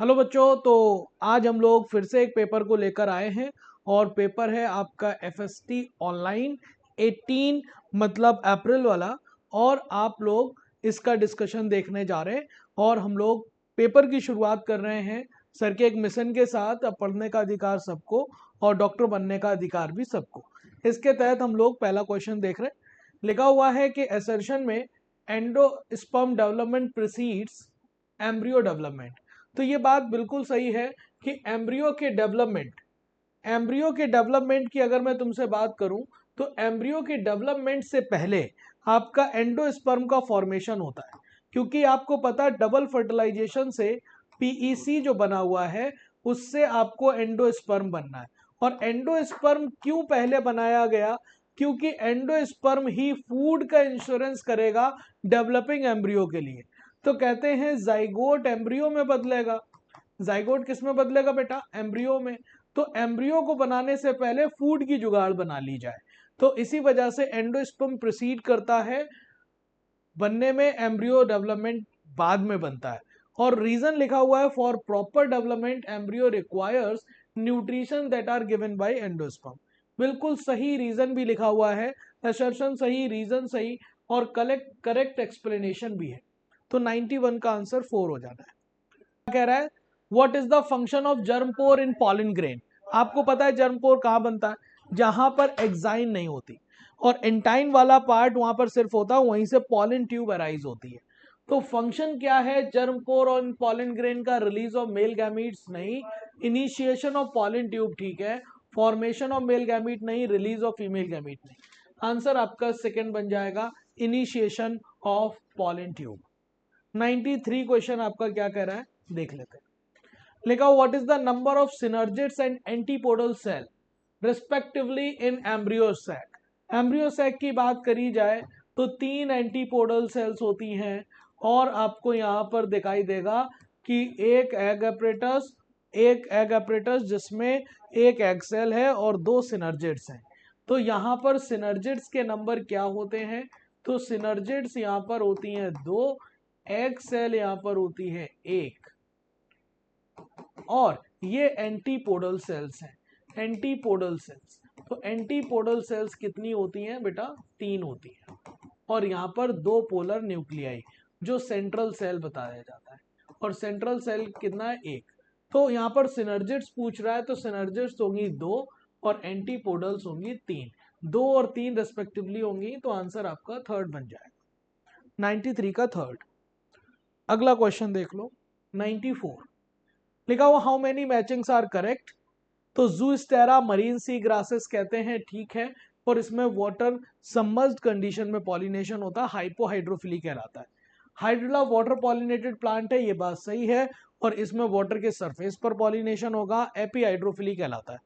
Hello बच्चों, तो आज हम लोग फिर से एक पेपर को लेकर आए हैं और पेपर है आपका एफएसटी ऑनलाइन 18 मतलब अप्रैल वाला। और आप लोग इसका डिस्कशन देखने जा रहे हैं और हम लोग पेपर की शुरुआत कर रहे हैं सर के एक मिशन के साथ, पढ़ने का अधिकार सबको और डॉक्टर बनने का अधिकार भी सबको। इसके तहत हम लोग पहला क्वेश्चन देख रहे हैं। लिखा हुआ है कि असर्शन में endosperm development precedes embryo development. तो ये बात बिल्कुल सही है कि एम्ब्रियो के डेवलपमेंट की अगर मैं तुमसे बात करूं तो एम्ब्रियो के डेवलपमेंट से पहले आपका एंडोस्पर्म का फॉर्मेशन होता है, क्योंकि आपको पता डबल फर्टिलाइजेशन से पीईसी जो बना हुआ है उससे आपको एंडोस्पर्म बनना है। और एंडोस्पर्म क्यों पहले बनाया गया? क्योंकि एंडोस्पर्म ही फूड का इंश्योरेंस करेगा डेवलपिंग एम्ब्रियो के लिए। तो कहते हैं जाइगोट एम्ब्रियो में बदलेगा। जाइगोट किस में बदलेगा बेटा? एम्ब्रियो में। तो एम्ब्रियो को बनाने से पहले फूड की जुगाड़ बना ली जाए, तो इसी वजह से एंडोस्पर्म प्रोसीड करता है बनने में, एम्ब्रियो डेवलपमेंट बाद में बनता है। और रीजन लिखा हुआ है for proper development embryo requires nutrition that are given by endosperm. बिल्कुल सही रीजन भी लिखा हुआ है, असर्शन सही, रीजन सही और करेक्ट एक्सप्लेनेशन भी है। तो 91 का आंसर 4 हो जाना है। क्या कह रहा है? What is the function of germ pore in pollen grain? आपको पता है जर्मपोर कहां बनता है? जहां पर एक्साइन नहीं होती और एंटाइन वाला पार्ट वहां पर सिर्फ होता है, वहीं से पॉलन ट्यूब अराइज होती है। तो फंक्शन क्या है जर्मपोर और पॉलन ग्रेन का? रिलीज ऑफ मेल गैमीट्स नहीं, इनिशिएशन ऑफ पॉलन ट्यूब ठीक है, फॉर्मेशन ऑफ मेल गैमीट नहीं, रिलीज ऑफ फीमेल गैमीट नहीं। आंसर आपका सेकंड बन जाएगा, initiation of pollen tube. 93 question आपका क्या कह रहा है देख लेते हैं। लिखा what is the number of synergids and antipodal cell respectively in embryo sac? Embryo sac की बात करी जाए तो 3 एंटीपोडल सेल्स होती हैं और आपको यहां पर दिखाई देगा कि एक एग अपरेटस जिसमें एक एग सेल है और 2 सिनर्जिड्स हैं। तो यहां पर सिनर्जिड्स के नंबर क्या होते हैं? तो सिनर्जिड्स यहां पर होती हैं 2, एग सेल यहां पर होती है 1 और ये एंटीपोडल सेल्स हैं। एंटीपोडल सेल्स, तो एंटीपोडल सेल्स कितनी होती हैं बेटा? 3 होती हैं। और यहां पर 2 पोलर न्यूक्लियाई जो सेंट्रल सेल बताया जाता है, और सेंट्रल सेल कितना है? 1। तो यहां पर सिनर्जिड्स पूछ रहा है तो सिनर्जिड्स होंगी 2 और एंटीपोडल्स होंगी 3। 2 और 3 रेस्पेक्टिवली होंगी, तो आंसर आपका थर्ड बन जाएगा, 93 का थर्ड। अगला क्वेश्चन देख लो, 94। लिखा हुआ how many matchings are correct? तो ज़ूस्टेरा मरीन सी ग्रासेस कहते हैं, ठीक है, और इसमें वाटर सबमर्ज्ड कंडीशन में पॉलिनेशन होता है, हाइपोहाइड्रोफिली कहलाता है। हाइड्रोला वाटर पॉलिनेटेड प्लांट है, ये बात सही है, और इसमें वाटर के सरफेस पर पॉलिनेशन होगा, एपीहाइड्रोफिली कहलाता है।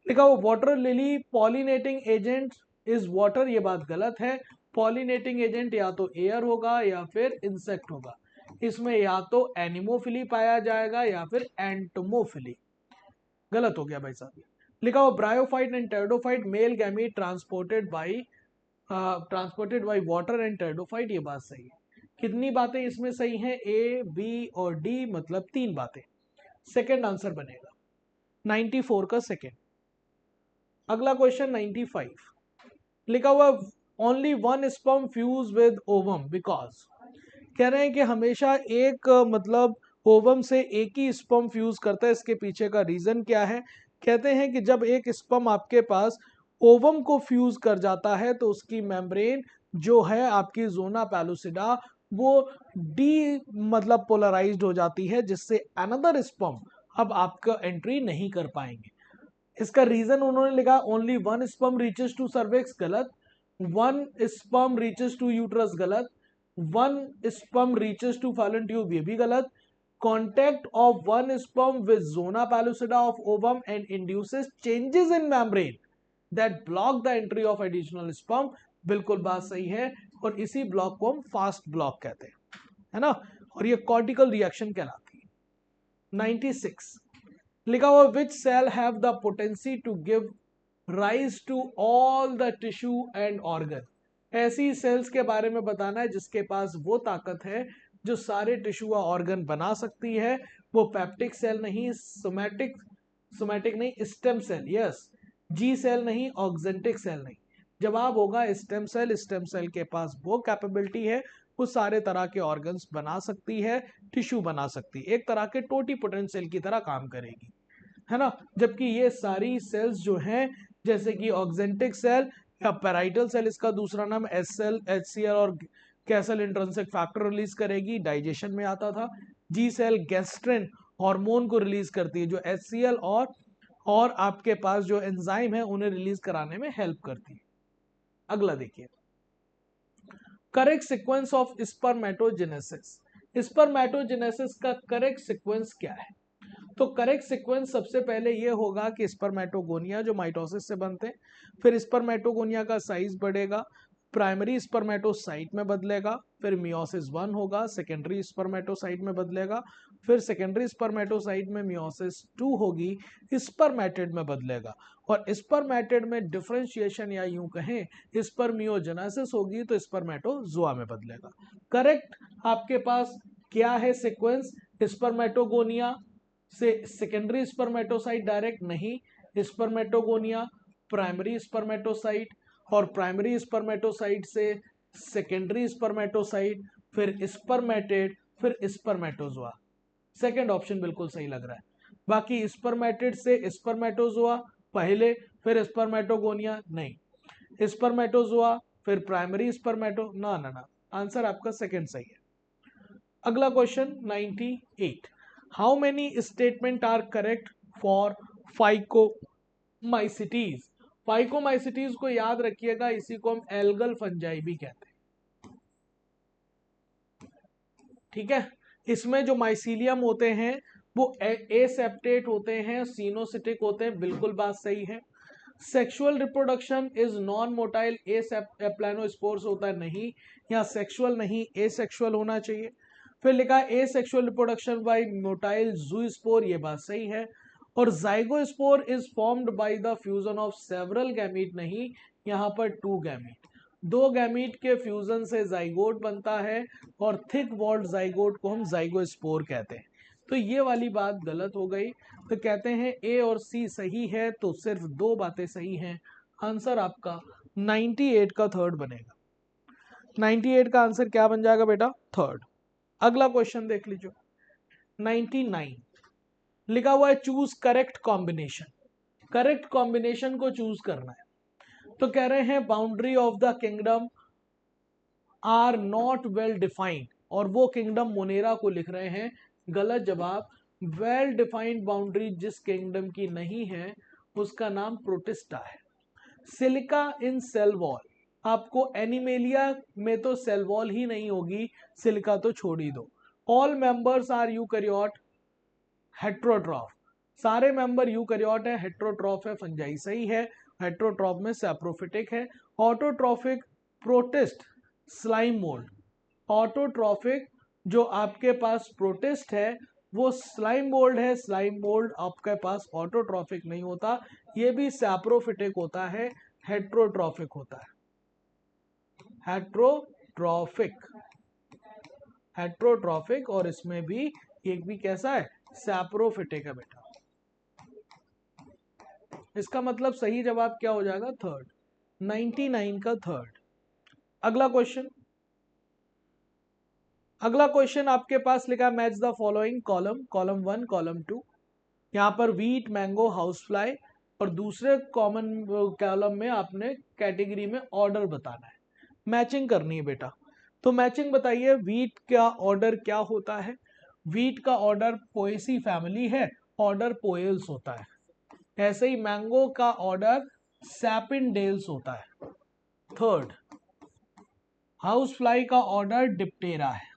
लिखा हुआ water lily pollinating agent is water, ये बात गलत है। पॉलिनेटिंग एजेंट या तो एयर होगा या फिर इंसेक्ट होगा। इसमें या तो एनिमोफिली पाया जाएगा या फिर एंटोमोफिली। गलत हो गया भाई साहब। लिखा हुआ bryophyte and pteridophyte male gamete transported by water and pteridophyte, ये बात सही है। कितनी बातें इसमें सही हैं? ए, बी और डी, मतलब 3 बातें। सेकेंड आंसर बनेगा 94 का सेकेंड। अगला क्वेश्चन 95। लिखा हुआ only one sperm fuse with ovum because. कह रहे हैं कि हमेशा एक मतलब ओवम से एक ही स्पर्म फ्यूज करता है, इसके पीछे का रीजन क्या है? कहते हैं कि जब एक स्पर्म आपके पास ओवम को फ्यूज कर जाता है तो उसकी मेम्ब्रेन जो है आपकी जोना पैलुसिडा वो डी मतलब पोलराइज्ड हो जाती है, जिससे अनदर स्पर्म अब आपका एंट्री नहीं कर पाएंगे। इसका रीजन उन्होंने लिखा only one sperm reaches to cervix, गलत। One sperm reaches to uterus, गलत। One sperm reaches to fallopian tube, ये भी गलत। Contact of one sperm with zona pellucida of ovum and induces changes in membrane that block the entry of additional sperm, बिल्कुल बात सही है, और इसी ब्लॉक को हम फास्ट ब्लॉक कहते हैं, है ना, और ये कॉर्टिकल रिएक्शन कहलाती है। 96। लिखा हुआ which cell have the potency to give rise to all the tissue and organ? ऐसी सेल्स के बारे में बताना है जिसके पास वो ताकत है जो सारे टिश्यू और ऑर्गन बना सकती है। वो पेप्टिक सेल नहीं, सोमैटिक नहीं, स्टेम सेल, यस, जी सेल नहीं, ऑक्जेंटिक सेल नहीं। जवाब होगा स्टेम सेल। स्टेम सेल के पास वो कैपेबिलिटी है, वो सारे तरह के ऑर्गन्स बना सकती है, टिश्यू बना सकती है, एक तरह के टोटीपोटेंट सेल की तरह काम करेगी, है ना। जबकि ये सारी सेल्स जो हैं, जैसे कि ऑक्जेंटिक सेल या पैराइटल सेल, इसका दूसरा नाम एस सेल, HCl और कैसल इंट्रिंसिक फैक्टर रिलीज करेगी, डाइजेशन में आता था। जी सेल गैस्ट्रिन हार्मोन को रिलीज करती है, जो HCl और आपके पास जो एंजाइम है उन्हें रिलीज कराने में हेल्प करती है। अगला देखिए, correct sequence of spermatogenesis. Spermatogenesis का करेक्ट सीक्वेंस क्या है? तो करेक्ट सीक्वेंस सबसे पहले ये होगा कि स्पर्मेटोगोनिया जो माइटोसिस से बनते हैं, फिर स्पर्मेटोगोनिया का साइज बढ़ेगा, प्राइमरी स्पर्मेटोसाइट में बदलेगा, फिर मियोसिस 1 होगा, सेकेंडरी स्पर्मेटोसाइट में बदलेगा, फिर सेकेंडरी स्पर्मेटोसाइट में मियोसिस 2 होगी, स्पर्मेटिड में बदलेगा, और स्पर्मेटिड में डिफरेंशिएशन या यूं कहें स्पर्मियोजेनेसिस होगी तो स्पर्मेटोजोआ में बदलेगा। करेक्ट आपके पास क्या है सीक्वेंस? स्पर्मेटोगोनिया से सेकेंडरी स्पर्मेटोसाइट डायरेक्ट नहीं, स्पर्मेटोगोनिया, प्राइमरी स्पर्मेटोसाइट, और प्राइमरी स्पर्मेटोसाइट से सेकेंडरी स्पर्मेटोसाइट, फिर स्पर्मेटेड, फिर स्पर्मेटोजोआ। सेकेंड ऑप्शन बिल्कुल सही लग रहा है। बाकी स्पर्मेटेड से स्पर्मेटोजोआ पहले, फिर स्पर्मेटोगोनिया नहीं, स्पर्मेटोजोआ फिर प्राइमरी स्पर्मेटो, ना ना ना, आंसर आपका सेकेंड सही है। अगला question 98, how many statement are correct for phycomycetes? Phycomycetes को याद रखिएगा, इसी को हम एल्गल फंजाई भी कहते हैं, ठीक है। इसमें जो माइसीलियम होते हैं वो एसेप्टेट होते हैं, सीनोसिटिक होते हैं, बिल्कुल बात सही है। Sexual reproduction is non motile, aplanospores होता है नहीं, यहाँ सेक्सुअल नहीं एसेक्सुअल होना चाहिए। फिर लिखा ए sexual reproduction by motile zoospore, ये बात सही है। और zygospore is formed by the fusion of several gamete, नहीं, यहाँ पर 2 गैमीट, 2 गैमीट के फ्यूजन से जाइगोट बनता है, और थिक वॉल्ड जाइगोट को हम जाइगोस्पोर कहते हैं। तो ये वाली बात गलत हो गई, तो कहते हैं ए और सी सही है, तो सिर्फ 2 बातें सही हैं। आंसर आपका 98 का थर्ड बनेगा। 98 का आंसर क्या बन जाएगा बेटा? थर्ड। अगला क्वेश्चन देख लीजिए, 99 लिखा हुआ है choose correct combination. Correct combination को चूज करना है, तो कह रहे हैं boundary of the kingdom are not well defined, और वो किंगडम मोनेरा को लिख रहे हैं, गलत जवाब। वेल डिफाइंड बाउंड्री जिस किंगडम की नहीं है उसका नाम प्रोटिस्टा है। सिलिका इन सेल वॉल, आपको एनिमेलिया में तो सेल वॉल ही नहीं होगी, सिलिका तो छोड़ ही दो। All members are eukaryote heterotroph, सारे मेंबर यूकैरियोट है, हेट्रोट्रॉफ है, फंजाई सही है, हेट्रोट्रॉफ में सैप्रोफिटिक है। Autotrophic protist slime mould, autotrophic जो आपके पास प्रोटिस्ट है वो स्लाइम मोल्ड है, स्लाइम मोल्ड आपके पास ऑटोट्रॉफिक नहीं होता, ये भी सैप्रोफिटिक होता है, हेट्रोट्रॉफिक होता है। हेट्रोट्रॉफिक, हेट्रोट्रॉफिक, और इसमें भी एक भी कैसा है? सैप्रोफिटिक है बेटा। इसका मतलब सही जवाब क्या हो जाएगा? थर्ड, 99 का थर्ड। अगला क्वेश्चन, अगला क्वेश्चन आपके पास लिखा match the following column, column 1 column 2, यहाँ पर वीट, मैंगो, हाउस फ्लाई, और दूसरे कॉमन कॉलम में आपने कैटेगरी में ऑर्डर बताना है, मैचिंग करनी है बेटा। तो मैचिंग बताइए, वीट का ऑर्डर क्या होता है? वीट का ऑर्डर पोएसी फैमिली है, ऑर्डर पोएल्स होता है। ऐसे ही मैंगो का ऑर्डर सैपिनडेल्स होता है। थर्ड, हाउस फ्लाई का ऑर्डर डिप्टेरा है,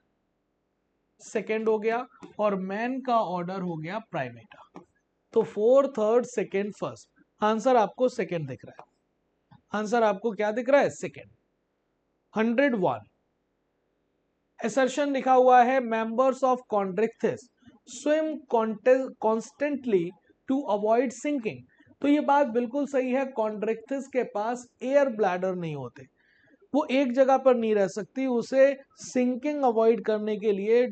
सेकेंड हो गया, और मैन का ऑर्डर हो गया प्राइमेटा। तो 4, थर्ड, सेकेंड, फर्स्ट, आंसर आपको सेकेंड दिख रहा है। आंसर आपको क्या दिख रहा है? सेकेंड। 101 असर्शन लिखा हुआ है members of chondrichthyes swim constantly to avoid sinking, तो ये बात बिल्कुल सही है, कॉन्ड्रिक्थिस के पास एयर ब्लैडर नहीं होते, वो एक जगह पर नहीं रह सकती, उसे सिंकिंग अवॉइड करने के लिए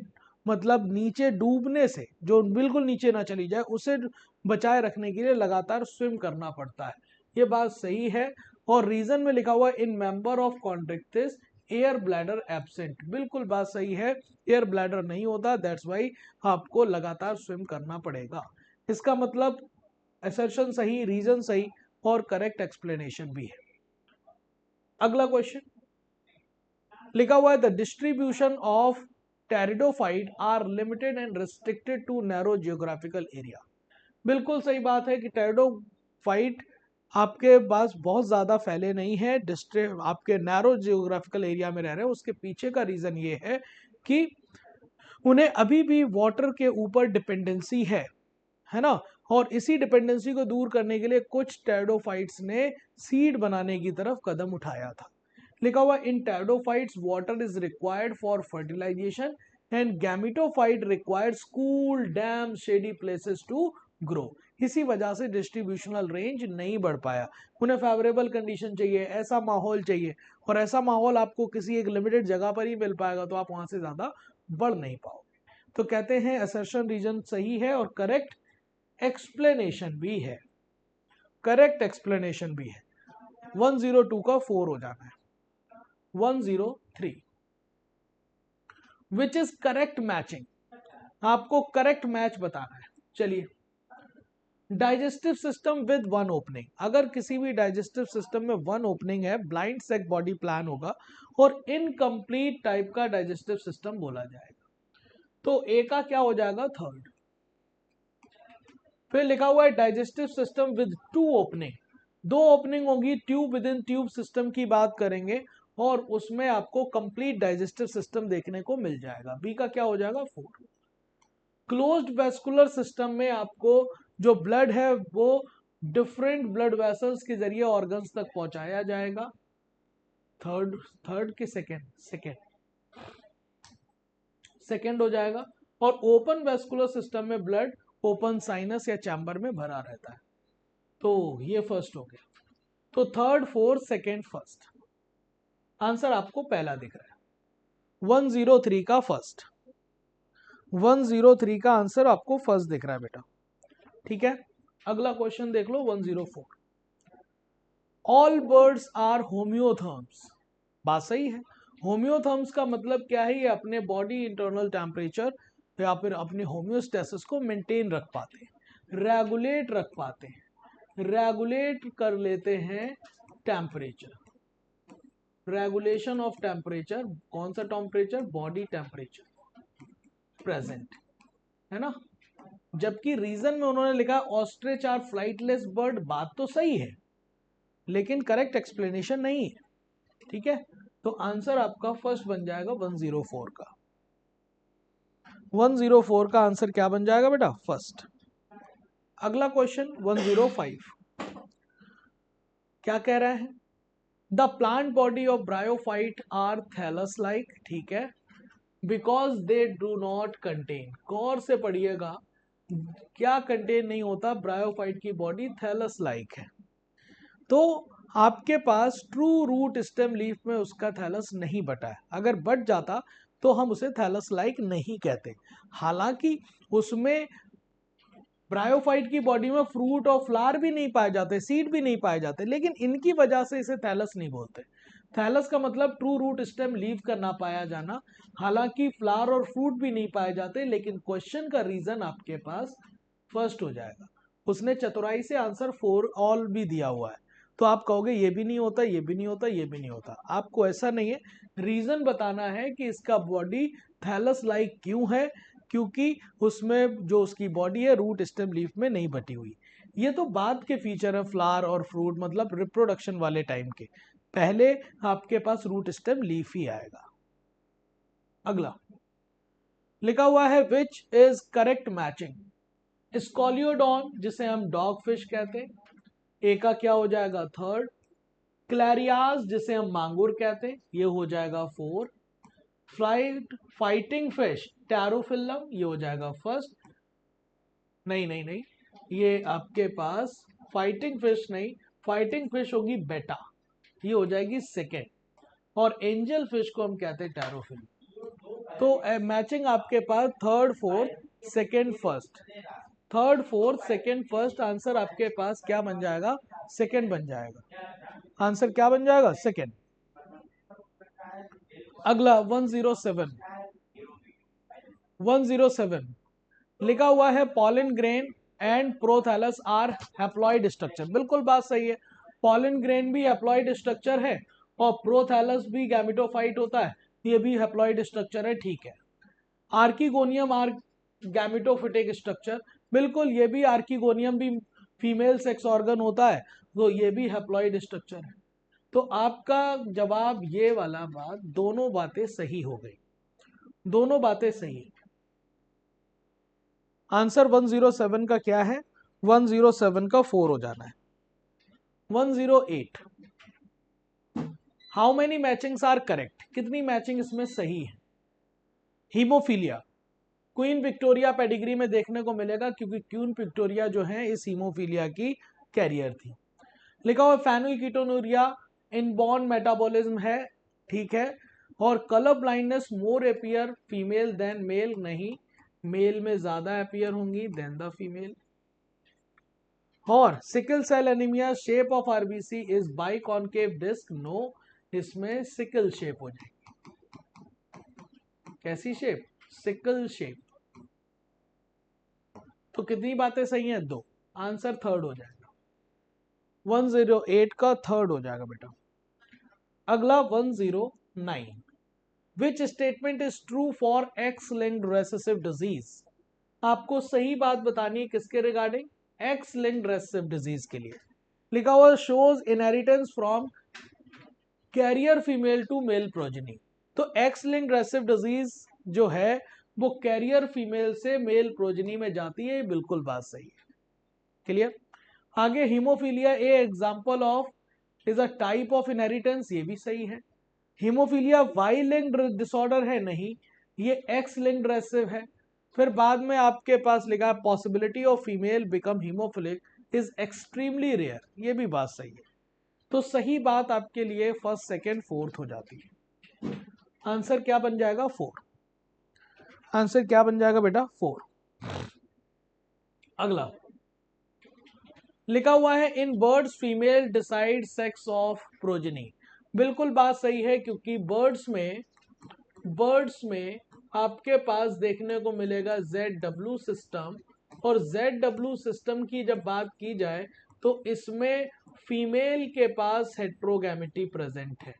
मतलब नीचे डूबने से, जो बिल्कुल नीचे ना चली जाए, उसे बचाए रखने के लिए लगातार स्विम करना पड़ता है। ये बात सही है। और रीजन में लिखा हुआ है in member of chondrichthyes air bladder absent, बिल्कुल बात सही है, एयर ब्लैडर नहीं होता, दैट्स वाई आपको लगातार स्विम करना पड़ेगा। इसका मतलब असर्शन सही, रीजन सही और करेक्ट एक्सप्लेनेशन भी है। अगला क्वेश्चन लिखा हुआ है the distribution of pteridophyte are limited and restricted to narrow geographical area. बिल्कुल सही बात है कि टेरिडोफाइट आपके पास बहुत ज्यादा फैले नहीं है, आपके नैरो जियोग्राफिकल एरिया में रह रहे हैं। उसके पीछे का रीजन ये है कि उन्हें अभी भी वाटर के ऊपर डिपेंडेंसी है ना, और इसी डिपेंडेंसी को दूर करने के लिए कुछ टेरिडोफाइट्स ने सीड बनाने की तरफ कदम उठाया था। लिखा हुआ in pteridophytes water is required for fertilization and gametophyte requires cool damp shady places to grow. इसी वजह से डिस्ट्रीब्यूशनल रेंज नहीं बढ़ पाया। उन्हें फेवरेबल कंडीशन चाहिए, ऐसा माहौल चाहिए, और ऐसा माहौल आपको किसी एक लिमिटेड जगह पर ही मिल पाएगा, तो आप वहां से ज्यादा बढ़ नहीं पाओगे। तो कहते हैं असर्शन रीजन सही है और करेक्ट एक्सप्लेनेशन भी है, करेक्ट एक्सप्लेनेशन भी है। 102 का 4 हो जाना है। 103 विच इज करेक्ट मैचिंग, आपको करेक्ट मैच बताना है। चलिए, digestive system with one opening, अगर किसी भी डाइजेस्टिव सिस्टम में वन ओपनिंग है, ब्लाइंड सेक बॉडी प्लान होगा और इनकम्प्लीट टाइप का डाइजेस्टिव सिस्टम बोला जाएगा। तो ए का क्या हो जाएगा? थर्ड। फिर लिखा हुआ है digestive system with two opening, दो ओपनिंग होगी, tube with in tube system की बात करेंगे, और उसमें आपको कंप्लीट डाइजेस्टिव सिस्टम देखने को मिल जाएगा। बी का क्या हो जाएगा? 4। क्लोज्ड वेस्कुलर सिस्टम में आपको जो ब्लड है वो डिफरेंट ब्लड वेसल्स के जरिए ऑर्गन्स तक पहुंचाया जाएगा। थर्ड, थर्ड के सेकेंड, सेकेंड हो जाएगा। और ओपन वेस्कुलर सिस्टम में ब्लड ओपन साइनस या चैम्बर में भरा रहता है, तो ये फर्स्ट हो गया। तो third, fourth, second, first, answer आपको पहला दिख रहा है। 103 का फर्स्ट, 103 का आंसर आपको फर्स्ट दिख रहा है बेटा, ठीक है। अगला क्वेश्चन देख लो 104। ऑल बर्ड्स आर होम्योथर्म्स, बात सही है। होम्योथर्म्स का मतलब क्या है? ये अपने बॉडी इंटरनल टेम्परेचर या फिर अपनी होम्योस्टेसिस को मेंटेन रख पाते हैं, रेगुलेट रख पाते हैं, रेगुलेट कर लेते हैं टेम्परेचर। रेगुलेशन ऑफ टेम्परेचर, कौन सा टेम्परेचर? बॉडी टेम्परेचर प्रेजेंट, है ना। जबकि रीजन में उन्होंने लिखा ऑस्ट्रिच आर फ्लाइटलेस बर्ड, बात तो सही है लेकिन करेक्ट एक्सप्लेनेशन नहीं है, ठीक है। तो आंसर आपका फर्स्ट बन जाएगा 104 का। 104 का आंसर क्या बन जाएगा बेटा? फर्स्ट। अगला क्वेश्चन 105 क्या कह रहा है? The plant body of bryophyte are thallus like, ठीक है, because they do not contain, गौर से पढ़िएगा, क्या कंटेन नहीं होता? ब्रायोफाइट की बॉडी थैलस लाइक है। तो आपके पास ट्रू रूट स्टेम लीफ में उसका थैलस नहीं बटा है, अगर बट जाता तो हम उसे थैलस लाइक नहीं कहते। हालांकि उसमें ब्रायोफाइट की बॉडी में फ्रूट और फ्लावर भी नहीं पाए जाते, सीड भी नहीं पाए जाते, लेकिन इनकी वजह से इसे थैलस नहीं बोलते। थैलस का मतलब ट्रू रूट स्टेम लीफ का ना पाया जाना, हालांकि फ्लावर और फ्रूट भी नहीं पाए जाते, लेकिन क्वेश्चन का रीजन आपके पास फर्स्ट हो जाएगा। उसने चतुराई से आंसर 4 ऑल भी दिया हुआ है, तो आप कहोगे ये भी नहीं होता, ये भी नहीं होता, ये भी नहीं होता। आपको ऐसा नहीं है, रीजन बताना है कि इसका बॉडी थैलस लाइक क्यों है, क्योंकि उसमें जो उसकी बॉडी है रूट स्टेम लीफ में नहीं बटी हुई। ये तो बाद के फीचर है, फ्लावर और फ्रूट, मतलब रिप्रोडक्शन वाले टाइम के, पहले आपके पास रूट स्टेम लीफ ही आएगा। अगला लिखा हुआ है which is correct matching, Scoliodon जिसे हम डॉग फिश कहते हैं, ए का क्या हो जाएगा? थर्ड। क्लैरियाज जिसे हम मांगुर कहते हैं, ये हो जाएगा 4। फाइटिंग फिश टैरोफिलम, ये हो जाएगा फर्स्ट। नहीं नहीं नहीं, ये आपके पास फाइटिंग फिश नहीं, फाइटिंग फिश होगी बेटा, ये हो जाएगी सेकेंड। और एंजल फिश को हम कहते हैं टैरोफिलम। तो मैचिंग आपके पास third fourth second first, third fourth second first, answer आपके पास क्या बन जाएगा? सेकेंड बन जाएगा। आंसर क्या बन जाएगा? सेकेंड। अगला 107, 107 लिखा हुआ है pollen grain and prothallus are haploid structure. बिल्कुल बात सही है, पॉलन ग्रेन भी हैप्लॉइड स्ट्रक्चर है और प्रोथैलस भी गैमेटोफाइट होता है, ये भी हैप्लॉइड स्ट्रक्चर है, ठीक है। आर्किगोनियम आर गैमेटोफिटिक स्ट्रक्चर, बिल्कुल ये भी आर्किगोनियम भी फीमेल सेक्स ऑर्गन होता है, तो ये भी हैप्लॉइड स्ट्रक्चर है। तो आपका जवाब ये वाला बात, दोनों बातें सही हो गई, दोनों बातें सही। आंसर 107 का क्या है? 107 का 4 हो जाना है। 108, how many matchings are correct? कितनी मैचिंग इसमें सही है? हीमोफीलिया, क्वीन विक्टोरिया पेडिग्री में देखने को मिलेगा, क्योंकि क्वीन विक्टोरिया जो है इस हीमोफीलिया की कैरियर थी। लिखा हुआ फेनिलकीटोनुरिया इनबॉर्न मेटाबॉलिज्म है, ठीक है। और colour blindness more appear female than male, नहीं, मेल में ज्यादा एपियर होंगी देन द फीमेल। और sickle cell anaemia shape of RBC is biconcave disc, no, इसमें सिकल शेप हो जाएगी। कैसी शेप? Sickle shape. तो कितनी बातें सही हैं? 2, आंसर थर्ड हो जाएगा। 108 का थर्ड हो जाएगा बेटा। अगला 109, which statement is true for X linked recessive disease? आपको सही बात बतानी है किसके regarding? X linked recessive disease के लिए। लिखा हुआ shows inheritance from carrier female to male progeny. तो एक्स लिंक्ड रेसेसिव डिजीज जो है वो कैरियर फीमेल से मेल प्रोजेनी में जाती है, बिल्कुल बात सही है। क्लियर? आगे haemophilia A example of is a type of inheritance, ये भी सही है। हीमोफीलिया वाई लिंक्ड डिसऑर्डर है, नहीं, ये एक्स लिंक्ड रेसेसिव है। फिर बाद में आपके पास लिखा है possibility of female become haemophilic is extremely rare, ये भी बात सही है। तो सही बात आपके लिए फर्स्ट सेकंड फोर्थ हो जाती है। आंसर क्या बन जाएगा? 4। आंसर क्या बन जाएगा बेटा? 4। अगला लिखा हुआ है in birds female decide sex of progeny. बिल्कुल बात सही है, क्योंकि बर्ड्स में आपके पास देखने को मिलेगा ZW सिस्टम, और ZW सिस्टम की जब बात की जाए तो इसमें फीमेल के पास हेट्रोगैमिटी प्रेजेंट है,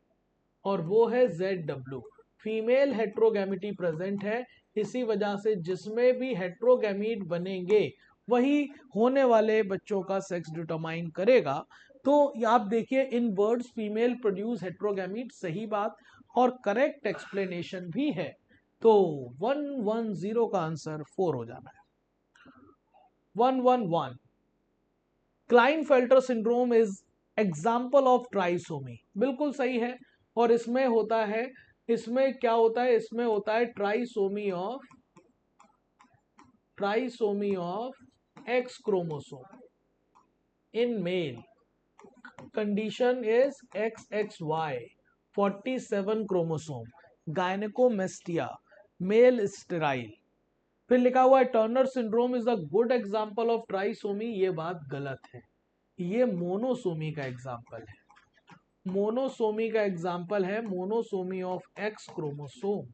और वो है ZW, फीमेल हेट्रोगैमिटी प्रेजेंट है। इसी वजह से जिसमें भी हेट्रोगैमीट बनेंगे वही होने वाले बच्चों का सेक्स डिटरमाइन करेगा। तो आप देखिए इन बर्ड्स फीमेल प्रोड्यूस हेट्रोगैमीट, सही बात, और करेक्ट एक्सप्लेनेशन भी है। तो 110 का आंसर 4 हो जाना है। 111, Klinefelter syndrome is example of trisomy, बिल्कुल सही है। और इसमें होता है, इसमें क्या होता है? इसमें होता है trisomy of X chromosome in male, condition is XXY 47 chromosome, gynaecomastia, male sterile. फिर लिखा हुआ है Turner syndrome is a good example of trisomy, ये बात गलत है, ये मोनोसोमी का एग्जांपल है। मोनोसोमी का एग्जांपल है, मोनोसोमी ऑफ एक्स क्रोमोसोम।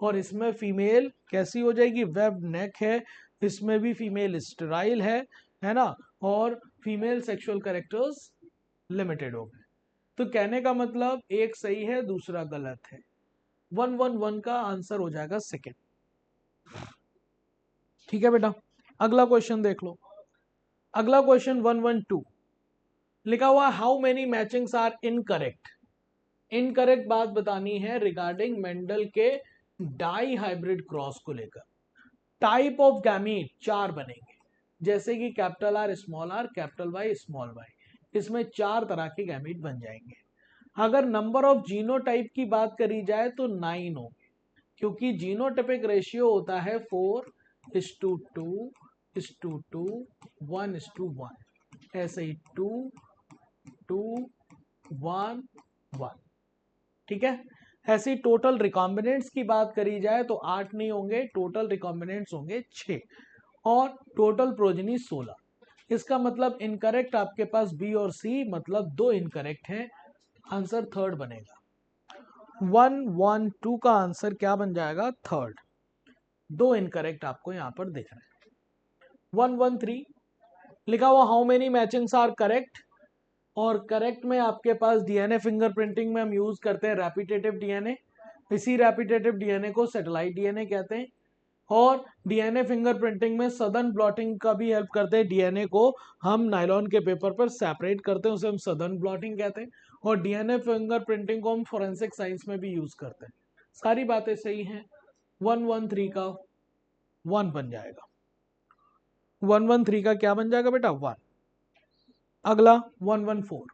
और इसमें फीमेल कैसी हो जाएगी? वेब नेक है, इसमें भी फीमेल स्टेराइल है ना, और फीमेल सेक्सुअल कैरेक्टर्स लिमिटेड हो गए। तो कहने का मतलब एक सही है, दूसरा गलत है। 111 का आंसर हो जाएगा सेकेंड। ठीक है बेटा, अगला क्वेश्चन देख लो। अगला क्वेश्चन 112 लिखा हुआ how many matchings are incorrect. Incorrect बात बतानी है रिगार्डिंग मेंडल के डाई हाइब्रिड क्रॉस को लेकर। टाइप ऑफ गैमीट 4 बनेंगे, जैसे कि capital R small r, capital Y small y, इसमें 4 तरह के गैमीट बन जाएंगे। अगर नंबर ऑफ जीनोटाइप की बात करी जाए तो 9 हो, क्योंकि जीनोटाइपिक रेशियो होता है 4:2:2 1:1, ऐसे ही 2:2:1:1, ठीक है। ऐसी टोटल रिकॉम्बिनेंट्स की बात करी जाए तो 8 नहीं होंगे, टोटल रिकॉम्बिनेंट्स होंगे 6 और टोटल प्रोजनी 16। इसका मतलब इनकरेक्ट आपके पास बी और सी, मतलब 2 इनकरेक्ट हैं, आंसर थर्ड बनेगा। 112 का आंसर क्या बन जाएगा? थर्ड। 2 इनकरेक्ट आपको यहां पर दिख रहे हैं। 113 लिखा हुआ how many matchings are correct, और करेक्ट में आपके पास डीएनए फिंगरप्रिंटिंग में हम यूज करते हैं रैपिटेटिव डीएनए, इसी रैपिटेटिव डीएनए को सैटेलाइट डीएनए कहते हैं, और डीएनए फिंगरप्रिंटिंग में सदर्न ब्लॉटिंग का भी हेल्प करते हैं। डीएनए को हम नायलॉन के पेपर पर सेपरेट करते हैं, उसे हम सदर्न ब्लॉटिंग कहते हैं, और डीएनए फिंगरप्रिंटिंग को हम फोरेंसिक साइंस में भी यूज करते हैं। सारी बातें सही हैं। 113 का 1 बन जाएगा। 113 का क्या बन जाएगा बेटा? 1। अगला 114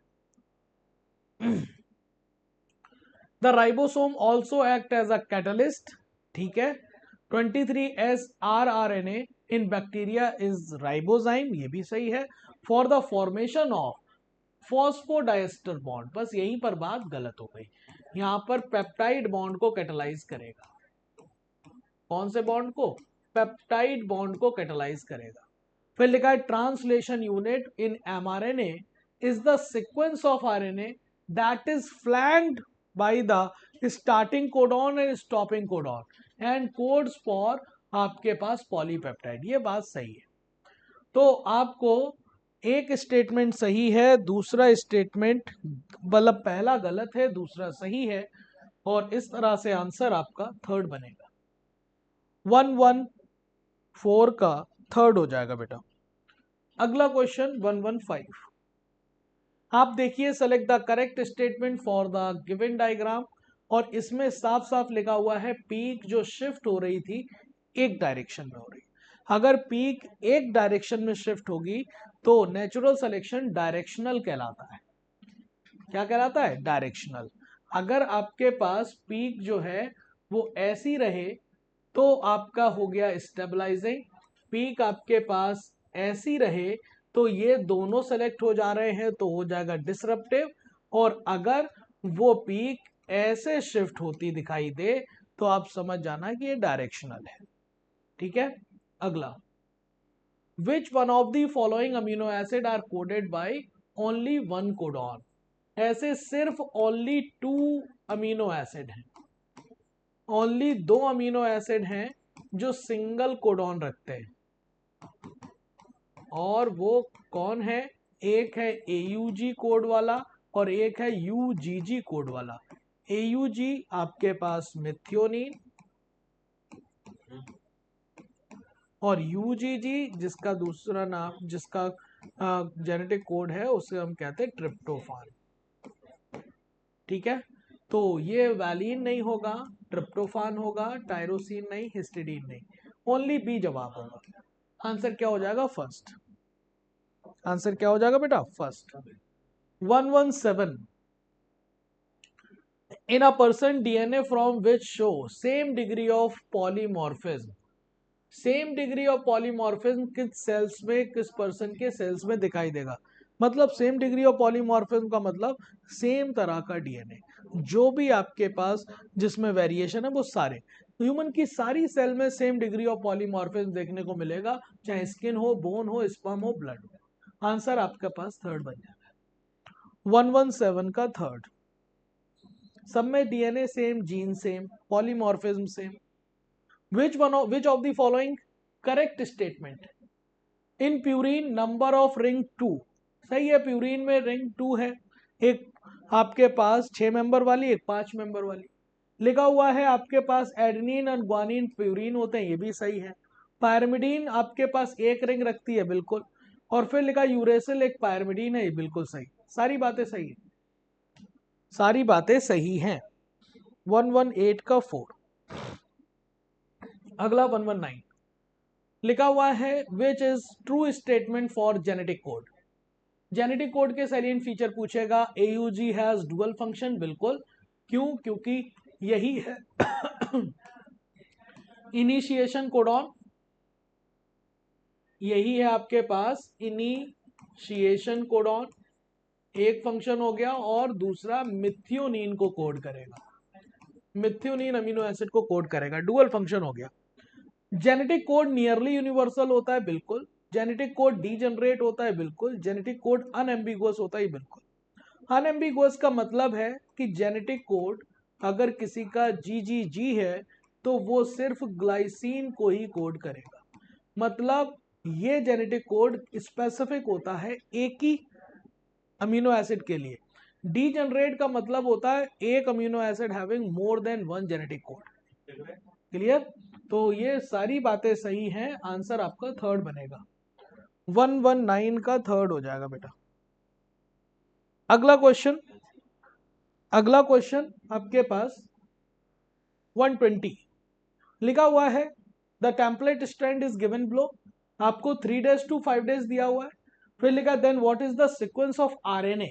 the ribosome also act as a catalyst, ठीक है। 23S rRNA in bacteria is ribozyme, ये भी सही है, for the formation of phosphodiester bond. बस यहीं पर बात गलत हो गई, यहां पर पेप्टाइड बॉन्ड को कैटलाइज करेगा। कौन से बॉन्ड को? पेप्टाइड बॉन्ड को कैटलाइज करेगा। फिर लिखा है translation unit in mRNA is the sequence of RNA that is flanked by the starting codon and stopping codon and codes for आपके पास पॉलीपेप्टाइड। ये बात सही है। तो आपको एक स्टेटमेंट सही है, दूसरा स्टेटमेंट मतलब पहला गलत है, दूसरा सही है, और इस तरह से आंसर आपका थर्ड बनेगा। 114 का थर्ड हो जाएगा बेटा। अगला क्वेश्चन 115। आप देखिए select the correct statement for the given diagram, और इसमें साफ साफ लिखा हुआ है पीक जो शिफ्ट हो रही थी एक डायरेक्शन में हो रही। अगर पीक एक डायरेक्शन में शिफ्ट होगी तो नेचुरल सिलेक्शन डायरेक्शनल कहलाता है। क्या कहलाता है? डायरेक्शनल। अगर आपके पास पीक जो है वो ऐसी रहे तो आपका हो गया स्टेबलाइजिंग। पीक आपके पास ऐसी रहे तो ये दोनों सेलेक्ट हो जा रहे हैं तो हो जाएगा डिसरप्टिव, और अगर वो पीक ऐसे शिफ्ट होती दिखाई दे तो आप समझ जाना कि ये डायरेक्शनल है। ठीक है। अगला, which one of the following amino acid are coded by only one codon. ऐसे सिर्फ ओनली 2 अमीनो एसिड हैं, ओनली 2 अमीनो एसिड हैं जो सिंगल कोडॉन रखते हैं, और वो कौन है? एक है AUG कोड वाला और एक है UGG कोड वाला। AUG आपके पास मिथियोनिन, और UGG जिसका दूसरा नाम, जिसका जेनेटिक कोड है उसे हम कहते हैं ट्रिप्टोफान। ठीक है। तो ये वैलिन नहीं होगा, ट्रिप्टोफान होगा, टायरोसिन नहीं, हिस्टिडीन नहीं, ओनली बी जवाब होगा। आंसर क्या हो जाएगा? फर्स्ट। आंसर क्या हो जाएगा बेटा? First. 117 in a person DNA from which show same degree of polymorphism. Same degree of polymorphism किस सेल्स में, किस पर्सन के सेल्स में दिखाई देगा? मतलब सेम डिग्री ऑफ पॉलीमॉर्फिज्म का मतलब सेम तरह का डीएनए, जो भी आपके पास जिसमें वेरिएशन है वो सारे ह्यूमन की सारी सेल में सेम डिग्री ऑफ पॉलीमॉर्फिज्म देखने को मिलेगा, चाहे स्किन हो, बोन हो, स्पर्म हो, ब्लड हो। आंसर आपके पास थर्ड बन जाएगा। 117 का थर्ड। सब में DNA same, gene same, polymorphism same. which of the following correct statement in purine number of ring 2। सही है, प्यूरिन में रिंग 2 है, एक आपके पास 6 मेंबर वाली, एक 5 मेंबर वाली। लिखा हुआ है आपके पास एडेनिन और ग्वानिन प्यूरिन होते हैं, ये भी सही है। पायरमिडीन आपके पास एक रिंग रखती है, बिल्कुल। और फिर लिखा यूरेसिल एक पायरमिडीन है, ये बिल्कुल सही। सारी बातें सही है, सारी बातें सही हैं। 118 का 4। अगला 119 लिखा हुआ है which is true statement for genetic code. Genetic code के सैलिएंट फीचर पूछेगा। AUG हैज डुअल फंक्शन, बिल्कुल। क्यों? क्योंकि यही है इनिशिएशन कोडॉन, यही है आपके पास इनिशिएशन कोडॉन, एक फंक्शन हो गया, और दूसरा मिथियोनिन को कोड करेगा। मिथ्योनिन अमीनो एसिड को कोड करेगा, डुअल फंक्शन हो गया। जेनेटिक कोड नियरली यूनिवर्सल होता है, बिल्कुल। जेनेटिक कोड डीजनरेट होता है, बिल्कुल। जेनेटिक कोड अनएम्बिगुअस होता है, बिल्कुल। अनएम्बिगुअस का मतलब है कि जेनेटिक कोड अगर किसी का जीजीजी है तो वो सिर्फ ग्लाइसिन को ही कोड करेगा, मतलब ये जेनेटिक कोड स्पेसिफिक होता है एक ही अमीनो एसिड के लिए। डीजनरेट का मतलब होता है एक amino acid having more than one genetic code. Clear? तो ये सारी बातें सही हैं, आंसर आपका थर्ड बनेगा, 119 का थर्ड हो जाएगा बेटा। अगला क्वेश्चन, अगला क्वेश्चन आपके पास 120 लिखा हुआ है, the template strand is given below. आपको 3 days to 5 days दिया हुआ है। फिर लिखा then what is the sequence of RNA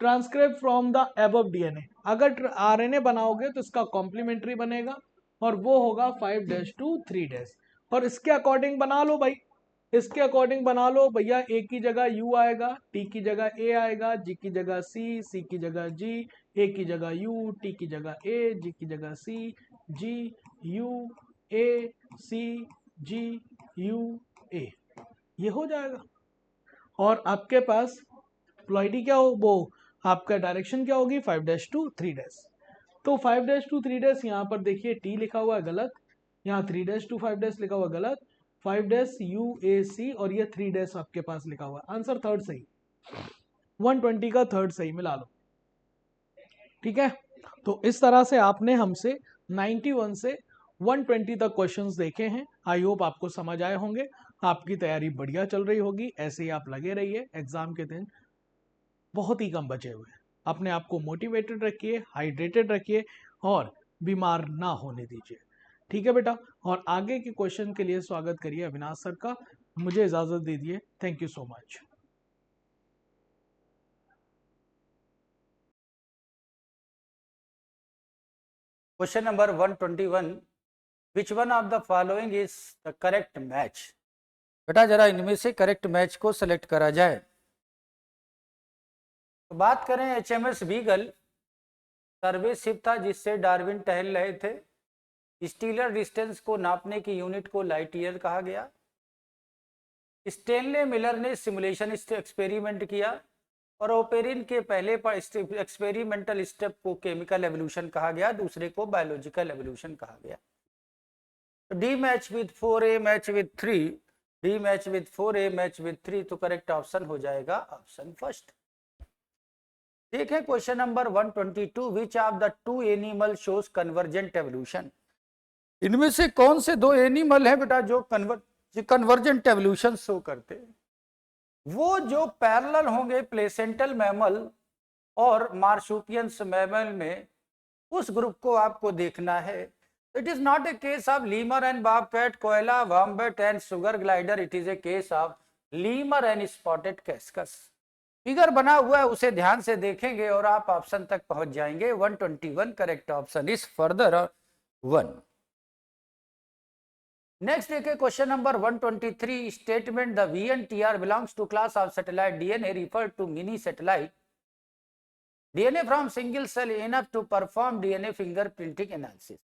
transcribe from the above DNA. अगर आरएनए बनाओगे तो इसका कॉम्प्लीमेंट्री बनेगा और वो होगा 5 days to 3 days। और इसके अकॉर्डिंग बना लो भाई, इसके अकॉर्डिंग बना लो भैया। ए की जगह यू आएगा, टी की जगह ए आएगा, जी की जगह सी, सी की जगह जी, ए की जगह यू, टी की जगह ए, जी की जगह सी, जी U A C ji U A, ये हो जाएगा। और आपके पास प्लॉइडी क्या हो, वो आपका डायरेक्शन क्या होगी, 5 days to 3 days। तो 5 days to 3 days यहाँ पर देखिए टी लिखा हुआ है गलत, यहाँ 3 days to 5 days लिखा हुआ गलत, 5 days यू ए सी और ये 3 days आपके पास लिखा हुआ है। आंसर थर्ड सही, 120 का थर्ड सही मिला लो, ठीक है। तो इस तरह से आपने हमसे 91 से 120 तक क्वेश्चंस देखे हैं। आई होप आपको समझ आए होंगे, आपकी तैयारी बढ़िया चल रही होगी। ऐसे ही आप लगे रहिए, एग्जाम के दिन बहुत ही कम बचे हुए हैं। अपने आप को मोटिवेटेड रखिए, हाइड्रेटेड रखिए और बीमार ना होने दीजिए, ठीक है बेटा। और आगे के क्वेश्चन के लिए स्वागत करिए अविनाश सर का। मुझे इजाजत दीजिए, thank you so much. Question number 121, which one of the following is the correct match. बेटा जरा इनमें से करेक्ट मैच को सेलेक्ट करा जाए। तो बात करें HMS बीगल, सर्वे शिप था जिससे डार्विन टहल रहे थे। स्टीलर डिस्टेंस को नापने की यूनिट को लाइट ईयर कहा गया। स्टेनले मिलर ने सिमुलेशन एक्सपेरिमेंट किया और ओपेरिन के पहले एक्सपेरिमेंटल स्टेप को केमिकल एवोल्यूशन कहा गया, दूसरे को बायोलॉजिकल एवोल्यूशन कहा गया। D match with 4A match with 3, D match with 4A match with 3, तो करेक्ट ऑप्शन हो जाएगा ऑप्शन फर्स्ट। ठीक है, question number 122, which of the two animal shows convergent evolution. इनमें से कौन से दो एनिमल है बेटा जो कन्वर्जेंट एवोल्यूशन शो करते हैं। वो जो पैरेलल होंगे प्लेसेंटल मैमल और मार्सुपियंस मैमल में, उस ग्रुप को आपको देखना है। It is not a case of lemur and bobcat, koala, wombat and sugar glider. It is a case of lemur and spotted cuscus. Figure बना हुआ है, उसे ध्यान से देखेंगे और आप ऑप्शन तक पहुंच जाएंगे। 121 correct option is further 1। Next देखिए question number 123, statement the VNTR belongs to class of satellite DNA refer to mini satellite DNA from single cell enough to perform DNA fingerprinting analysis.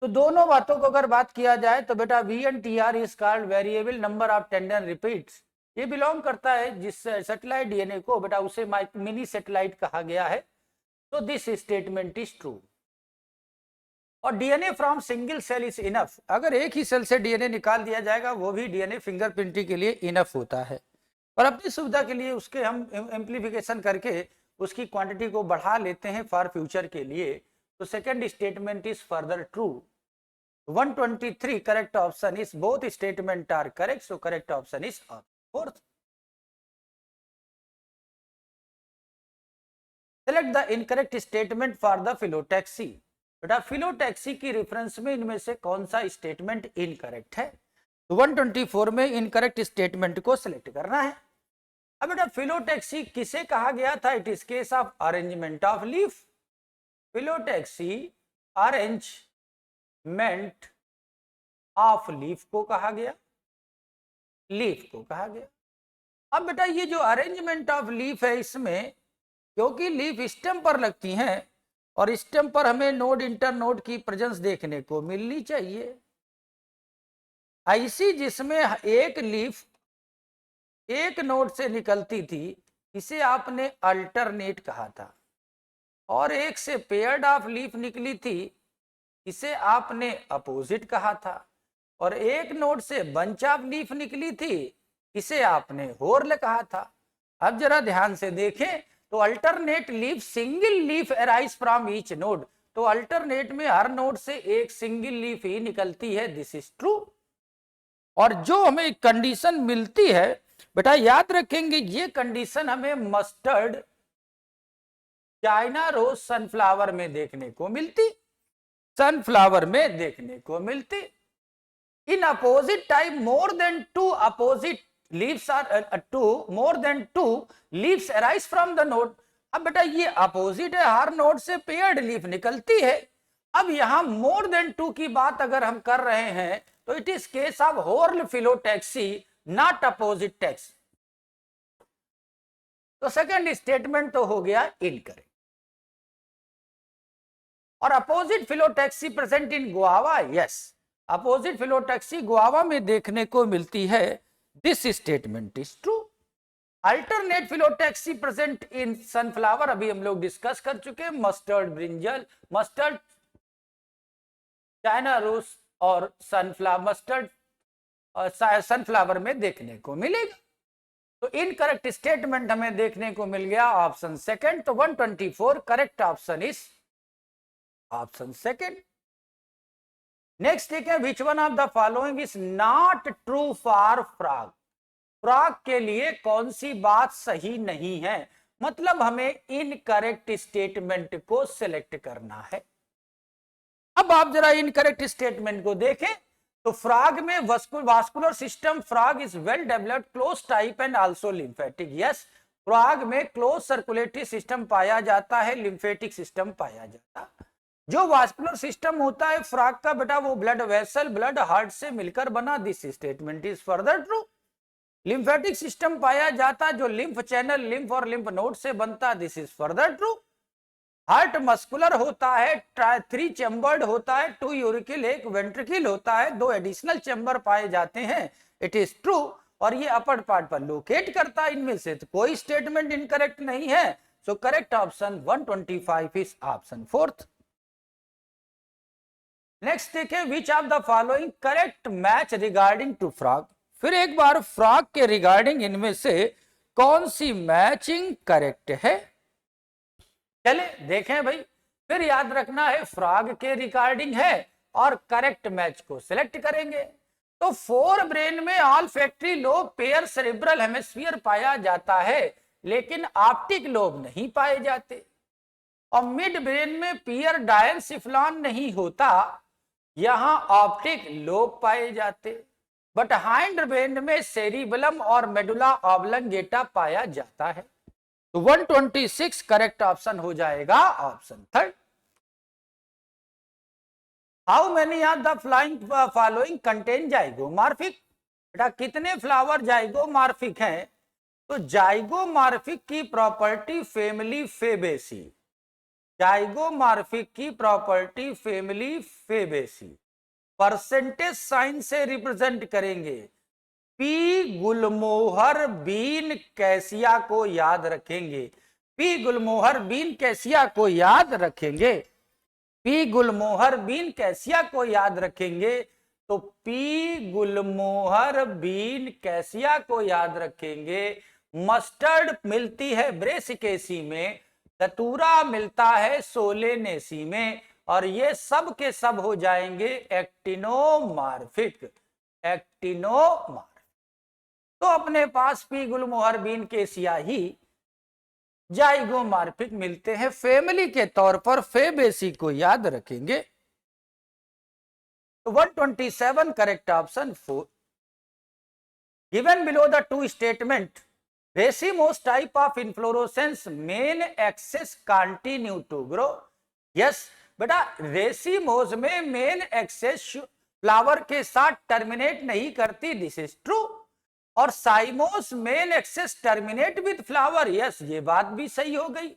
तो दोनों बातों को अगर बात किया जाए तो बेटा VNTR is called variable number of tendon repeats. ये बिलोंग करता है जिस सैटेलाइट DNA को बेटा उसे मिनी सैटेलाइट कहा गया है। तो दिस स्टेटमेंट इज ट्रू। और DNA from single cell is enough, अगर एक ही सेल से DNA निकाल दिया जाएगा वो भी DNA फिंगरप्रिंटिंग के लिए इनफ होता है। और अपनी सुविधा के लिए उसके हम एम्प्लीफिकेशन करके उसकी क्वांटिटी को बढ़ा लेते हैं फॉर फ्यूचर के लिए। तो second statement is further true. 123 correct option is, both statement are correct, so correct option is fourth. Select the incorrect statement for the phyllotaxy. बेटा फिलोटैक्सी की रेफरेंस में इनमें से कौन सा स्टेटमेंट इनकरेक्ट है। तो 124 में इनकरेक्ट स्टेटमेंट को सिलेक्ट करना है। अब बेटा फिलोटैक्सी किसे कहा गया था। It is case of arrangement of leaf. Phyllotaxy arrangement of leaf को कहा गया, लीफ को कहा गया। अब बेटा ये जो अरेंजमेंट ऑफ लीफ है, इसमें क्योंकि लीफ स्टेम पर लगती हैं और स्टेम पर हमें नोड इंटर नोड की प्रेजेंस देखने को मिलनी चाहिए। ऐसी जिसमें एक लीफ एक नोड से निकलती थी इसे आपने अल्टरनेट कहा था, और एक से पेयर्ड ऑफ लीफ निकली थी इसे आपने अपोजिट कहा था, और एक नोड से बंच ऑफ लीफ निकली थी इसे आपने होर्ल कहा था। अब जरा ध्यान से देखें तो alternate leaf single leaf arise from each node, तो अल्टरनेट में हर नोड से एक सिंगल लीफ ही निकलती है, दिस इज ट्रू। और जो हमें कंडीशन मिलती है बेटा याद रखेंगे, ये कंडीशन हमें मस्टर्ड, चाइना रोज, सनफ्लावर में देखने को मिलती, सनफ्लावर में देखने को मिलती। In opposite type more than two opposite leaves are more than two leaves arise from the node. अब बेटा ये अपोजिट है, हर नोड से पेयर्ड लीफ निकलती है। अब यहां मोर देन टू की बात अगर हम कर रहे हैं तो it is case of whorl phyllotaxy, not opposite tax. तो सेकंड स्टेटमेंट तो हो गया इनकरेक्ट। और opposite phyllotaxy present in guava, yes, opposite phyllotaxy guava में देखने को मिलती है, this statement is true. Alternate phyllotaxy present in sunflower अभी हम लोग डिस्कस कर चुके हैं, mustard brinjal, mustard China rose और सनफ्लावर, मस्टर्ड सनफ्लावर में देखने को मिलेगा। तो इनकरेक्ट स्टेटमेंट हमें देखने को मिल गया ऑप्शन सेकंड। तो 124 correct option is option second. Next ठीक है, विच one of the following is not true for frog. Frog के लिए कौन सी बात सही नहीं है, मतलब हमें इनकरेक्ट स्टेटमेंट को सिलेक्ट करना है। अब आप जरा इनकरेक्ट स्टेटमेंट को देखें तो फ्रॉग में vascular system, frog is well developed, close type and also lymphatic. Yes, frog में क्लोज सर्कुलेटरी सिस्टम पाया जाता है, लिम्फेटिक सिस्टम पाया जाता है। जो वास्कुलर सिस्टम होता है फ्रॉग का बेटा वो ब्लड वेसल, ब्लड हार्ट से मिलकर बना, this statement is further true. Lymphatic system पाया जाता जो लिम्फ चैनल, लिम्फ और लिम्फ नोड से बनता, this is further true. Heart muscular होता है, 3 चैम्बर्ड होता है, 2 यूरिकल, 1 वेंट्रिकल होता है, 2 एडिशनल चैम्बर पाए जाते हैं, इट इज ट्रू। और ये अपर पार्ट पर लोकेट करता है। इनमें से तो कोई स्टेटमेंट इनकरेक्ट नहीं है, so correct option 125 is option fourth. Next देखें, which of the following correct match regarding to frog. फिर एक बार फ्रॉग के रिगार्डिंग इनमें से कौन सी मैचिंग करेक्ट है, चले देखें भाई। फिर याद रखना है फ्रॉग के रिगार्डिंग है और करेक्ट मैच को सिलेक्ट करेंगे। तो फोर ब्रेन में all factory lobe, pair cerebral hemisphere पाया जाता है, लेकिन ऑप्टिक लोब नहीं पाए जाते। और मिड ब्रेन में पियर डायनसिफ्लॉन नहीं होता, यहां ऑप्टिक लोब पाए जाते। बट हाइंड ब्रेन में सेरिबलम और मेडुला ऑब्लंगेटा पाया जाता है। तो 126 करेक्ट ऑप्शन हो जाएगा option third. How many of the following contain zygomorphic. बेटा कितने फ्लावर जाइगोमॉर्फिक हैं, तो जाइगोमॉर्फिक की प्रॉपर्टी फैमिली फेबेसी, जाइगोमॉर्फिक की property family Fabaceae percentage sign से रिप्रेजेंट करेंगे। पी गुलमोहर बीन कैसिया को याद रखेंगे, पी गुलमोहर बीन कैसिया को याद रखेंगे, पी गुलमोहर बीन कैसिया को याद रखेंगे। तो पी गुलमोहर बीन कैसिया को याद रखेंगे। मस्टर्ड मिलती है ब्रेसिकेसी में, धतूरा मिलता है सोलेनेसी में, और ये सब के सब हो जाएंगे एक्टिनोमॉर्फिक, एक्टिनोमॉर्फिक। तो अपने पास पी गुलमोहर बीन केसिया ही जाइगोमॉर्फिक मिलते हैं। फैमिली के तौर पर फेबेसी को याद रखेंगे। तो 127 correct option 4। Given below the two statement, racemose type of inflorescence main axis continue to grow. Yes बेटा, रेसिमोस में मेन एक्सेस फ्लावर के साथ टर्मिनेट नहीं करती, दिस इज ट्रू। और cymose main axis terminate with flower, yes ये बात भी सही हो गई।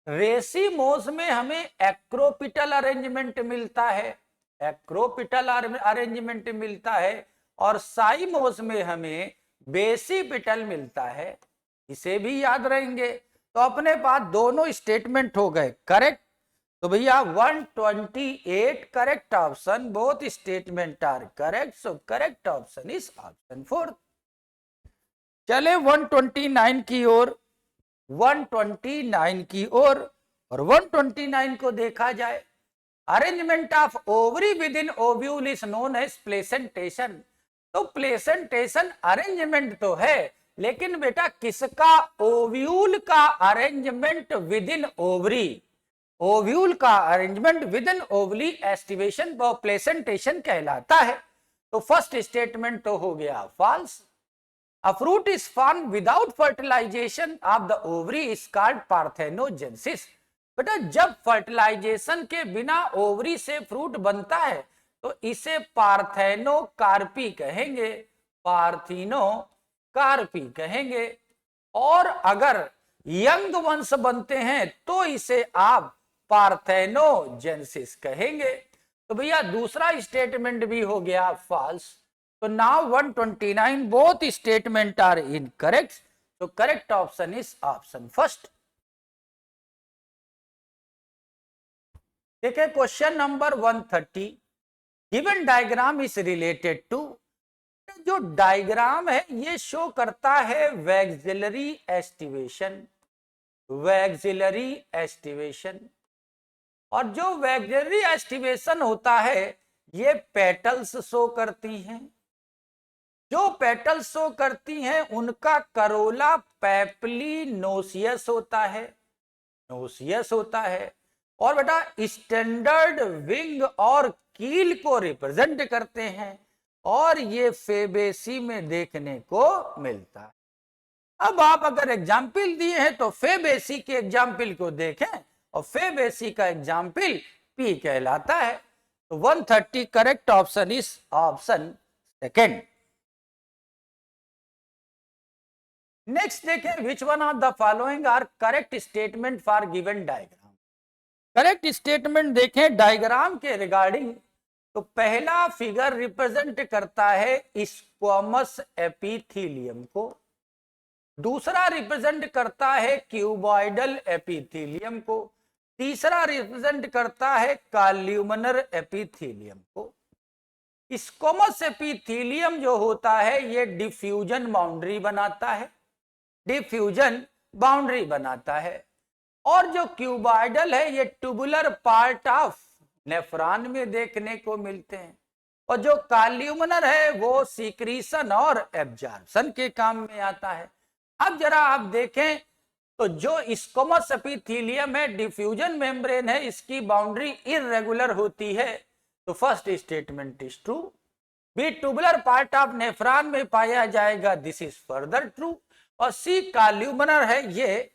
रेसिमोस में हमें एक्रोपिटल अरेंजमेंट मिलता है, एक्रोपिटल अरेंजमेंट मिलता है, और साइमोस में हमें बेसिपिटल मिलता है, इसे भी याद रहेंगे। तो अपने पास दोनों स्टेटमेंट हो गए करेक्ट। तो भैया 128 correct option, both statement are correct, so correct option is option 4। चले 129 की ओर, 129 की ओर, और 129 को देखा जाए, arrangement of ovary within ovule is known as placentation. तो प्लेसेंटेशन अरेंजमेंट तो है, लेकिन बेटा किसका? ओव्यूल का arrangement within ovary, ovule का arrangement within ovary aestivation व प्लेसेंटेशन कहलाता है। तो फर्स्ट स्टेटमेंट तो हो गया false. A fruit is formed without fertilization of the ovary is called parthenogenesis। बेटा जब फर्टिलाइजेशन के बिना ओवरी से फ्रूट बनता है तो इसे पार्थेनोकार्पी कहेंगे, पार्थिनोकार्पी कहेंगे। और अगर यंग वंश बनते हैं तो इसे आप पार्थेनोजेनेसिस कहेंगे। तो भैया दूसरा स्टेटमेंट भी हो गया false. So now 129 both statement are incorrect. So correct option is option first. देखिए question number 130, given diagram is related to, जो डायग्राम है ये शो करता है वैक्सिलरी एस्टिवेशन, वैक्सिलरी एस्टिवेशन। और जो वैक्सिलरी एस्टिवेशन होता है ये पेटल्स शो करती हैं, जो पेटल शो करती हैं उनका करोला पैप्लिनोसियस होता है, नोसियस होता है। और बेटा स्टैंडर्ड विंग और कील को रिप्रेजेंट करते हैं, और ये फेबेसी में देखने को मिलता है। अब आप अगर एग्जाम्पल दिए हैं तो फेबेसी के एग्जाम्पल को देखें, और फेबेसी का एग्जाम्पल पी कहलाता है। तो 130 correct option is option second. Next देखें, which one of the following are correct statement for given diagram. Correct statement देखें डायग्राम के रिगार्डिंग। तो पहला फिगर रिप्रेजेंट करता है स्क्वामस एपिथेलियम को, दूसरा रिप्रेजेंट करता है क्यूबॉइडल एपिथेलियम को, तीसरा रिप्रेजेंट करता है कॉल्यूमिनर एपिथेलियम को। स्क्वामस एपिथेलियम जो होता है ये डिफ्यूजन बाउंड्री बनाता है, डिफ्यूजन बाउंड्री बनाता है। और जो क्यूबॉइडल है ये ट्यूबुलर पार्ट ऑफ नेफ्रॉन में देखने को मिलते हैं, और जो कॉल्यूमिनर है वो सीक्रीशन और एब्जॉर्प्शन के काम में आता है। अब जरा आप देखें तो जो स्क्वामस एपिथेलियम है डिफ्यूजन मेम्ब्रेन है, इसकी बाउंड्री इर्रेगुलर होती है। तो first statement is true. B tubular part of nephron में पाया जाएगा, दिस इज फर्दर ट्रू। और सी कॉल्यूमिनर है, ये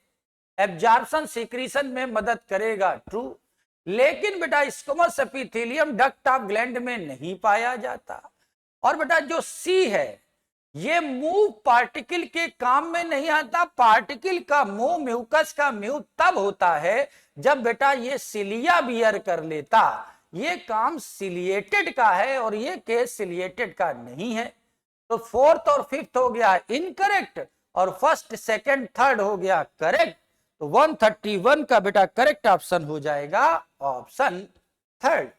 एब्जॉर्प्शन सीक्रीशन में मदद करेगा, ट्रू। लेकिन बेटा squamous epithelium duct of gland में नहीं पाया जाता। और बेटा जो सी है ये मूव पार्टिकल के काम में नहीं आता। पार्टिकल का मूव, म्यूकस का मूव तब होता है जब बेटा ये सिलिया बियर कर लेता। ये काम सिलिएटेड का है और ये केस सिलिएटेड का नहीं है। तो फोर्थ और फिफ्थ हो गया इनकरेक्ट, और फर्स्ट सेकंड थर्ड हो गया करेक्ट। तो 131 का बेटा करेक्ट ऑप्शन हो जाएगा option third.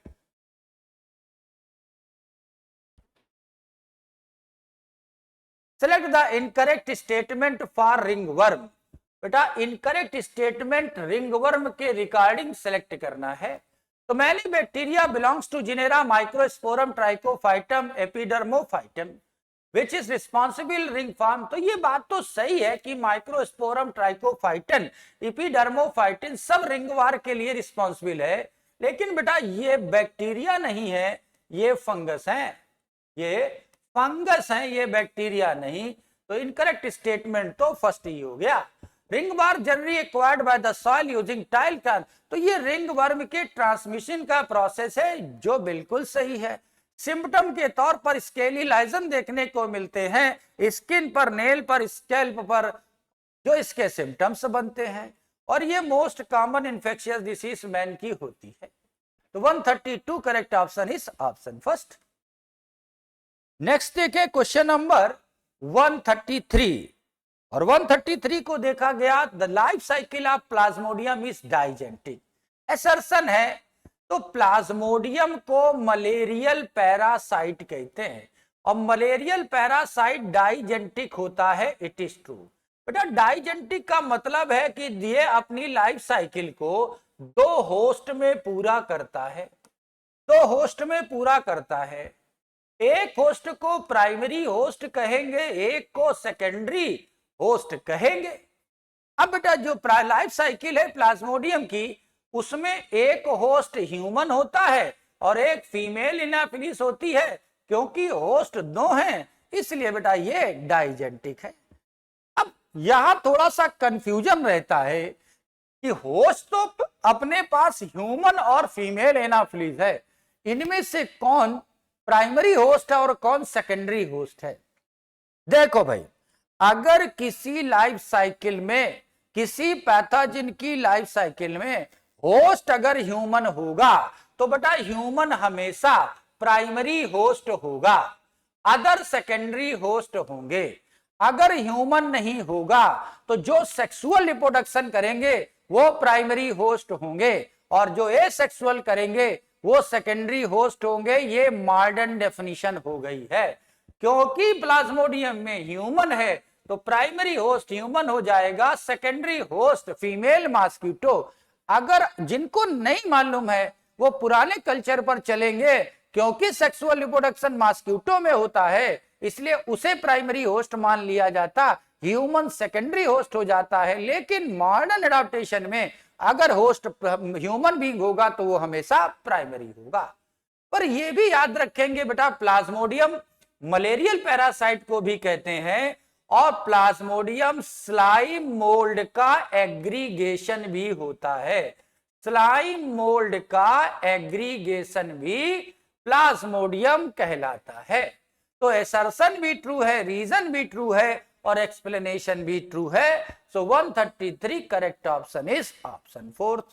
Select the incorrect statement for ringworm. बेटा इनकरेक्ट स्टेटमेंट रिंगवर्म के रिगार्डिंग सेलेक्ट करना है। तो many bacteria belongs to genera microsporum trichophyton epidermophyton which is responsible ring form. तो ये बात तो सही है कि माइक्रोस्पोरम ट्राइकोफाइटन एपिडर्मोफाइटन सब रिंगवार के लिए रिस्पॉन्सिबल है, लेकिन बेटा ये बैक्टीरिया नहीं है, ये फंगस है, ये फंगस है, ये बैक्टीरिया नहीं। तो इनकरेक्ट स्टेटमेंट तो फर्स्ट ही हो गया। Ring worm generally acquired by the soil using tile can. तो ये रिंग वर्म के ट्रांसमिशन का प्रोसेस है, जो बिल्कुल सही है। सिम्पटम के तौर पर स्केली लाइजन देखने को मिलते हैं स्किन पर, नेल पर, स्कैल्प पर, जो इसके सिम्पटम्स बनते हैं, और ये most common infectious disease man की होती है। तो 132 correct option is option first. Next देखें क्वेश्चन नंबर 133, और 133 को देखा गया the life cycle of plasmodium is digenetic. Assertion है तो प्लाज्मोडियम को मलेरियल पैरासाइट कहते हैं, और मलेरियल पैरासाइट डाइजेंटिक होता है, इट इज ट्रू। बेटा डाइजेंटिक का मतलब है कि ये अपनी लाइफ साइकिल को 2 होस्ट में पूरा करता है, 2 होस्ट में पूरा करता है। एक होस्ट को प्राइमरी होस्ट कहेंगे, एक को सेकेंडरी होस्ट कहेंगे। अब बेटा जो लाइफ साइकिल है प्लाज्मोडियम की, उसमें एक होस्ट ह्यूमन होता है और एक फीमेल एनाफिलिस होती है, क्योंकि होस्ट 2 हैं इसलिए बेटा ये डाइजेंटिक है। अब यहां थोड़ा सा कंफ्यूजन रहता है कि होस्ट तो अपने पास ह्यूमन और फीमेल एनाफिलिस है, इनमें से कौन प्राइमरी होस्ट है और कौन सेकेंडरी होस्ट है। देखो भाई, अगर किसी लाइफ साइकिल में, किसी पैथोजन की लाइफ साइकिल में होस्ट अगर ह्यूमन होगा तो बेटा ह्यूमन हमेशा प्राइमरी होस्ट होगा, अदर सेकेंडरी होस्ट होंगे। अगर ह्यूमन नहीं होगा तो जो सेक्सुअल रिप्रोडक्शन करेंगे वो प्राइमरी होस्ट होंगे, और जो एसेक्सुअल करेंगे वो सेकेंडरी होस्ट होंगे। ये मॉडर्न डेफिनेशन हो गई है, क्योंकि प्लाज्मोडियम में ह्यूमन है तो प्राइमरी होस्ट ह्यूमन हो जाएगा, सेकेंडरी होस्ट फीमेल मॉस्किटो। अगर जिनको नहीं मालूम है वो पुराने कल्चर पर चलेंगे, क्योंकि सेक्सुअल रिप्रोडक्शन मॉस्किटो में होता है इसलिए उसे प्राइमरी होस्ट मान लिया जाता, ह्यूमन सेकेंडरी होस्ट हो जाता है। लेकिन मॉडर्न एडाप्टेशन में अगर होस्ट ह्यूमन बीइंग होगा तो वो हमेशा प्राइमरी होगा। पर ये भी याद रखेंगे बेटा, प्लाज्मोडियम मलेरियल पैरासाइट को भी कहते हैं, और प्लाज्मोडियम स्लाइम मोल्ड का एग्रीगेशन भी होता है। स्लाइम मोल्ड का एग्रीगेशन भी प्लाज्मोडियम कहलाता है। तो असर्शन भी ट्रू है, रीजन भी ट्रू है, और एक्सप्लेनेशन भी ट्रू है। So 133 correct option is option fourth.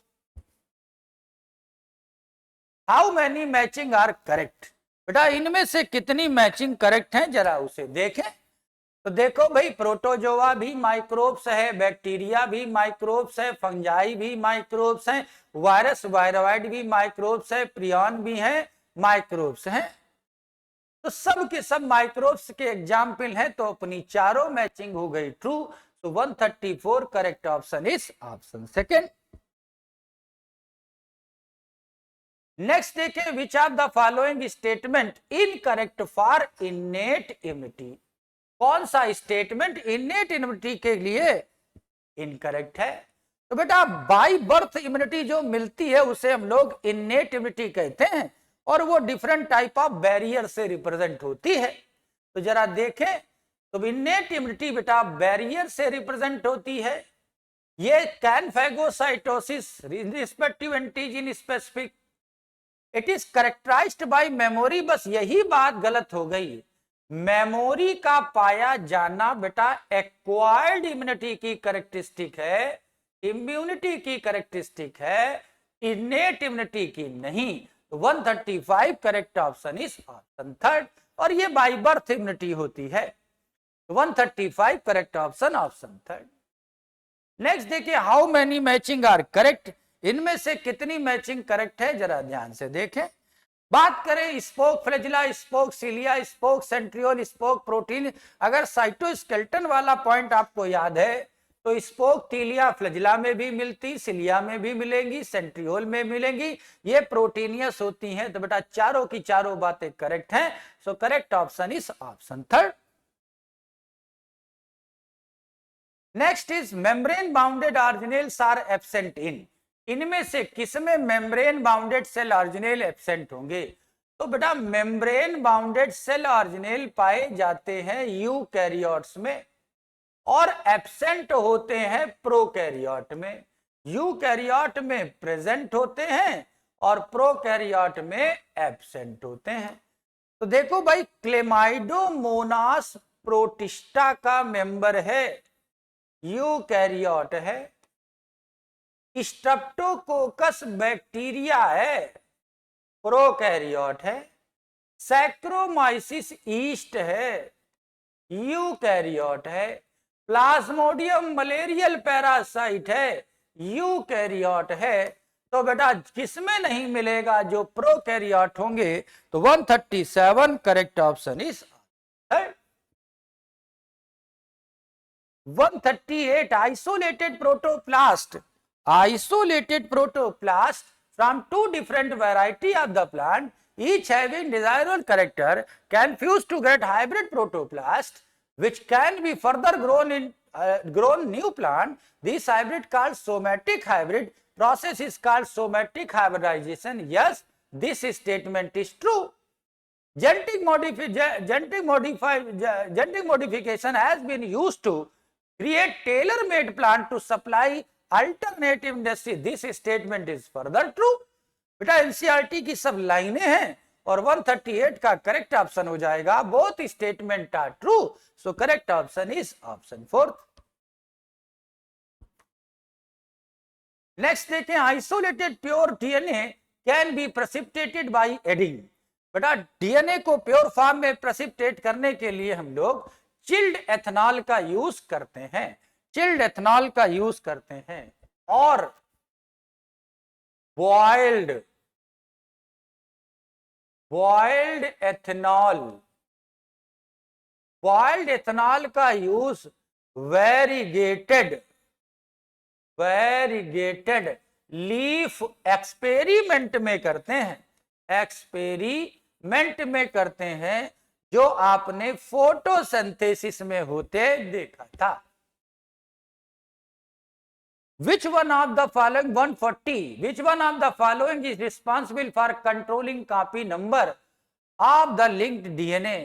How many matching are correct. बेटा इनमें से कितनी मैचिंग करेक्ट है जरा उसे देखें। तो देखो भाई, प्रोटोजोआ भी माइक्रोब्स है, बैक्टीरिया भी माइक्रोब्स है, फंजाई भी माइक्रोब्स है, वायरस वायरोइड भी माइक्रोब्स है, प्रियन भी है, माइक्रोब्स हैं। तो सब के सब माइक्रोब्स के एग्जाम्पल हैं, तो अपनी चारों मैचिंग हो गई ट्रू। तो 134 correct option is option second. Next देखें, which are the following statement incorrect for innate immunity. कौन सा स्टेटमेंट इनेट इम्यूनिटी के लिए इनकरेक्ट है। तो बेटा बाय बर्थ इम्यूनिटी जो मिलती है उसे हम लोग इनेट इम्यूनिटी कहते हैं, और वो डिफरेंट टाइप ऑफ बैरियर से रिप्रेजेंट होती है। तो जरा देखें, तो इनेट इम्यूनिटी बेटा बैरियर से रिप्रेजेंट होती है। ये can phagocytosis respective antigen specific, it is characterised bye memory. बस यही बात गलत हो गई, मेमोरी का पाया जाना बेटा एक्वायर्ड इम्यूनिटी की करेक्टरिस्टिक है, इम्यूनिटी की करेक्टरिस्टिक है, इनेट इम्यूनिटी की नहीं। 135 correct option is option third, और ये बाय बर्थ इम्यूनिटी होती है। 135 correct option option third. Next देखिए, how many matching are correct. इनमें से कितनी मैचिंग करेक्ट है जरा ध्यान से देखें। बात करें spoke flagella, spoke cilia, spoke centriole, spoke protein. अगर साइटोस्केलेटन वाला पॉइंट आपको याद है तो स्पोक टीलिया फ्लैजिला में भी मिलती, सिलिया में भी मिलेंगी, सेंट्रियोल में मिलेंगी, ये प्रोटीनियस होती हैं। तो बेटा चारों की चारों बातें करेक्ट हैं। So correct option is option third. Next is membrane bounded organelles are absent in. इनमें से किसमें membrane bounded cell organelle absent होंगे। तो बेटा मेम्ब्रेन बाउंडेड सेल ऑर्गेनेल पाए जाते हैं यूकैरियोट्स में, और एब्सेंट होते हैं प्रोकैरियोट में। यूकैरियोट में प्रेजेंट होते हैं और प्रोकैरियोट में एब्सेंट होते हैं। तो देखो भाई, क्लेमाइडोमोनास प्रोटिस्टा का मेंबर है, यूकैरियोट है। स्ट्रेप्टोकोकस बैक्टीरिया है, प्रोकैरियोट है। सैक्रोमाइसिस ईस्ट है, यूकैरियोट है। प्लाज्मोडियम मलेरियल पैरासाइट है, यूकैरियोट है। तो बेटा किसमें नहीं मिलेगा? जो प्रोकैरियोट होंगे। तो 137 correct option is 138 isolated protoplast. Isolated protoplast from two different variety of the plant, each having desirable character, can fuse to get hybrid protoplast, which can be further grown in grown new plant. This hybrid called somatic hybrid process is called somatic hybridization. Yes, this statement is true. Genetic modification has been used to create tailor-made plant to supply alternative industry. This statement is further true. बेटा NCERT की सब लाइनें हैं और 138 का correct option हो जाएगा। Both statement are true, so correct option is option 4। Next देखें, isolated pure DNA can be precipitated by adding. बेटा डीएनए को प्योर फॉर्म में प्रेसिपिटेट करने के लिए हम लोग चिल्ड एथनॉल का यूज करते हैं, चिल्ड एथनॉल का यूज करते हैं। और बॉइल्ड एथनॉल का यूज वेरीगेटेड लीफ एक्सपेरिमेंट में करते हैं, जो आपने फोटोसिंथेसिस में होते देखा था। Which one of the following 140? Which one of the following is responsible for controlling copy number of the linked DNA?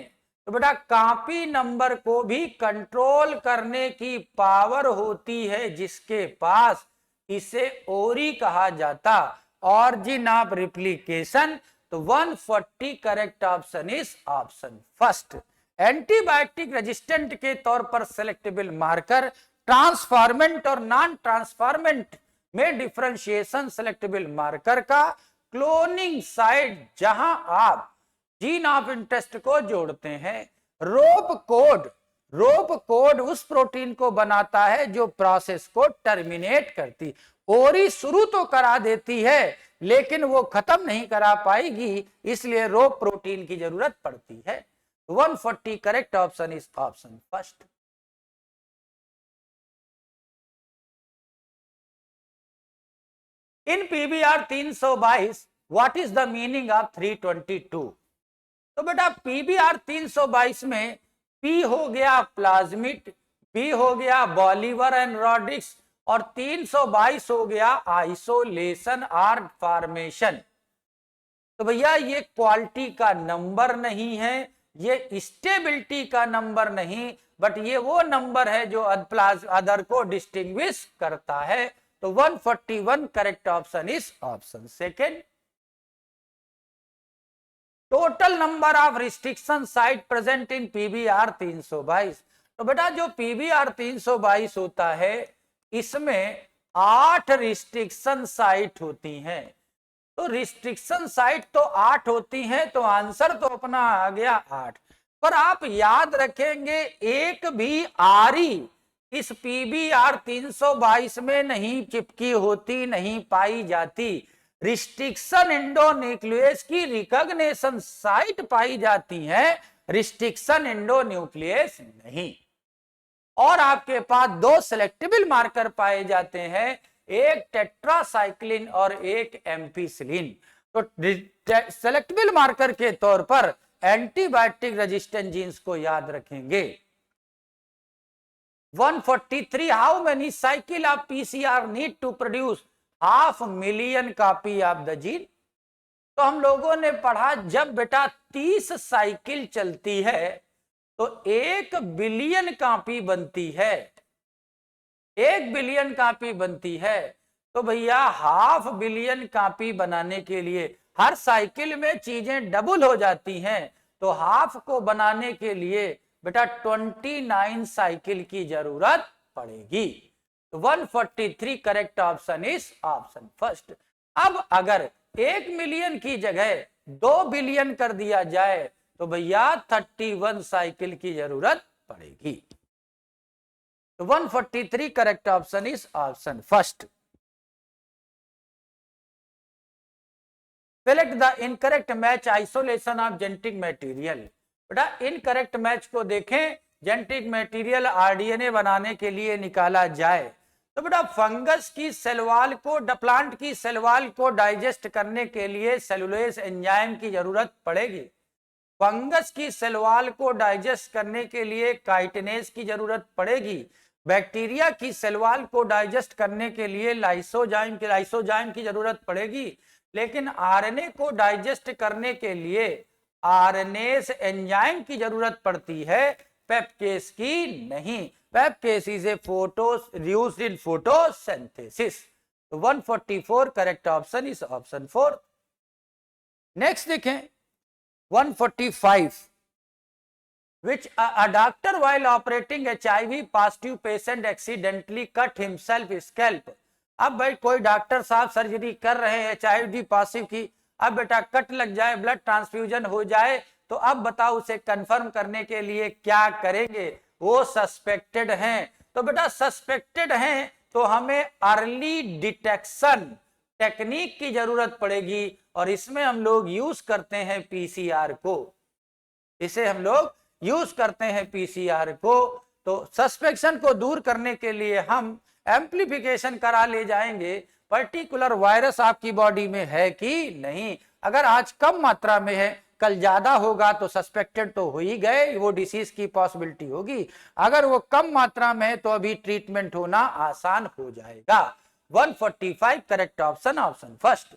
तो बेटा कॉपी नंबर को भी कंट्रोल करने की पावर होती है जिसके पास, इसे ओरी कहा जाता। Origin of replication. तो 140 correct option is option first. Antibiotic resistant के तौर पर सेलेक्टेबल मार्कर, ट्रांसफॉर्मेंट और नॉन ट्रांसफॉर्मेंट में डिफरेंशिएशन सेलेक्टेबल मार्कर का, क्लोनिंग साइट जहां आप जीन ऑफ इंटरेस्ट को जोड़ते हैं। रोप कोड उस प्रोटीन को बनाता है जो प्रोसेस को टर्मिनेट करती। ओरी शुरू तो करा देती है लेकिन वो खत्म नहीं करा पाएगी, इसलिए रोप प्रोटीन की जरूरत पड़ती है। 140 correct option is option first. In PBR 322 what is the meaning of 322? तो बेटा PBR 322 में P हो गया प्लाज्मिड, B हो गया बॉलीवर एंड रॉड्रिक्स और 322 हो गया आइसोलेशन और फॉर्मेशन। तो भैया ये क्वालिटी का नंबर नहीं है, ये स्टेबिलिटी का नंबर नहीं, बट ये वो नंबर है जो अदर को डिस्टिंग्विश करता है। तो 141 correct option is option second. Total number of restriction site present in PBR 322। तो बेटा जो PBR 322 होता है इसमें 8 रिस्ट्रिक्शन साइट होती हैं। तो रिस्ट्रिक्शन साइट तो 8 होती हैं, तो आंसर तो अपना आ गया 8। पर आप याद रखेंगे एक भी आरी इस PBR 322 में नहीं चिपकी होती, नहीं पाई जाती। रिस्ट्रिक्शन एंडोन्यूक्लियस की रिकॉग्निशन साइट पाई जाती है, रिस्ट्रिक्शन एंडोन्यूक्लियस नहीं। और आपके पास 2 सेलेक्टेबल मार्कर पाए जाते हैं, एक टेट्रासाइक्लिन और एक एम्पिसिलिन। तो सेलेक्टेबल मार्कर के तौर पर एंटीबायोटिक रेजिस्टेंट जीन्स को याद रखेंगे। 143 how many cycle of PCR need to produce 500,000 copy of the gene? तो हम लोगों ने पढ़ा जब बेटा 30 साइकिल चलती है तो 1 बिलियन कॉपी बनती है, 1 बिलियन कॉपी बनती है। तो भैया 500 मिलियन कॉपी बनाने के लिए हर साइकिल में चीजें डबल हो जाती हैं, तो हाफ को बनाने के लिए बेटा 29 साइकिल की जरूरत पड़ेगी। तो 143 correct option is option first. अब अगर 1 मिलियन की जगह 2 बिलियन कर दिया जाए तो भैया 31 साइकिल की जरूरत पड़ेगी। तो 143 correct option is option first. Select the incorrect match isolation of genetic material. बेटा इनकरेक्ट मैच को देखें, जेनेटिक मटेरियल आरडीएनए बनाने के लिए निकाला जाए तो बेटा फंगस की सेल वॉल को, प्लांट की सेल वॉल को डाइजेस्ट करने के लिए सेलुलोज एंजाइम की जरूरत पड़ेगी। फंगस की सेल वॉल को डाइजेस्ट करने के लिए काइटिनेज की जरूरत पड़ेगी। बैक्टीरिया की सेल वॉल को डाइजेस्ट करने के लिए लाइसोजाइम की जरूरत पड़ेगी। लेकिन आरएनए को डाइजेस्ट करने के लिए आरएनएस एंजाइम की जरूरत पड़ती है, पेप्केस की नहीं। PEPcase is a used in photosynthesis. तो 144 correct option is option 4। Next देखें 145, which a doctor while operating HIV positive patient accidentally cut himself scalp। अब भाई कोई डॉक्टर साहब सर्जरी कर रहे हैं HIV पॉजिटिव की, अब बेटा कट लग जाए, ब्लड ट्रांसफ्यूजन हो जाए, तो अब बताओ उसे कंफर्म करने के लिए क्या करेंगे? वो सस्पेक्टेड हैं, तो बेटा सस्पेक्टेड हैं तो हमें अर्ली डिटेक्शन टेक्निक की जरूरत पड़ेगी और इसमें हम लोग यूज करते हैं पीसीआर को। इसे हम लोग यूज करते हैं पीसीआर को। तो सस्पेक्शन को दूर करने के लिए हम एम्प्लीफिकेशन करा ले जाएंगे, पर्टिकुलर वायरस आपकी बॉडी में है कि नहीं। अगर आज कम मात्रा में है, कल ज्यादा होगा तो सस्पेक्टेड तो हो ही गए, वो डिसीज की पॉसिबिलिटी होगी। अगर वो कम मात्रा में है तो अभी ट्रीटमेंट होना आसान हो जाएगा। 145 correct option option first.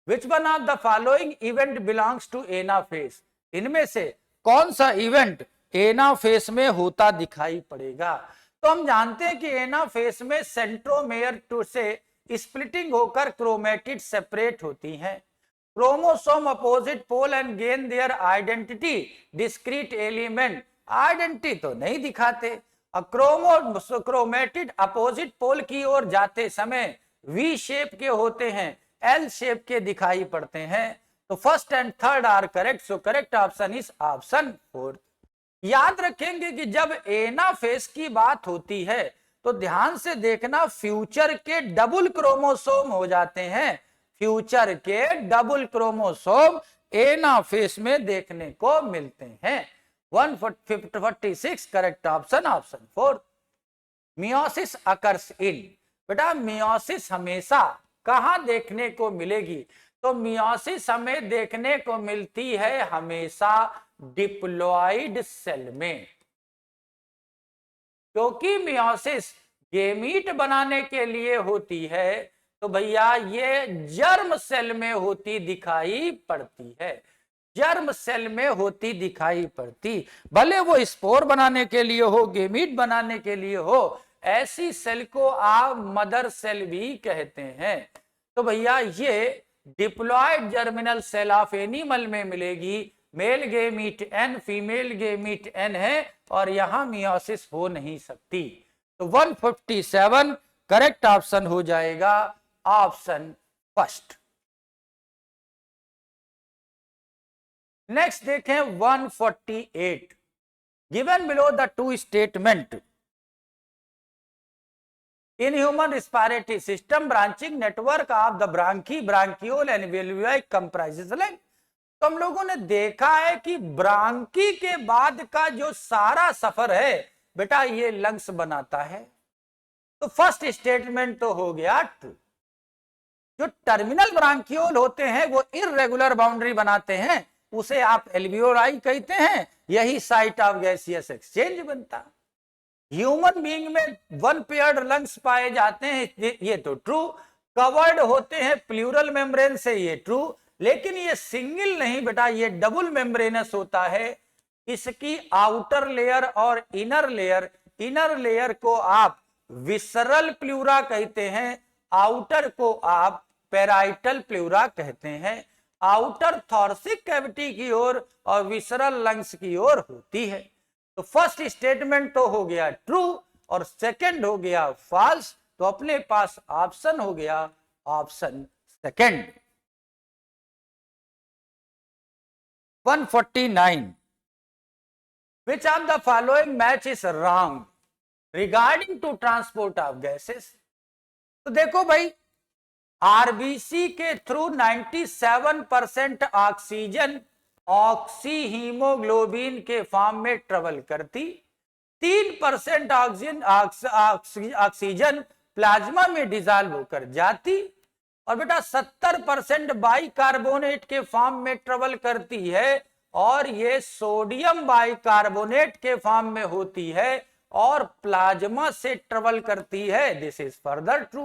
Which one of the following event belongs to anaphase. इनमें से कौन सा इवेंट एनाफेज में होता दिखाई पड़ेगा? तो हम जानते हैं कि एनाफेज में सेंट्रोमेयर टू से स्प्लिटिंग होकर क्रोमेटिड सेपरेट होती हैं। Chromosome opposite pole and gain their identity discrete element. Identity तो नहीं दिखाते। क्रोमेटिड अपोजिट पोल की ओर जाते समय वी शेप के होते हैं, एल शेप के दिखाई पड़ते हैं। तो first and third are correct, so correct option is option 4। याद रखेंगे कि जब एनाफेज की बात होती है तो ध्यान से देखना, फ्यूचर के डबल क्रोमोसोम हो जाते हैं। फ्यूचर के डबल क्रोमोसोम एनाफेज में देखने को मिलते हैं। 146 correct option option 4। Meiosis occurs in. बेटा मियोसिस हमेशा कहां देखने को मिलेगी? तो मियोसिस हमें देखने को मिलती है हमेशा डिप्लॉइड सेल में, क्योंकि मियोसिस गेमीट बनाने के लिए होती है। तो भैया ये जर्म सेल में होती दिखाई पड़ती है, जर्म सेल में होती दिखाई पड़ती। भले वो स्पोर बनाने के लिए हो, गेमीट बनाने के लिए हो, ऐसी सेल को आप मदर सेल भी कहते हैं। तो भैया ये diploid germinal cell of animal में मिलेगी। Male gamete n, female gamete n है और यहां मियोसिस हो नहीं सकती। तो 157 करेक्ट ऑप्शन हो जाएगा ऑप्शन फर्स्ट। नेक्स्ट देखें 148। Given below the two statement in human respiratory system branching network of the bronchi, bronchiole and alveoli comprises lung। तो हम लोगों ने देखा है कि ब्रांकी के बाद का जो सारा सफर है बेटा ये लंग्स बनाता है। तो फर्स्ट स्टेटमेंट तो हो गया ट्रू। जो टर्मिनल ब्रांकियोल होते हैं वो इररेगुलर बाउंड्री बनाते हैं, उसे आप एल्वियोलाई कहते हैं। यही साइट ऑफ गैसियस एक्सचेंज बनता। ह्यूमन बीइंग में वन पेयर्ड लंग्स पाए जाते हैं, ये तो ट्रू। कवर्ड होते हैं प्लूरल मेम्ब्रेन से, ये ट्रू। लेकिन ये सिंगल नहीं बेटा, ये डबल मेम्ब्रेनस होता है। इसकी आउटर लेयर और इनर लेयर, इनर लेयर को आप विसरल प्लूरा कहते हैं, आउटर को आप पेराइटल प्लूरा कहते हैं। आउटर थॉर्सिक कैविटी की ओर और विसरल लंग्स की ओर होती है। तो फर्स्ट स्टेटमेंट तो हो गया ट्रू और सेकंड हो गया फॉल्स। तो अपने पास ऑप्शन हो गया option second. 149 which of the following match is wrong regarding to transport of gases। तो देखो भाई, आरबीसी के थ्रू 97% ऑक्सीजन ऑक्सी हीमोग्लोबिन के फॉर्म में ट्रेवल करती, 3% ऑक्सीजन प्लाज्मा में डिजॉल्व होकर जाती, और बेटा 70% बाइकार्बोनेट के फॉर्म में ट्रेवल करती है, और ये सोडियम बाइकार्बोनेट के फॉर्म में होती है और प्लाज्मा से ट्रेवल करती है। This is further true.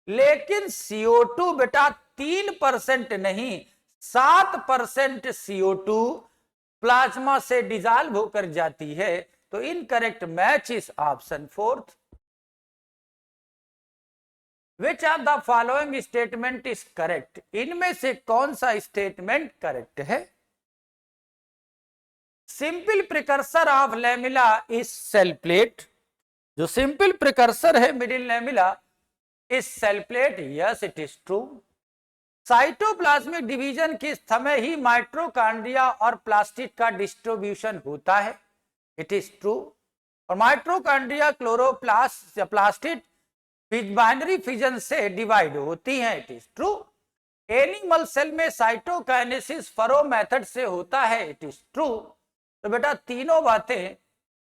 लेकिन CO2 बेटा 3% नहीं 7% CO2 प्लाज्मा से डिजॉल्व होकर जाती है। तो incorrect match is option fourth. Which of the following statement is correct, इनमें से कौन सा स्टेटमेंट करेक्ट है? Simple precursor of lamella is cell plate. जो सिंपल प्रिकर्सर है middle lamella is cell plate, yes it is true. Cytoplasmic division के समय ही माइटोकॉन्ड्रिया और प्लास्टिड का डिस्ट्रीब्यूशन होता है, इट इज ट्रू। और माइटोकॉन्ड्रिया क्लोरोप्लास्ट या प्लास्टिड बाइनरी फिजन से डिवाइड होती हैं, it is true. Animal cell में साइटोकाइनेसिस फरो मेथड से होता है, इट इज ट्रू। तो बेटा तीनों बातें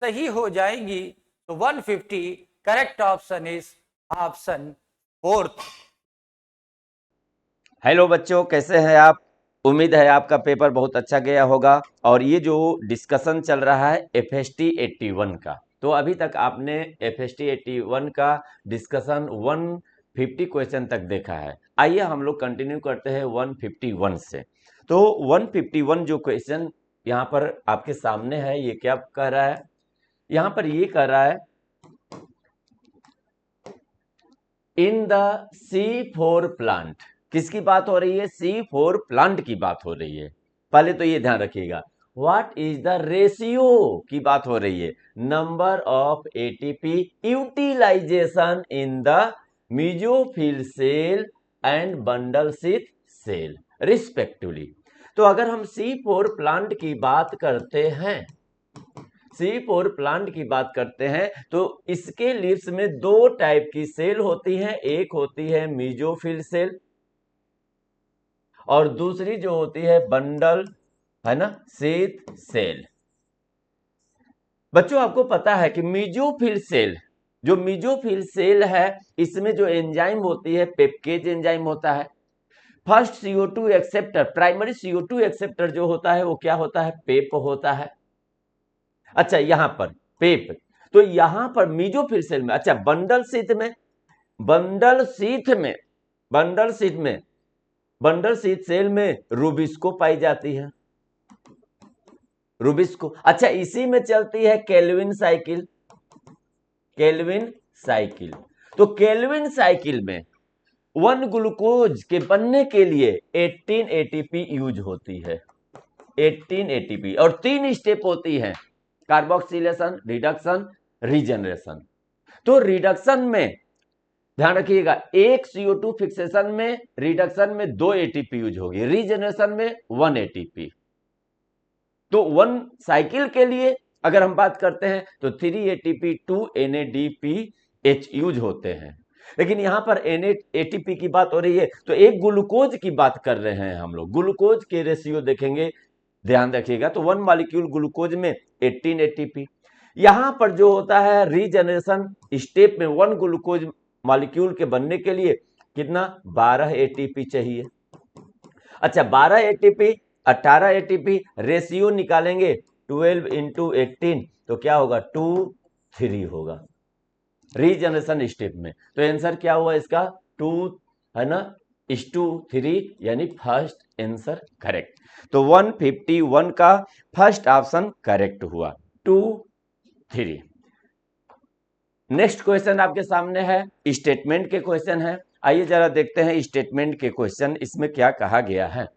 सही हो जाएंगी। तो 150 correct option is option fourth. Hello बच्चों, कैसे हैं आप? उम्मीद है आपका पेपर बहुत अच्छा गया होगा। और ये जो डिस्कशन चल रहा है FST 81 का, तो अभी तक आपने FST 81 का डिस्कशन 150 क्वेश्चन तक देखा है। आइए हम लोग कंटिन्यू करते हैं 151 से। तो 151 जो क्वेश्चन यहाँ पर आपके सामने है, ये क्या कह रहा है? यहाँ पर ये कह रहा है इन द C4 प्लांट। किसकी बात हो रही है? C4 प्लांट की बात हो रही है। पहले तो ये ध्यान रखिएगा, व्हाट इज द रेशियो की बात हो रही है। Number of ATP utilization in the mesophyll cell and bundle sheath cell respectively. तो अगर हम C4 प्लांट की बात करते हैं, C4 प्लांट की बात करते हैं, तो इसके लीव्स में दो टाइप की सेल होती हैं। एक होती है मेसोफिल सेल और दूसरी जो होती है बंडल, है ना, शीथ सेल। बच्चों आपको पता है कि मेसोफिल सेल, जो मेसोफिल सेल है, इसमें जो एंजाइम होती है पेप्केज एंजाइम होता है। First CO2 acceptor, primary CO2 acceptor जो होता है वो क्या होता है? पेप होता है। अच्छा, यहां पर पेप, तो यहां पर मेसोफिल सेल में, अच्छा बंडल शीथ में, बंडल शीथ सेल में रूबिस्को पाई जाती है, रूबिस्को। अच्छा, इसी में चलती है केल्विन साइकिल, तो केल्विन साइकिल में 1 ग्लूकोज के बनने के लिए 18 ATP यूज होती है, 18 ATP। और 3 स्टेप होती हैं, कार्बोक्सिलेशन, रिडक्शन, रीजनरेशन। तो रिडक्शन में ध्यान रखिएगा, एक CO2 फिक्सेशन में, रिडक्शन में 2 ATP यूज होगी, रीजनरेशन में 1 ATP। तो 1 साइकिल के लिए अगर हम बात करते हैं तो 3 ATP 2 NADPH यूज होते हैं। लेकिन यहां पर ATP की बात हो रही है, तो एक ग्लूकोज की बात कर रहे हैं हम लोग। ग्लूकोज के रेशियो देखेंगे, ध्यान रखिएगा। तो 1 मॉलिक्यूल ग्लूकोज में 18 ATP। यहां पर जो होता है रीजनरेशन स्टेप में 1 ग्लूकोज मॉलिक्यूल के बनने के लिए कितना? 12 ATP चाहिए। अच्छा, 12 ATP 18 ATP, रेशियो निकालेंगे 12 × 18, तो क्या होगा? 2:3 होगा रीजनरेशन स्टेप में। तो आंसर क्या हुआ इसका? 2, है ना, 2:3, यानी फर्स्ट आंसर करेक्ट। तो 151 का फर्स्ट ऑप्शन करेक्ट हुआ, 2:3। नेक्स्ट क्वेश्चन आपके सामने है, स्टेटमेंट के क्वेश्चन है। आइए जरा देखते हैं स्टेटमेंट के क्वेश्चन, इसमें क्या कहा गया है।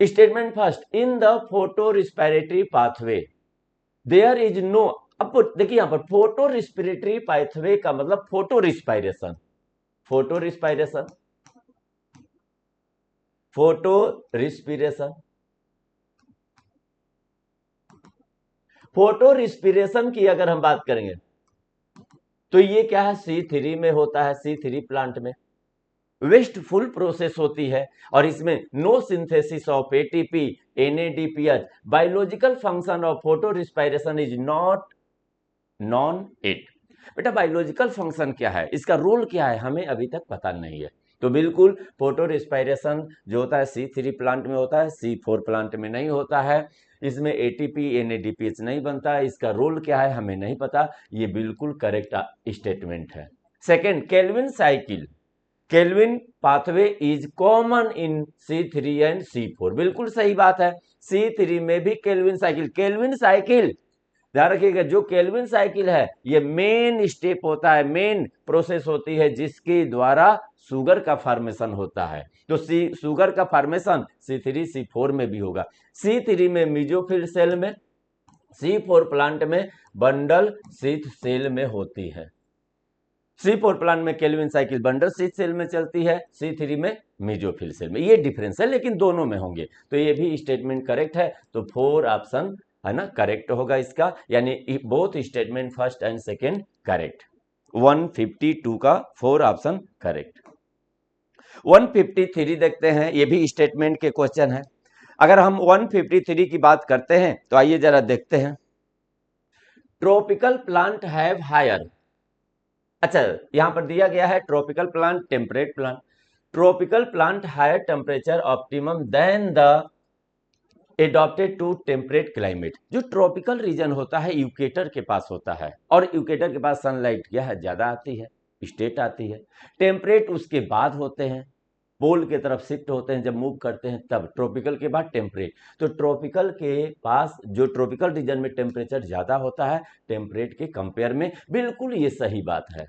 Statement first, in the photorespiratory pathway there is no, अब देखिए यहां पर फोटो रिस्पिरेटरी पाथवे का मतलब photorespiration, photorespiration, photorespiration, photorespiration की अगर हम बात करेंगे तो ये क्या है, C3 में होता है, C3 प्लांट में वेस्टफुल प्रोसेस होती है और इसमें no synthesis of ATP NADPH, biological function of photorespiration is not known it. बेटा बायोलॉजिकल फंक्शन क्या है, इसका रोल क्या है, हमें अभी तक पता नहीं है। तो बिल्कुल फोटो रिस्पायरेशन जो होता है C3 प्लांट में होता है, C4 प्लांट में नहीं होता है, इसमें ATP NADPH नहीं बनता है, इसका रोल क्या है हमें नहीं पता। ये बिल्कुल करेक्ट स्टेटमेंट है। Second, Calvin cycle, kelvin pathway is common in C3 and C4, बिल्कुल सही बात है। C3 में भी केल्विन साइकिल, केल्विन साइकिल ध्यान रखिएगा, जो केल्विन साइकिल है ये मेन स्टेप होता है, मेन प्रोसेस होती है जिसके द्वारा शुगर का फॉर्मेशन होता है। तो शुगर का फॉर्मेशन C3 C4 में भी होगा। C3 में मीजोफिल सेल में, C4 प्लांट में बंडल शीथ सेल में होती है। C4 प्लांट में Calvin cycle bundle sheath cell में चलती है, C3 में मीजोफिल सेल में। ये डिफरेंस है लेकिन दोनों में होंगे, तो ये भी स्टेटमेंट करेक्ट है। तो 4 ऑप्शन है ना करेक्ट होगा इसका, यानी both statement first and second correct. 152 का 4 ऑप्शन करेक्ट। 153 देखते हैं, ये भी स्टेटमेंट के क्वेश्चन है। अगर हम 153 की बात करते हैं तो आइए जरा देखते हैं। ट्रॉपिकल प्लांट हैव हायर, अच्छा यहां पर दिया गया है tropical plant, temperate plant. Tropical plant higher temperature optimum than the adapted to temperate climate. जो ट्रॉपिकल रीजन होता है इक्वेटर के पास होता है, और इक्वेटर के पास सनलाइट क्या है ज्यादा आती है, स्टेट आती है। टेम्परेट उसके बाद होते हैं, पोल के तरफ शिफ्ट होते हैं जब मूव करते हैं तब, ट्रॉपिकल के बाद टेम्परेट। तो ट्रॉपिकल के पास जो ट्रॉपिकल रीजन में टेम्परेचर ज्यादा होता है टेम्परेट के कंपेयर में, बिल्कुल ये सही बात है।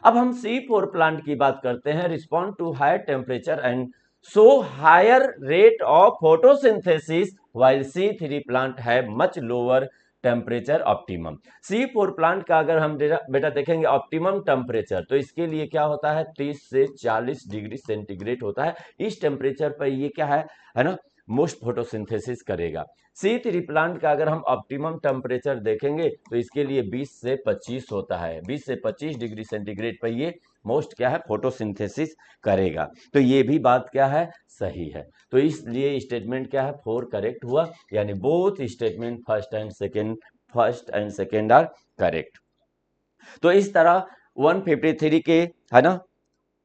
अब हम C4 प्लांट की बात करते हैं, respond to higher temperature and show higher rate of photosynthesis while C3 plant है much lower temperature optimum. C4 plant का अगर हम बेटा देखेंगे ऑप्टिमम टेम्परेचर, तो इसके लिए क्या होता है 30 से 40 डिग्री सेंटीग्रेड होता है। इस टेम्परेचर पर ये क्या है ना मोस्ट फोटोसिंथेसिस करेगा। C3 प्लांट का अगर हम ऑप्टिमम टेम्परेचर देखेंगे तो इसके लिए 20 से 25 होता है, 20 से 25 डिग्री सेंटीग्रेड पर ये मोस्ट क्या है फोटोसिंथेसिस करेगा। तो ये भी बात क्या है सही है। तो इसलिए स्टेटमेंट क्या है 4 करेक्ट हुआ, यानी both statement first and second are correct. तो इस तरह 153 के है ना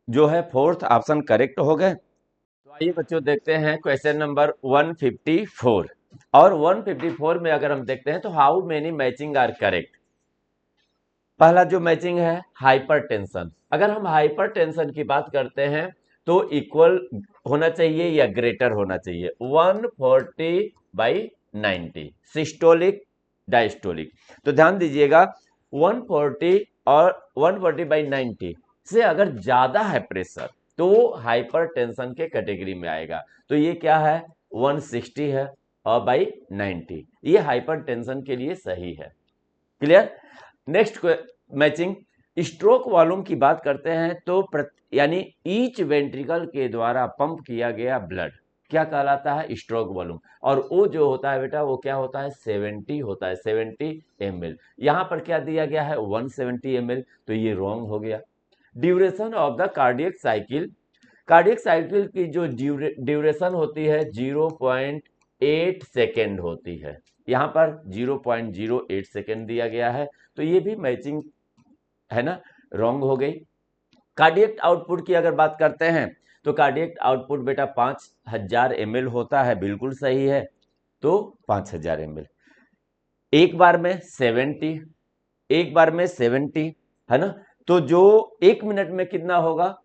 जो है 4th ऑप्शन करेक्ट हो गए। तो आइए बच्चों देखते हैं क्वेश्चन नंबर 154, और 154 में अगर हम देखते हैं तो how many matching are correct. पहला जो मैचिंग है हाइपरटेंशन, अगर हम हाइपरटेंशन की बात करते हैं तो इक्वल होना चाहिए या ग्रेटर होना चाहिए 140/90 सिस्टोलिक डायस्टोलिक। तो ध्यान दीजिएगा 140 और 140/90 से अगर ज्यादा है प्रेशर तो हाइपरटेंशन के कैटेगरी में आएगा। तो ये क्या है 160 है और बाई 90, ये हाइपरटेंशन के लिए सही है। Clear. Next matching stroke volume की बात करते हैं तो यानी ईच वेंट्रिकल के द्वारा पंप किया गया ब्लड क्या कहलाता है स्ट्रोक वॉल्यूम, और वो जो होता है बेटा वो क्या होता है 70 होता है, 70 ml। यहां पर क्या दिया गया है 170 ml, तो ये रॉन्ग हो गया। Duration of the cardiac cycle, cardiac cycle की जो ड्यूरेशन होती है 0.8 सेकेंड होती है, यहां पर 0.08 सेकेंड दिया गया है, तो ये भी मैचिंग है ना रॉन्ग हो गई। कार्डियक आउटपुट की अगर बात करते हैं तो कार्डियक आउटपुट बेटा 5000 ml होता है, बिल्कुल सही है। तो 5000 ml एक बार में 70, एक बार में 70 है ना, तो जो 1 मिनट में कितना होगा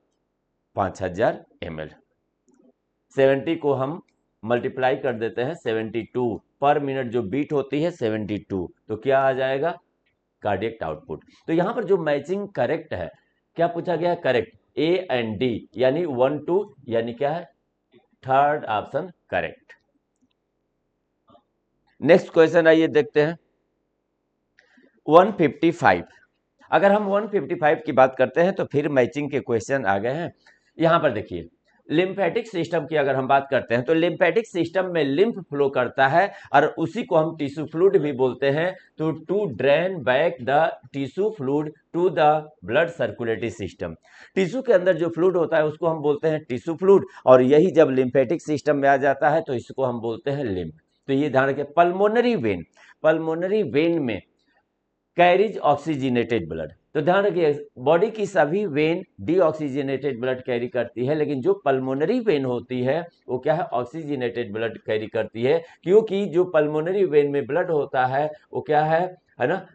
5000 ml। 70 को हम मल्टीप्लाई कर देते हैं 72 पर मिनट, जो बीट होती है 72, तो क्या आ जाएगा कार्डियक आउटपुट। तो यहां पर जो मैचिंग करेक्ट है, क्या पूछा गया करेक्ट A एंड D यानी 1 2, यानी क्या है 3rd option correct. Next question आइए देखते हैं 155। अगर हम 155 की बात करते हैं तो फिर मैचिंग के क्वेश्चन आ गए हैं। यहां पर देखिए लिम्फेटिक सिस्टम की अगर हम बात करते हैं तो लिम्फेटिक सिस्टम में लिम्फ फ्लो करता है और उसी को हम टिश्यू फ्लूइड भी बोलते हैं। तो to drain back the tissue fluid to the blood circulatory system, tissue के अंदर जो फ्लूइड होता है उसको हम बोलते हैं टिश्यू फ्लूइड, और यही जब लिम्फेटिक सिस्टम में आ जाता है तो इसको हम बोलते हैं लिम्फ। तो ये ध्यान रखें, पल्मोनरी वेन, पल्मोनरी वेन में कैरीज ऑक्सीजनेटेड ब्लड। तो ध्यान रखिए बॉडी की सभी वेन डीऑक्सीजनेटेड ब्लड कैरी करती है, लेकिन जो पल्मोनरी वेन होती है वो क्या है, ऑक्सीजनेटेड ब्लड कैरी करती है, क्योंकि जो पल्मोनरी वेन में ब्लड होता है वो क्या है ना,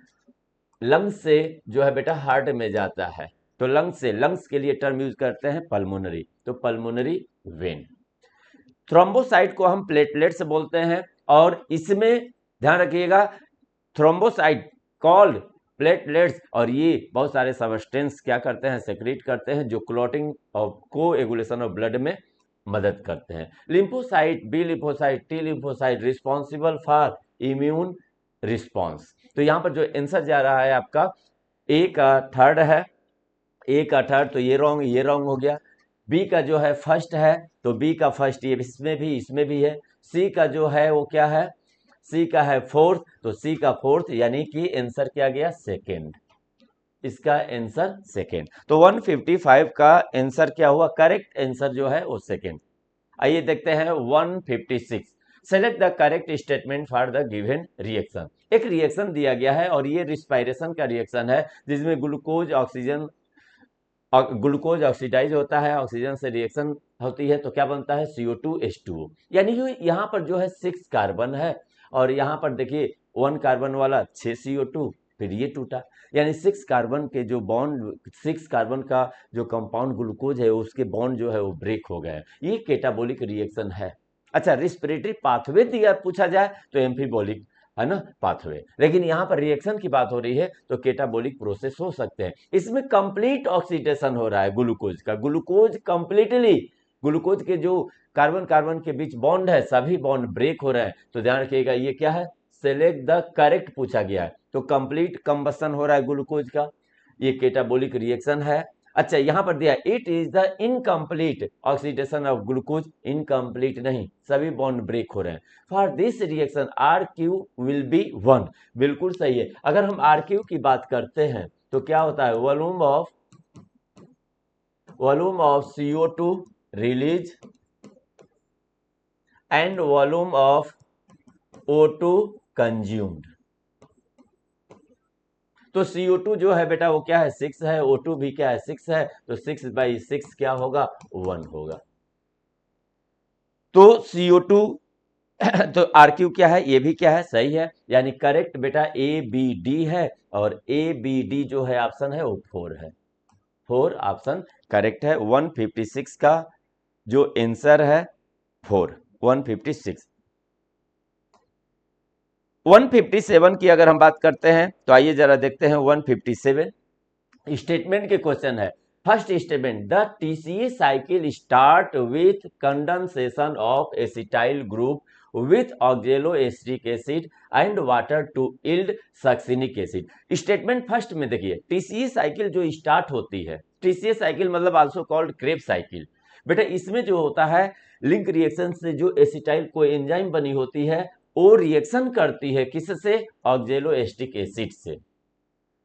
लंग्स से जो है बेटा हार्ट में जाता है। तो लंग्स से, लंग्स के लिए टर्म यूज करते हैं पल्मोनरी, तो पल्मोनरी वेन। थ्रोम्बोसाइट को हम प्लेटलेट्स बोलते हैं, और इसमें ध्यान रखिएगा थ्रोम्बोसाइट कॉल्ड प्लेटलेट्स, और ये बहुत सारे सबस्टेंस क्या करते हैं, सेक्रेट करते हैं, जो क्लॉटिंग और कोएगुलेशन ऑफ ब्लड में मदद करते हैं। Lymphocyte, B lymphocyte, T lymphocyte responsible for immune response. तो यहाँ पर जो आंसर जा रहा है आपका ए का थर्ड है, ए का थर्ड, तो ये रॉन्ग हो गया। बी का जो है फर्स्ट है, तो बी का फर्स्ट ये इसमें भी है। सी का जो है वो क्या है, सी का है फोर्थ, तो सी का फोर्थ, यानी कि आंसर क्या गया, सेकेंड, इसका आंसर सेकेंड। तो 155 का आंसर क्या हुआ, करेक्ट आंसर जो है वो सेकेंड। आइए देखते हैं 156, select the correct statement for the given reaction. एक रिएक्शन दिया गया है और ये रिस्पायरेशन का रिएक्शन है, जिसमें ग्लूकोज ऑक्सीडाइज होता है, ऑक्सीजन से रिएक्शन होती है, तो क्या बनता है, CO2H2O। यानी कि यहाँ पर जो है 6 कार्बन है, और यहाँ पर देखिए 1 कार्बन वाला 6 CO2, फिर ये टूटा, यानी 6 कार्बन के जो बॉन्ड, 6 कार्बन का जो कंपाउंड ग्लूकोज है उसके बॉन्ड जो है वो ब्रेक हो गए, ये कैटाबोलिक रिएक्शन है। अच्छा, रिस्पिरेटरी पाथवे दिया पूछा जाए तो एम्फीबोलिक है ना पाथवे, लेकिन यहाँ पर रिएक्शन की बात हो रही है तो कैटाबोलिक प्रोसेस हो सकते हैं। इसमें कंप्लीट ऑक्सीडेशन हो रहा है ग्लूकोज का, ग्लूकोज कंप्लीटली, ग्लूकोज के जो कार्बन कार्बन के बीच बॉन्ड है सभी बॉन्ड ब्रेक हो रहे हैं। तो ध्यान रखिएगा ये क्या है, सेलेक्ट द करेक्ट पूछा गया है, तो कंप्लीट कंबशन हो रहा है ग्लूकोज का, ये कैटाबोलिक रिएक्शन है। अच्छा, यहां पर दिया it is the incomplete oxidation of glucose, incomplete नहीं, सभी बॉन्ड ब्रेक हो रहे हैं। For this reaction RQ will be 1, बिल्कुल सही है। अगर हम RQ की बात करते हैं तो क्या होता है, volume of CO2 release and volume of O2 consumed. तो CO2 जो है बेटा वो क्या है, 6 है, O2 भी क्या है, 6 है, तो 6/6 क्या होगा, 1 होगा। तो CO2 तो RQ क्या है, ये भी क्या है, सही है, यानी करेक्ट बेटा ABD है, और ABD जो है ऑप्शन है वो 4 है, 4 ऑप्शन करेक्ट है। 156 का जो आंसर है 4, 156। 157 की अगर हम बात करते हैं तो आइए जरा देखते हैं 157 स्टेटमेंट के क्वेश्चन है। First statement, the TCA cycle start with condensation of acetyl group with oxaloacetic acid and water to yield succinic acid। Statement first में देखिए TCA साइकिल जो स्टार्ट होती है, TCA साइकिल मतलब आल्सो कॉल्ड क्रेब साइकिल, बेटा इसमें जो होता है लिंक रिएक्शन से जो एसिटाइल कोएंजाइम बनी होती है वो रिएक्शन करती है किससे, ऑक्जेलोएस्टिक एसिड से,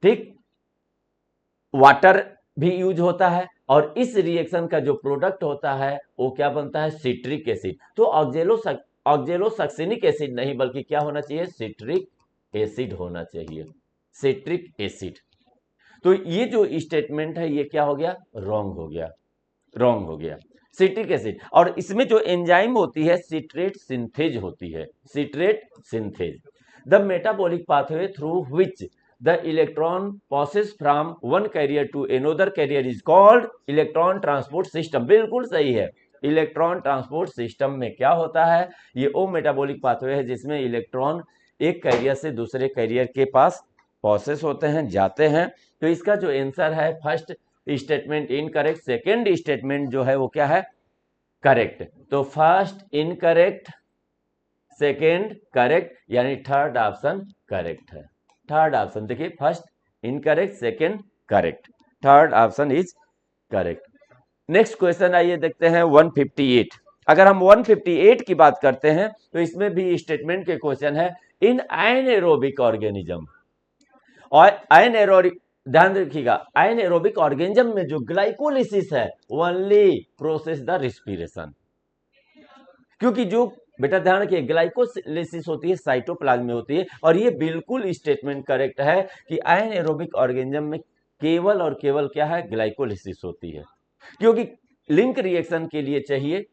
ठीक, वाटर भी यूज होता है, और इस रिएक्शन का जो प्रोडक्ट होता है वो क्या बनता है, सिट्रिक एसिड। तो ऑक्जेलोसक्सिनिक एसिड नहीं बल्कि क्या होना चाहिए, सिट्रिक एसिड होना चाहिए, सिट्रिक एसिड। तो ये जो स्टेटमेंट है ये क्या हो गया, रॉन्ग हो गया, सिट्रिक एसिड। और इसमें जो एंजाइम होती है सिट्रेट सिंथेज होती है, citrate synthase. The metabolic pathway through which the electron passes from one carrier to another carrier is called electron transport system, बिल्कुल सही है। इलेक्ट्रॉन ट्रांसपोर्ट सिस्टम में क्या होता है, ये वो मेटाबॉलिक पाथवे है जिसमें इलेक्ट्रॉन एक कैरियर से दूसरे कैरियर के पास प्रोसेस होते हैं, जाते हैं। तो इसका जो आंसर है first statement incorrect, second statement जो है वो क्या है, करेक्ट। तो फर्स्ट इनकरेक्ट, सेकेंड करेक्ट, यानी थर्ड ऑप्शन करेक्ट है। थर्ड ऑप्शन देखिए, first incorrect, second correct, third option is correct. Next question आइए देखते हैं 158। अगर हम 158 की बात करते हैं तो इसमें भी स्टेटमेंट के क्वेश्चन है, इन एनाएरोबिक ऑर्गेनिज्म, और एनाएरोबिक, ध्यान रखिएगा, एनाएरोबिक ऑर्गेनिज्म में जो ग्लाइकोलिसिस है ओनली प्रोसेस द रेस्पिरेशन, क्योंकि जो बेटा ध्यान रखिए ग्लाइकोलिसिस होती है साइटोप्लाज्म में होती है, और ये बिल्कुल स्टेटमेंट करेक्ट है कि एनाएरोबिक ऑर्गेनिज्म में केवल और केवल क्या है, ग्लाइकोलिसिस होती है, क्योंकि लिंक रिएक्शन के लिए चाहिए,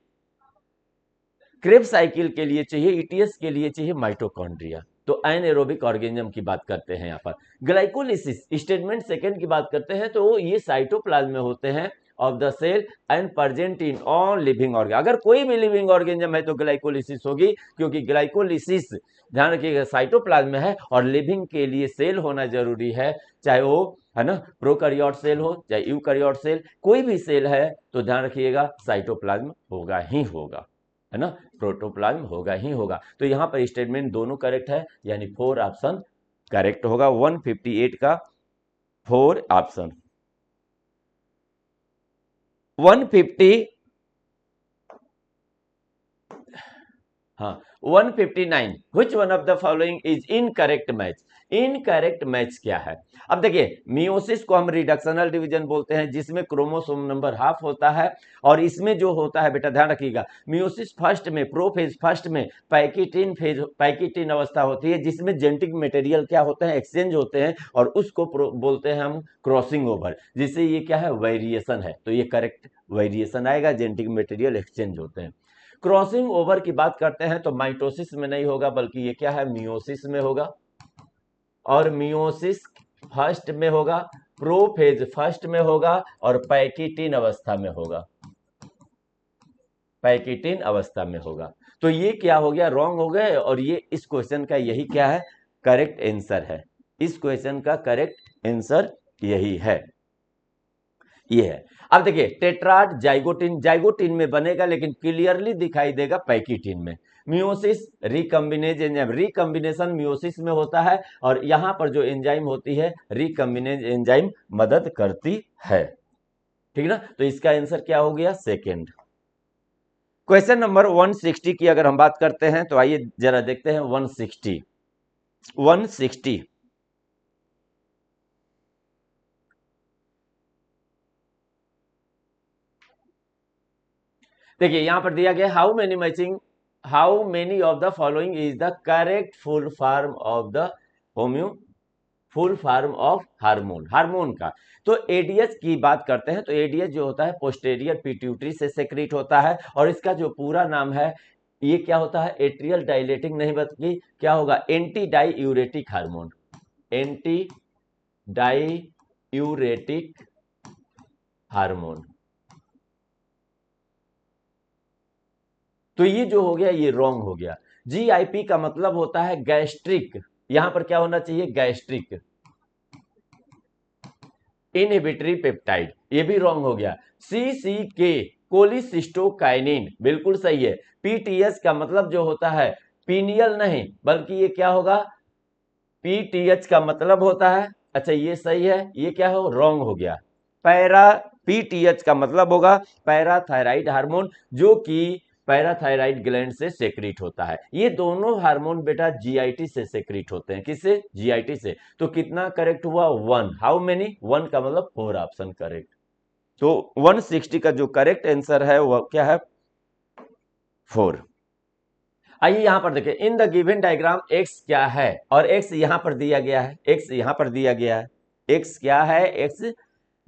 क्रेब्स साइकिल के लिए चाहिए, ईटीएस के लिए चाहिए माइटोकॉन्ड्रिया। तो एनाएरोबिक ऑर्गेनिज्म की बात करते हैं यहाँ पर। ग्लाइकोलिसिस स्टेटमेंट सेकंड की बात करते हैं तो ये साइटोप्लाज्म में होते हैं of the cell and present in all living organ. अगर कोई भी लिविंग ऑर्गेनिज्म है तो ग्लाइकोलिसिस होगी, क्योंकि ग्लाइकोलिसिस ध्यान रखिएगा साइटोप्लाज्म में है, और लिविंग के लिए सेल होना जरूरी है, चाहे वो है ना प्रोकैरियोट सेल हो चाहे यूकैरियोट सेल, कोई भी सेल है तो ध्यान रखिएगा साइटोप्लाज्म होगा ही होगा, है ना, प्रोटोप्लाज्म होगा ही होगा। तो यहां पर स्टेटमेंट दोनों करेक्ट है, यानी 4 ऑप्शन करेक्ट होगा, 158 का 4 ऑप्शन। 150 हाँ 159, which one of the following is incorrect match? Incorrect match क्या है? अब देखिए मियोसिस को हम रिडक्शनल डिवीजन बोलते हैं, जिसमें क्रोमोसोम नंबर हाफ होता है, और इसमें जो होता है बेटा ध्यान रखिएगा, मियोसिस फर्स्ट में प्रोफेज फर्स्ट में पैकिटिन अवस्था होती है, जिसमें जेनेटिक मटेरियल क्या होते हैं, एक्सचेंज होते हैं, और उसको बोलते हैं हम क्रॉसिंग ओवर, जिससे ये क्या है, वेरिएशन है। तो ये करेक्ट वेरिएशन आएगा, जेनेटिक मटेरियल एक्सचेंज होते हैं। क्रॉसिंग ओवर की बात करते हैं तो माइटोसिस में नहीं होगा, बल्कि ये क्या है, मियोसिस में होगा, और मियोसिस फर्स्ट में होगा, प्रोफेज फर्स्ट में होगा, और पैकिटिन अवस्था में होगा, पैकिटिन अवस्था में होगा। तो ये क्या हो गया, रॉन्ग हो गए, और ये इस क्वेश्चन का यही क्या है, करेक्ट आंसर है। इस क्वेश्चन का करेक्ट आंसर यही है, ये है। अब देखिए टेट्राड जाइगोटिन, जाइगोटिन में बनेगा लेकिन क्लियरली दिखाई देगा पैकिटिन में। मियोसिस रिकम्बिनेज एंजाइम, रिकम्बिनेशन मियोसिस में होता है, और यहां पर जो एंजाइम होती है रिकम्बिनेज एंजाइम मदद करती है, ठीक ना। तो इसका आंसर क्या हो गया, सेकेंड। क्वेश्चन नंबर 160 की अगर हम बात करते हैं तो आइए जरा देखते हैं 160। देखिए यहां पर दिया गया how many of the following is the correct full form of the full form of hormone, hormone का। तो एडीएच की बात करते हैं तो एडीएच जो होता है पोस्टेरियर पिट्यूटरी से सेक्रेट होता है, और इसका जो पूरा नाम है ये क्या होता है, एट्रियल डाइलेटिंग नहीं बल्कि क्या होगा, anti diuretic hormone, anti diuretic hormone. तो ये जो हो गया ये रॉन्ग हो गया। जीआईपी का मतलब होता है गैस्ट्रिक, यहां पर क्या होना चाहिए, गैस्ट्रिक इनहिबिटरी पेप्टाइड, ये भी रॉन्ग हो गया। सीसीके कोलिसिस्टोकाइनिन, बिल्कुल सही है। पीटीएच का मतलब जो होता है पीनियल नहीं बल्कि ये क्या होगा, पीटीएच का मतलब होता है, अच्छा ये सही है, ये क्या हो, रॉन्ग हो गया। पीटीएच का मतलब होगा पैराथायराइड हार्मोन, जो कि पैराथायराइड ग्लैंड से सेक्रेट होता है। ये दोनों हार्मोन बेटा जीआईटी से सेक्रेट होते हैं, किससे, जीआईटी से। तो कितना करेक्ट हुआ, 1। हाउ मेनी, 1 का मतलब 4 ऑप्शन करेक्ट। तो 160 का जो करेक्ट आंसर है वह क्या है, 4। आइए यहां पर देखें, in the given diagram x क्या है, और एक्स यहां पर दिया गया है, एक्स यहां पर दिया गया है, एक्स क्या है, एक्स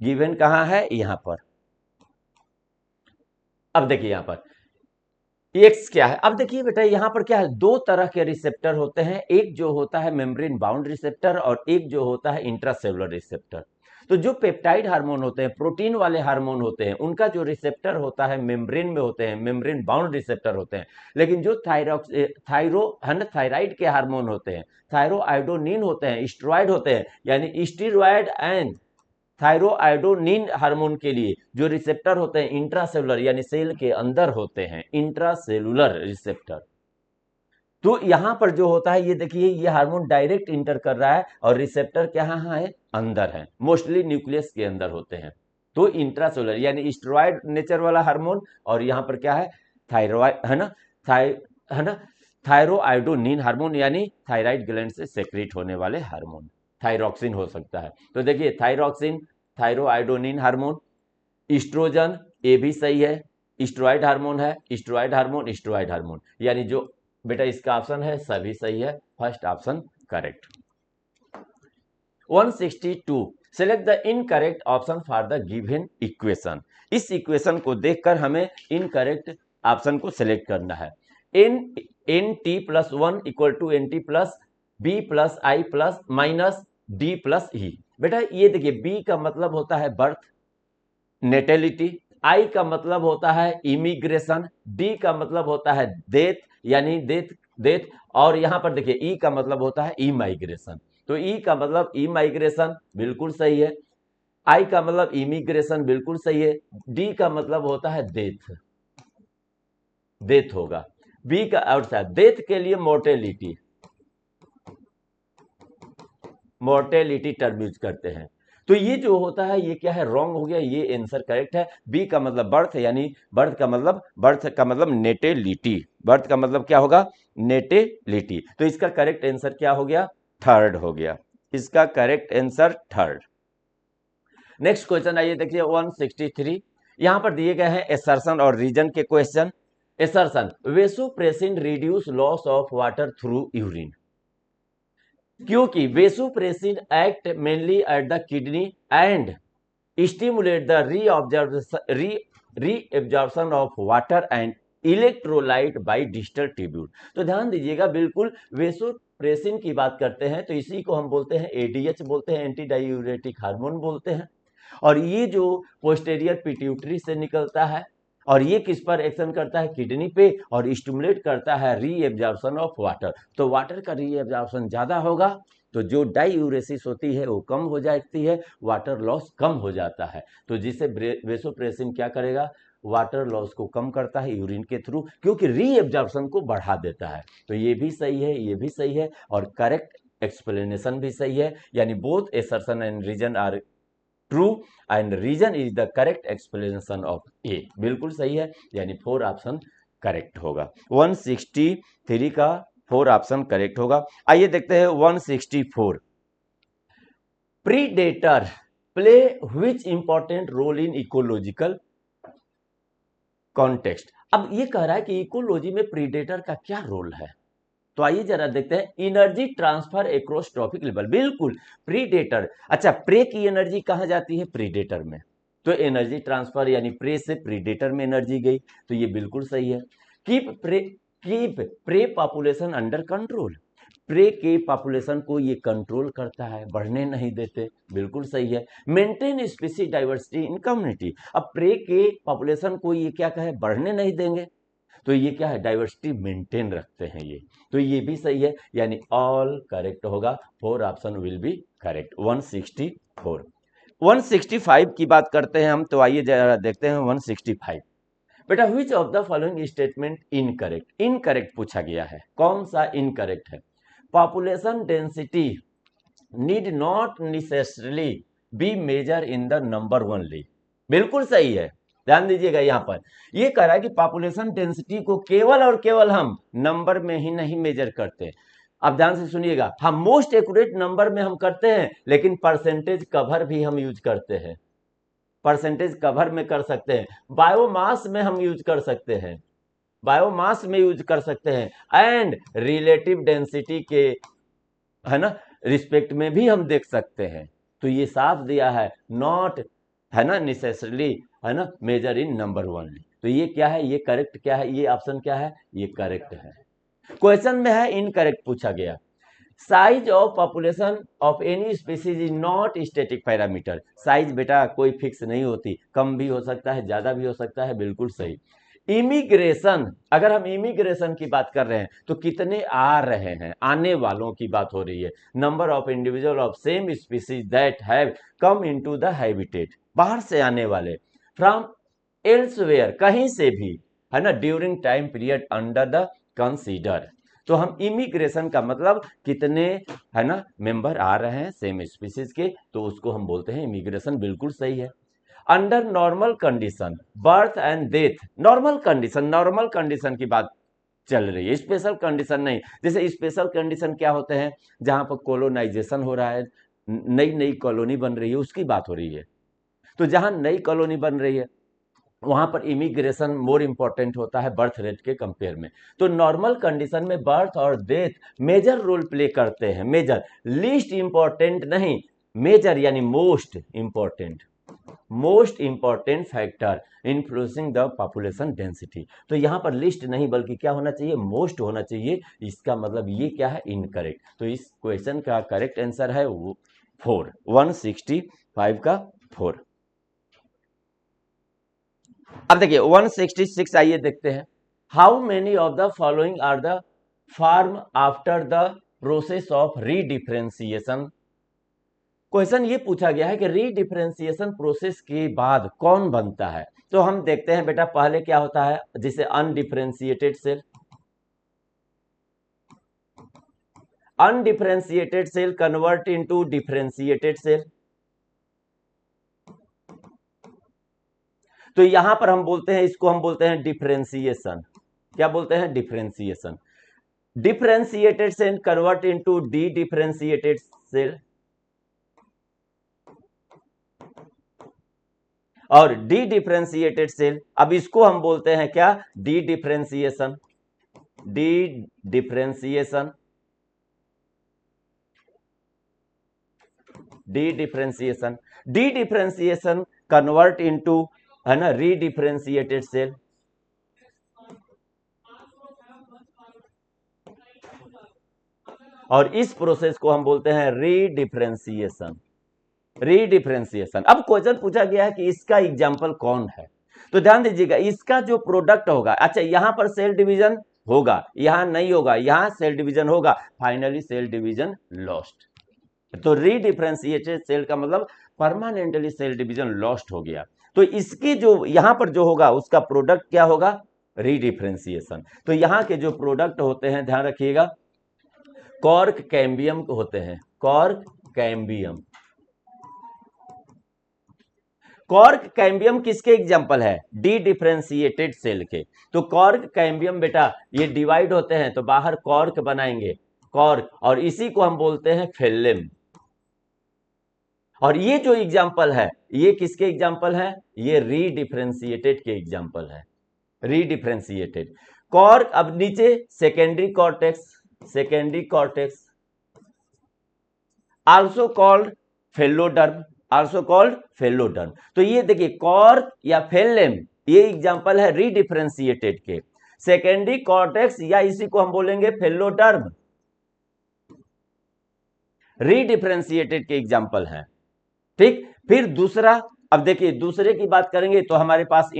गिवन कहां है, यहां पर। अब देखिए यहां पर एक्स क्या है, अब देखिए बेटा यहां पर क्या है, दो तरह के रिसेप्टर होते हैं, एक जो होता है मेम्ब्रेन बाउंड रिसेप्टर, और एक जो होता है इंट्रासेलुलर रिसेप्टर। तो जो पेप्टाइड हार्मोन होते हैं, प्रोटीन वाले हार्मोन होते हैं, उनका जो रिसेप्टर होता है मेम्ब्रेन में होते हैं, मेम्ब्रेन बाउंड रिसेप्टर होते हैं। लेकिन जो थायराइड के हार्मोन होते हैं, थायरोआयोडोनिन होते हैं, स्टेरॉयड होते हैं, यानी स्टेरॉयड एंड थायरोआयोडोनिन हार्मोन के लिए जो रिसेप्टर होते हैं इंट्रासेलुलर यानी सेल के अंदर होते हैं, इंट्रासेलुलर रिसेप्टर। तो यहाँ पर जो होता है ये देखिए, ये हार्मोन डायरेक्ट इंटर कर रहा है और रिसेप्टर क्या है, अंदर है, मोस्टली न्यूक्लियस के अंदर होते हैं। तो इंट्रासेलुलर यानी स्टेरॉइड नेचर वाला हार्मोन, और यहाँ पर क्या है, थायराइड है ना, थायरोआयोडोनिन हार्मोन यानी थायराइड ग्लैंड से सेक्रेट होने वाले हार्मोन। थायरॉक्सिन हो सकता है। तो देखिए थायरॉक्सिन, थायरोआयोडोनिन हार्मोन, ईस्ट्रोजन, ये भी सही है, स्टेरॉइड हार्मोन है, स्टेरॉइड हार्मोन, स्टेरॉइड हार्मोन, यानी जो बेटा इसका ऑप्शन है सभी सही है, first option correct. 162 select the incorrect option for the given equation. इस इक्वेशन को देखकर हमें इनकरेक्ट ऑप्शन को सिलेक्ट करना है। N T plus 1 equal to N T plus B plus I plus minus D plus E. बेटा ये देखिए, बी का मतलब होता है बर्थ, नेटेलिटी, आई का मतलब होता है इमिग्रेशन, डी का मतलब होता है डेथ यानी डेथ, और यहां पर देखिए ई का मतलब होता है इमाइग्रेशन। तो ई का मतलब इमाइग्रेशन बिल्कुल सही है, आई का मतलब इमिग्रेशन बिल्कुल सही है, डी का मतलब होता है डेथ, डेथ होगा। बी का अर्थ है डेथ के लिए मोर्टेलिटी, मोर्टेलिटी टर्म यूज करते हैं। तो ये जो होता है ये क्या है, रॉन्ग हो गया, ये आंसर करेक्ट है। बी का मतलब बर्थ, यानी बर्थ का मतलब नेटेलिटी, बर्थ का मतलब क्या होगा, नेटेलिटी। तो इसका करेक्ट आंसर क्या हो गया, थर्ड हो गया, इसका correct answer third. Next question आइए देखिए 163, यहां पर दिए गए हैं एसर्शन और रीजन के question. Assertion, vasopressin reduce loss of water through urine, क्योंकि vasopressin act mainly at the kidney and stimulate the reabsorption of water and electrolyte by distal tubule. तो ध्यान दीजिएगा, बिल्कुल वेसोप्रेसिन की बात करते हैं तो इसी को हम बोलते हैं एडीएच बोलते हैं, एंटी डायूरेटिक हार्मोन बोलते हैं। और ये जो पोस्टेरियर पिट्यूटरी से निकलता है और ये किस पर एक्शन करता है, किडनी पे, और स्टिमुलेट करता है रीएब्जॉर्प्शन ऑफ वाटर। तो वाटर का रीएब्जॉर्प्शन ज्यादा होगा तो जो डाईयूरेसिस होती है वो कम हो जाती है, वाटर लॉस कम हो जाता है। तो जिससे वेसोप्रेसिन क्या करेगा, वाटर लॉस को कम करता है यूरिन के थ्रू, क्योंकि रीएब्जॉर्प्शन को बढ़ा देता है। तो ये भी सही है, ये भी सही है, और करेक्ट एक्सप्लेनेशन भी सही है, यानी both assertion and reason are true and reason is the correct explanation of A, बिल्कुल सही है, यानी 4 ऑप्शन करेक्ट होगा। 163 का 4 ऑप्शन करेक्ट होगा। आइए देखते हैं 164, predator play which important role in ecological context. अब ये कह रहा है कि इकोलॉजी में प्रीडेटर का क्या रोल है, तो आइए जरा देखते हैं। Energy transfer across trophic level, बिल्कुल प्रीडेटर। अच्छा, प्रे की एनर्जी कहां जाती है, प्रीडेटर में, तो एनर्जी ट्रांसफर यानी प्रे से प्रीडेटर में एनर्जी गई, तो ये बिल्कुल सही है। Keep prey population under control, prey के पॉपुलेशन को ये कंट्रोल करता है, बढ़ने नहीं देते, बिल्कुल सही है। Maintain species diversity in community, अब प्रे के पॉपुलेशन को ये क्या कहे, बढ़ने नहीं देंगे, तो ये क्या है, डाइवर्सिटी मेंटेन रखते हैं ये, तो ये भी सही है, यानी ऑल करेक्ट होगा, 4 ऑप्शन विल बी करेक्ट। 164, 165 की बात करते हैं हम, तो आइए जरा देखते हैं 165। बेटा which of the following statement incorrect, incorrect पूछा गया है, कौन सा इनकरेक्ट है। Population density need not necessarily be measure in the number only, बिल्कुल सही है। ध्यान दीजिएगा, यहां पर ये कह रहा है कि पॉपुलेशन डेंसिटी को केवल और केवल हम नंबर में ही नहीं मेजर करते। अब ध्यान से सुनिएगा, हम मोस्ट एक्यूरेट नंबर में हम करते हैं, लेकिन परसेंटेज कवर भी हम यूज करते हैं, परसेंटेज कवर में कर सकते हैं, बायोमास में हम यूज कर सकते हैं, बायोमास में यूज कर सकते हैं, एंड रिलेटिव डेंसिटी के है ना रिस्पेक्ट में भी हम देख सकते हैं। तो ये साफ दिया है, नॉट है ना नेसेसरली है ना मेजर इन नंबर ओनली, तो ये क्या है, ये करेक्ट क्या है, ये ऑप्शन क्या है, ये करेक्ट है। क्वेश्चन में है इनकरेक्ट पूछा गया, size of population of any species is not static parameter, size बेटा कोई फिक्स नहीं होती, कम भी हो सकता है, ज्यादा भी हो सकता है, बिल्कुल सही। इमिग्रेशन, अगर हम इमिग्रेशन की बात कर रहे हैं तो कितने आ रहे हैं, आने वालों की बात हो रही है, number of individual of same species that have come into the habitat, बाहर से आने वाले, फ्रॉम एल्सवेयर, कहीं से भी, है ना, during time period under the consider, तो हम इमिग्रेशन का मतलब कितने है ना मेंबर आ रहे हैं सेम स्पीसीज के, तो उसको हम बोलते हैं इमिग्रेशन। बिल्कुल सही है। Under normal condition birth and death, normal condition की बात चल रही है, स्पेशल कंडीशन नहीं। जैसे स्पेशल कंडीशन क्या होते हैं, जहां पर कोलोनाइजेशन हो रहा है, नई नई कॉलोनी बन रही है, उसकी बात हो रही है। तो जहां नई कॉलोनी बन रही है वहां पर इमिग्रेशन मोर इंपॉर्टेंट होता है बर्थ रेट के कंपेयर में। तो नॉर्मल कंडीशन में बर्थ और डेथ मेजर रोल प्ले करते हैं, मेजर, लीस्ट इंपॉर्टेंट नहीं, मेजर यानी most important factor influencing the population density. तो यहां पर लिस्ट नहीं बल्कि क्या होना चाहिए, मोस्ट होना चाहिए। इसका मतलब ये क्या है, इनकरेक्ट। तो इस क्वेश्चन का करेक्ट आंसर है 4, 165 का 4। अब देखिए 166, आइए देखते हैं। How many of the following are the form after the process of redifferentiation. Question ये पूछा गया है कि रीडिफरेंशिएशन प्रोसेस के बाद कौन बनता है। तो हम देखते हैं बेटा, पहले क्या होता है, जिसे undifferentiated cell convert into differentiated cell. तो यहां पर हम बोलते हैं, इसको हम बोलते हैं डिफरेंशिएशन। क्या बोलते हैं, differentiation. Differentiated cell convert into dedifferentiated cell, और डी डिफरेंशिएटेड सेल, अब इसको हम बोलते हैं क्या, dedifferentiation. Dedifferentiation convert into, है ना, रीडिफरेंशिएटेड सेल। और इस प्रोसेस को हम बोलते हैं रीडिफरेंशिएशन। अब क्वेश्चन पूछा गया है कि इसका एग्जांपल कौन है। तो ध्यान दीजिएगा, इसका जो प्रोडक्ट होगा, अच्छा यहां पर सेल डिवीजन होगा, यहां नहीं होगा, यहां सेल डिवीजन होगा, फाइनली सेल डिवीजन लॉस्ट। तो रीडिफरेंशिएटेड सेल का मतलब परमानेंटली सेल डिवीजन लॉस्ट हो गया। तो इसकी जो यहां पर जो होगा उसका प्रोडक्ट क्या होगा, रीडिफरेंशिएशन। तो यहां के जो प्रोडक्ट होते हैं, ध्यान रखिएगा, कॉर्क कैम्बियम होते हैं, कॉर्क कैम्बियम किसके एग्जाम्पल है, डी डिफरेंशिएटेड सेल के। तो कॉर्क कैम्बियम बेटा ये डिवाइड होते हैं तो बाहर कॉर्क बनाएंगे, कॉर्क, और इसी को हम बोलते हैं फेल्लेम। और ये जो एग्जाम्पल है ये किसके एग्जाम्पल है, ये रीडिफरेंशिएटेड के एग्जाम्पल है, रीडिफरेंशिएटेड। कॉर्क, अब नीचे secondary cortex also called phelloderm. तो ये देखिए कॉर्क या फेल्लेम, ये एग्जांपल है रीडिफरेंशिएटेड के। सेकेंडरी कॉर्टेक्स या इसी को हम बोलेंगे फेलोडर्म, रीडिफरेंशिएटेड के एग्जांपल हैं। ठीक, फिर दूसरा, अब देखिए दूसरे की बात करेंगे तो हमारे पास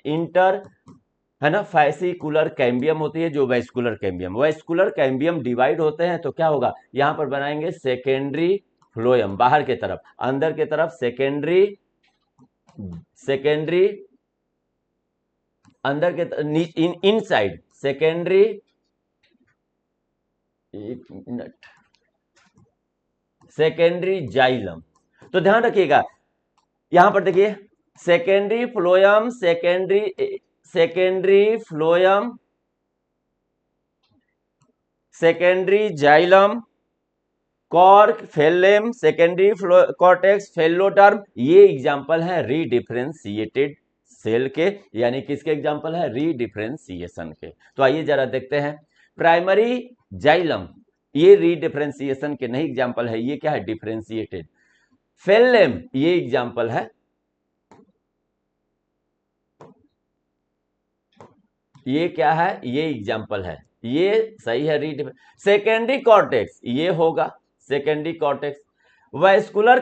इंटर है ना, फैसिकुलर कैम्बियम होती है, जो वेस्कुलर कैम्बियम डिवाइड होते हैं तो क्या होगा, यहां पर बनाएंगे सेकेंडरी फ्लोएम, बाहर के तरफ, अंदर के तरफ सेकेंडरी, अंदर के इनसाइड सेकेंडरी, एक मिनट, सेकेंडरी जाइलम। तो ध्यान रखिएगा यहां पर देखिए secondary phloem, secondary xylem, cork, phellem, secondary cortex, phelloderm, ये एग्जांपल है रीडिफरेंशिएटेड सेल के, यानी किसके एग्जांपल है, रीडिफरेंशिएशन के। तो आइए जरा देखते हैं, प्राइमरी जाइलम ये रीडिफरेंशिएशन के नहीं एग्जांपल है, ये क्या है, डिफरेंशिएटेड। फेल्लेम ये एग्जांपल है, ये क्या है, ये एग्जांपल है, ये सही है रीडिफरेंशिएशन। सेकेंडरी कॉर्टेक्स ये होगा सेकेंडरी कॉर्टेक्स। वेस्कुलर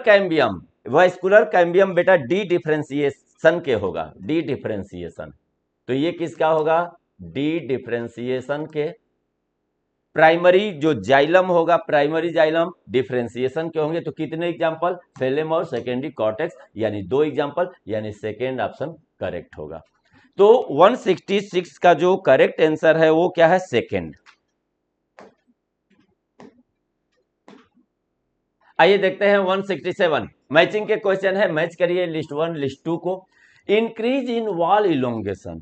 कैम्बियम बेटा डी डिफरेंशिएशन के होगा, डी डिफरेंशिएशन। तो ये किसका होगा, डी डिफरेंशिएशन के। प्राइमरी जो जाइलम होगा, प्राइमरी जाइलम डिफरेंशिएशन के होंगे। तो कितने एग्जांपल, फेल्लेम और सेकेंडरी कॉर्टेक्स, यानी 2 एग्जांपल, यानी सेकेंड ऑप्शन करेक्ट होगा। तो 166 का जो करेक्ट आंसर है वो क्या है, सेकेंड। आइए देखते हैं 167 मैचिंग के क्वेश्चन है। मैच करिए लिस्ट 1 लिस्ट 2 को। इंक्रीज इन वॉल इलोंगेशन,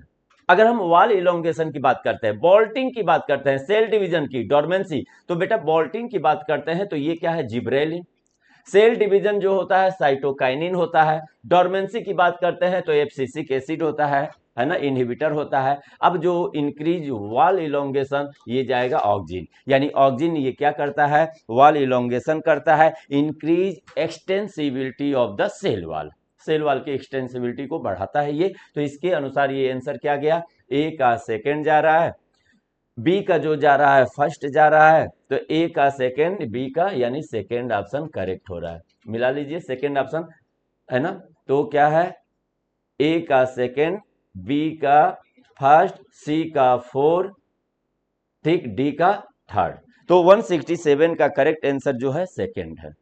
अगर हम वॉल इलोंगेशन की बात करते हैं, बोल्टिंग की बात करते हैं, सेल डिवीजन की, डोरमेंसी, तो बेटा बोल्टिंग की बात करते हैं तो ये क्या है, जिब्रेलिन। सेल डिवीजन जो होता है साइटोकाइनिन होता है। डोरमेंसी की बात करते हैं तो एब्सिसिक एसिड होता है ना, इनहिबिटर होता है। अब जो इंक्रीज वॉल इलोंगेशन ये जाएगा ऑक्जिन, यानी ऑक्जिन ये क्या करता है, वॉल इलोंगेशन करता है, increase extensibility of the cell wall, cell wall की एक्सटेंसिबिलिटी को बढ़ाता है ये। तो इसके अनुसार ये आंसर क्या गया, ए का सेकेंड जा रहा है, बी का जो जा रहा है फर्स्ट जा रहा है, तो ए का सेकेंड, बी का यानी सेकेंड ऑप्शन करेक्ट हो रहा है। मिला लीजिए सेकेंड ऑप्शन है ना, तो क्या है, ए का सेकेंड, बी का फर्स्ट, सी का फोर, ठीक, डी का थर्ड। तो 167 का करेक्ट आंसर जो है सेकेंड है।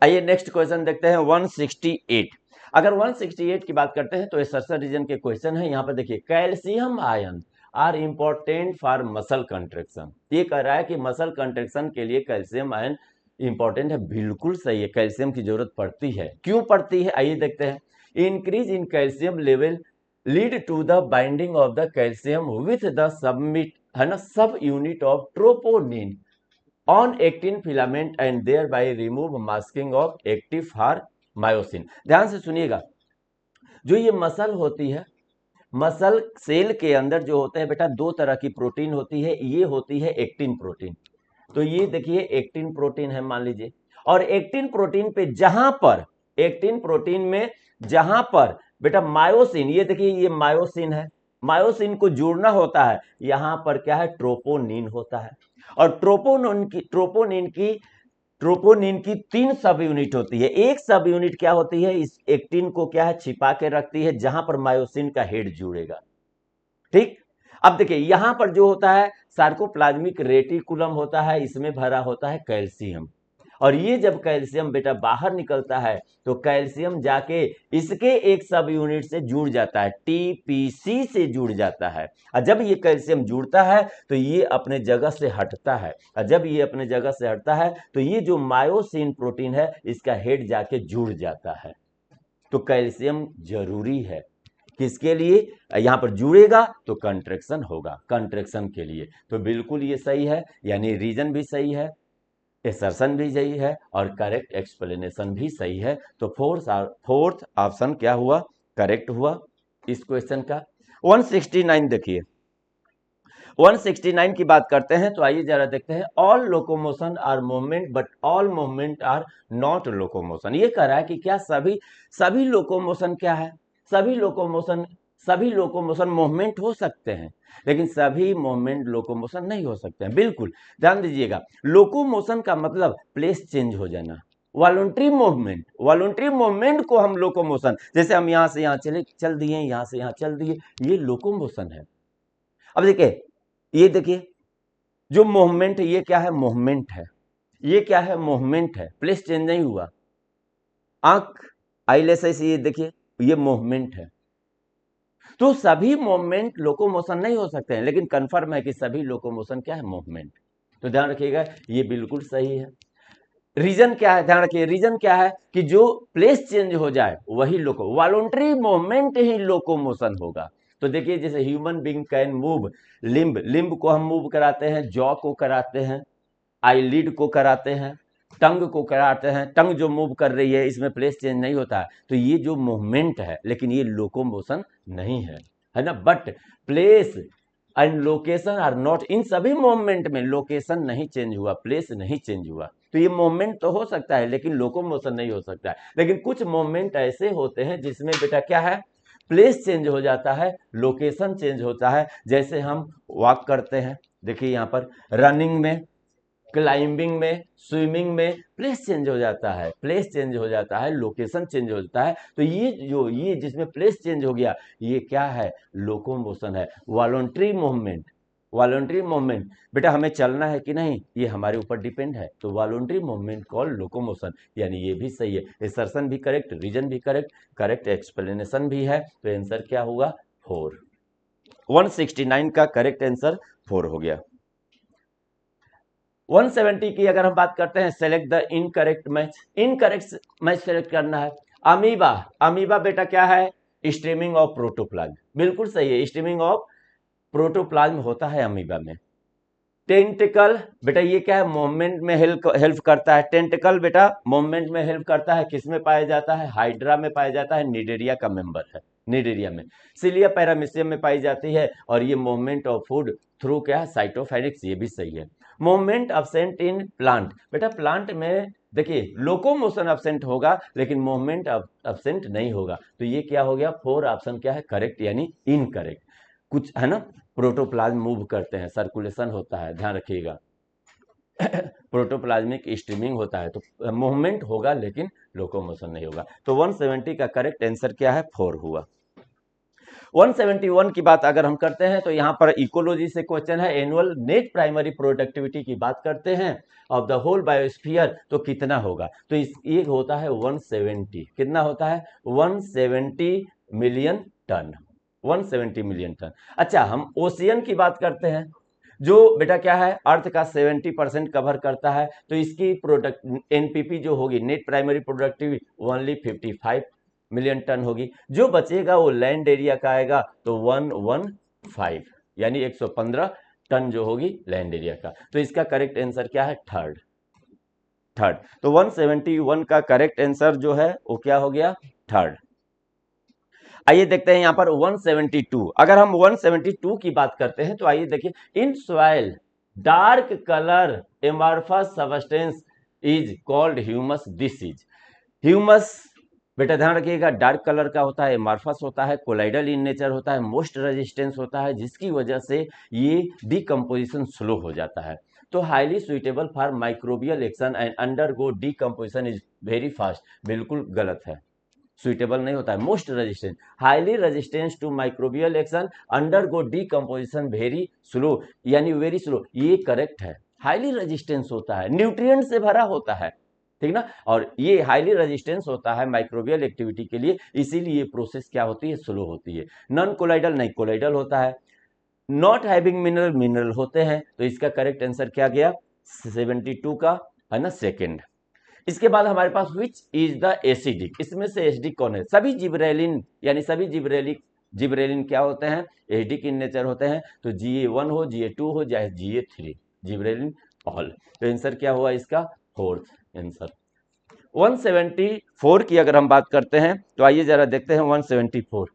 आइए नेक्स्ट क्वेश्चन देखते हैं 168। अगर 168 की बात करते हैं तो ये सर्सर रीजन के क्वेश्चन है। यहाँ पर देखिए, calcium ion are important for muscle contraction, ये कह रहा है कि मसल कंट्रेक्शन के लिए कैल्शियम आयन इंपॉर्टेंट है। बिल्कुल सही है, कैल्शियम की जरूरत पड़ती है। क्यों पड़ती है, आइए देखते हैं। Increase in calcium level lead to the binding of the calcium with the submit, है ना, subunit of troponin on actin filament and thereby remove masking of active for myosin। ध्यान से सुनिएगा, जो ये मसल होती है, मसल सेल के अंदर जो होते हैं बेटा, दो तरह की प्रोटीन होती है। ये होती है एक्टिन प्रोटीन, तो ये देखिए एक्टिन प्रोटीन है मान लीजिए, और एक्टिन प्रोटीन पे जहां पर, एक्टिन प्रोटीन में जहां पर बेटा मायोसिन, ये देखिए ये मायोसिन है, मायोसिन को जोड़ना होता है, यहां पर क्या है, ट्रोपोनिन होता है। और ट्रोपोनिन की 3 सब यूनिट होती है। एक सब यूनिट क्या होती है, इस एक्टिन को क्या है, छिपा के रखती है, जहां पर मायोसिन का हेड जुड़ेगा, ठीक। अब देखिए यहां पर जो होता है सार्कोप्लाज्मिक रेटिकुलम होता है, इसमें भरा होता है कैल्शियम, और ये जब कैल्शियम बेटा बाहर निकलता है तो कैल्शियम जाके इसके एक सब यूनिट से जुड़ जाता है, टीपीसी से जुड़ जाता है। और जब ये कैल्शियम जुड़ता है तो ये अपने जगह से हटता है, और जब ये अपने जगह से हटता है तो ये जो मायोसिन प्रोटीन है इसका हेड जाके जुड़ जाता है। तो कैल्शियम जरूरी है किसके लिए, यहां पर जुड़ेगा तो कंट्रेक्शन होगा, कंट्रेक्शन के लिए। तो बिल्कुल ये सही है, यानी रीजन भी सही है, एसर्शन भी सही है, और करेक्ट एक्सप्लेनेशन भी सही है। तो फोर्थ ऑप्शन क्या हुआ, करेक्ट हुआ इस क्वेश्चन का। 169 देखिए, 169 की बात करते हैं तो आइए जरा देखते हैं। All locomotion are movement but all movement are not locomotion, ये कह रहा है कि क्या सभी लोकोमोशन क्या है, सभी लोकोमोशन मूवमेंट हो सकते हैं, लेकिन सभी मूवमेंट लोकोमोशन नहीं हो सकते हैं। बिल्कुल ध्यान दीजिएगा, लोकोमोशन का मतलब प्लेस चेंज हो जाना। वॉलंटरी मूवमेंट को हम लोकोमोशन, जैसे हम यहां से यहां चल दिए, यहां से यहां चल दिए, ये लोकोमोशन है। अब देखिए, ये देखिए जो मूवमेंट है ये क्या है, मूवमेंट है, ये क्या है, मूवमेंट है, प्लेस चेंज नहीं हुआ। आंख, आईलेसेस, ये देखिए ये मूवमेंट है। तो सभी मूवमेंट लोकोमोशन नहीं हो सकते हैं, लेकिन कंफर्म है कि सभी लोकोमोशन क्या है, मूवमेंट। तो ध्यान रखिएगा ये बिल्कुल सही है। रीजन क्या है, ध्यान रखिए, रीजन क्या है कि जो प्लेस चेंज हो जाए वही वॉलंटरी मूवमेंट ही लोकोमोशन होगा। तो देखिए जैसे human being can move limb को हम मूव कराते हैं, जॉ को कराते हैं, आईलिड को कराते हैं, टंग को कराते हैं, टंग जो मूव कर रही है इसमें प्लेस चेंज नहीं होता है, तो ये जो मूवमेंट है, लेकिन ये लोकोमोशन नहीं है ना। But place and location are not, इन सभी मूवमेंट में लोकेशन नहीं चेंज हुआ, प्लेस नहीं चेंज हुआ। तो ये मूवमेंट तो हो सकता है लेकिन लोकोमोशन नहीं हो सकता है। लेकिन कुछ मूवमेंट ऐसे होते हैं जिसमें बेटा क्या है, प्लेस चेंज हो जाता है, लोकेशन चेंज होता है। जैसे हम वॉक करते हैं, देखिए यहाँ पर रनिंग में, क्लाइंबिंग में, स्विमिंग में प्लेस चेंज हो जाता है, प्लेस चेंज हो जाता है, लोकेशन चेंज हो जाता है। तो ये जिसमें प्लेस चेंज हो गया ये क्या है, लोकोमोशन है। वॉलंटरी मूवमेंट बेटा हमें चलना है कि नहीं ये हमारे ऊपर डिपेंड है, तो वॉलंटरी मूवमेंट कॉल्ड लोकोमोशन, यानी ये भी सही है। एसर्शन भी करेक्ट, रीजन भी करेक्ट, करेक्ट एक्सप्लेनेशन भी है। तो आंसर क्या होगा, 4। 169 का करेक्ट आंसर 4 हो गया। 170 की अगर हम बात करते हैं, select the incorrect match select करना है। अमीबा बेटा क्या है? स्ट्रीमिंग ऑफ प्रोटोप्लाज्म, बिल्कुल सही है, स्ट्रीमिंग ऑफ प्रोटोप्लाज्म होता है अमीबा में। टेंटिकल बेटा ये क्या है? मूवमेंट में हेल्प करता है। टेंटिकल बेटा मूवमेंट में हेल्प करता है, किसमें पाया जाता है? हाइड्रा में पाया जाता है, निडेरिया का मेंबर है, निडेरिया में। सिलिया पैरामीशियम में पाई जाती है, और ये मूवमेंट ऑफ फूड थ्रू क्या है? साइटोफेनिक्स, ये भी सही है। मूवमेंट अब्सेंट इन प्लांट, बेटा प्लांट में देखिए लोकोमोशन अब्सेंट होगा लेकिन मूवमेंट अब्सेंट नहीं होगा, तो ये क्या हो गया? 4 ऑप्शन क्या है? करेक्ट यानी इनकरेक्ट। कुछ है ना, प्रोटोप्लाज्म मूव करते हैं, सर्कुलेशन होता है, ध्यान रखिएगा। प्रोटोप्लाज्मिक स्ट्रीमिंग होता है, तो मूवमेंट होगा लेकिन लोकोमोशन नहीं होगा। तो 170 का करेक्ट आंसर क्या है? 4 हुआ। 171 की बात अगर हम करते हैं तो यहाँ पर इकोलॉजी से क्वेश्चन है, एनुअल नेट प्राइमरी प्रोडक्टिविटी की बात करते हैं ऑफ द होल बायोस्फीयर, तो कितना होगा? तो ये होता है 170, कितना होता है? 170 मिलियन टन, 170 मिलियन टन। अच्छा, हम ओशियन की बात करते हैं, जो बेटा क्या है? अर्थ का 70% कवर करता है, तो इसकी प्रोडक्ट एनपीपी जो होगी, net primary productivity, only 55 million ton होगी। जो बचेगा वो लैंड एरिया का आएगा, तो 115 यानी 115 टन जो होगी लैंड एरिया का। तो इसका करेक्ट आंसर क्या है? थर्ड। तो 171 का करेक्ट आंसर जो है वो क्या हो गया? थर्ड। आइए देखते हैं यहाँ पर 172। अगर हम 172 की बात करते हैं तो आइए देखिए, in soil dark colour amorphous substance is called humus. This is humus, बेटा ध्यान रखिएगा, डार्क कलर का होता है, एमॉर्फस होता है, कोलाइडल इन नेचर होता है, मोस्ट रेजिस्टेंस होता है, जिसकी वजह से ये डिकम्पोजिशन स्लो हो जाता है। तो highly suitable for microbial action and undergo decomposition is very fast, बिल्कुल गलत है, सुइटेबल नहीं होता है। Most resistant, highly resistance to microbial action, undergo decomposition very slow, यानी वेरी स्लो, ये करेक्ट है। हाईली रेजिस्टेंस होता है, न्यूट्रिएंट से भरा होता है, ठीक ना, और ये हाईली रेजिस्टेंस होता है माइक्रोबियल एक्टिविटी के लिए, इसीलिए ये प्रोसेस क्या होती है? स्लो होती है। नॉन कोलाइडल नहीं, कोलाइडल होता है। नॉट हैविंग मिनरल, मिनरल होते हैं, तो इसका करेक्ट आंसर क्या गया? 72 का है ना, सेकेंड। इसके बाद हमारे पास विच इज द एसिडिक, इसमें से एसिडिक कौन है? सभी जिब्रेलिन, यानी सभी जिब्रेलिन क्या होते हैं? एसिडिक इन नेचर होते हैं। तो GA1 हो, GA2 हो, चाहे GA3, जिब्रेलिन ऑल। तो आंसर क्या हुआ इसका? Fourth answer. 174 की अगर हम बात करते हैं तो आइए जरा देखते हैं 174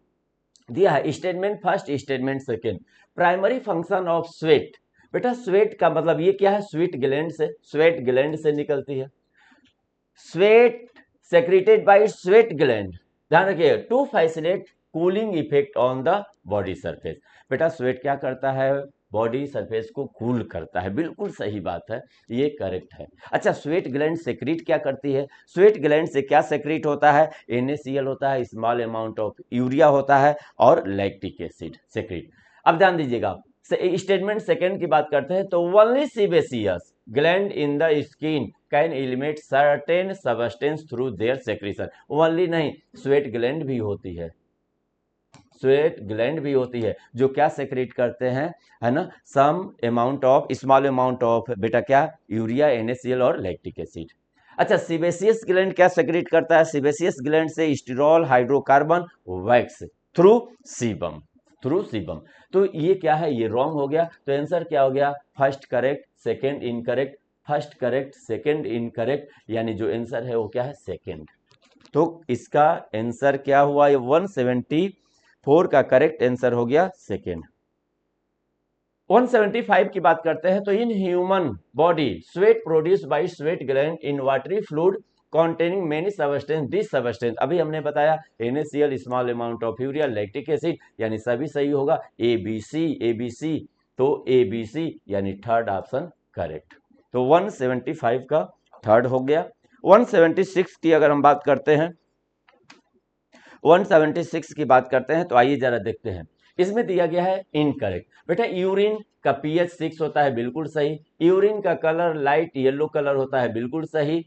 दिया है। Statement first, statement second, primary function of sweat. बेटा स्वेट का मतलब ये क्या है? स्वीट ग्लैंड से, स्वेट ग्लैंड से निकलती है। Sweat secreted by sweat gland, ध्यान रखिए, to facilitate cooling effect on the body surface. बेटा स्वेट क्या करता है? बॉडी सरफेस को कूल करता है, बिल्कुल सही बात है, ये करेक्ट है। अच्छा, स्वेट ग्लैंड सेक्रेट क्या करती है? स्वेट ग्लैंड से क्या सेक्रेट होता है? NaCl होता है, स्मॉल अमाउंट ऑफ यूरिया होता है, और लैक्टिक एसिड सेक्रेट। अब ध्यान दीजिएगा, स्टेटमेंट सेकेंड की बात करते हैं तो only sebaceous gland in the skin can eliminate certain substance through their secretion. Only नहीं, स्वेट ग्लैंड भी होती है, स्वेट ग्लैंड भी होती है, जो क्या सेक्रेट करते हैं, है ना, some amount of, small amount of, बेटा क्या? यूरिया, NaCl और लैक्टिक एसिड। अच्छा, सीबेसियस ग्लैंड क्या सेक्रेट करता है? सीबेसियस ग्लैंड से sterol hydrocarbon wax through sebum, through sebum. तो ये क्या है? ये रॉन्ग हो गया, तो आंसर क्या हो गया? First correct, second incorrect, first correct, second incorrect, यानी जो आंसर है वो क्या है? सेकेंड। तो इसका आंसर क्या हुआ? 174 का करेक्ट आंसर हो गया सेकेंड। 175 की बात करते हैं तो in human body sweat produce by sweat gland in watery fluid containing many substance, this substance अभी हमने बताया, NaCl, small amount of urea, lactic acid, यानी सभी सही होगा, ABC, तो ABC यानी थर्ड ऑप्शन करेक्ट। तो 175 का थर्ड हो गया। 176 की अगर हम बात करते हैं, 176 की बात करते हैं तो आइए जरा देखते हैं, इसमें दिया गया है इनकरेक्ट। बेटा यूरिन का pH 6 होता है, बिल्कुल सही। यूरिन का कलर लाइट येलो कलर होता है, बिल्कुल सही।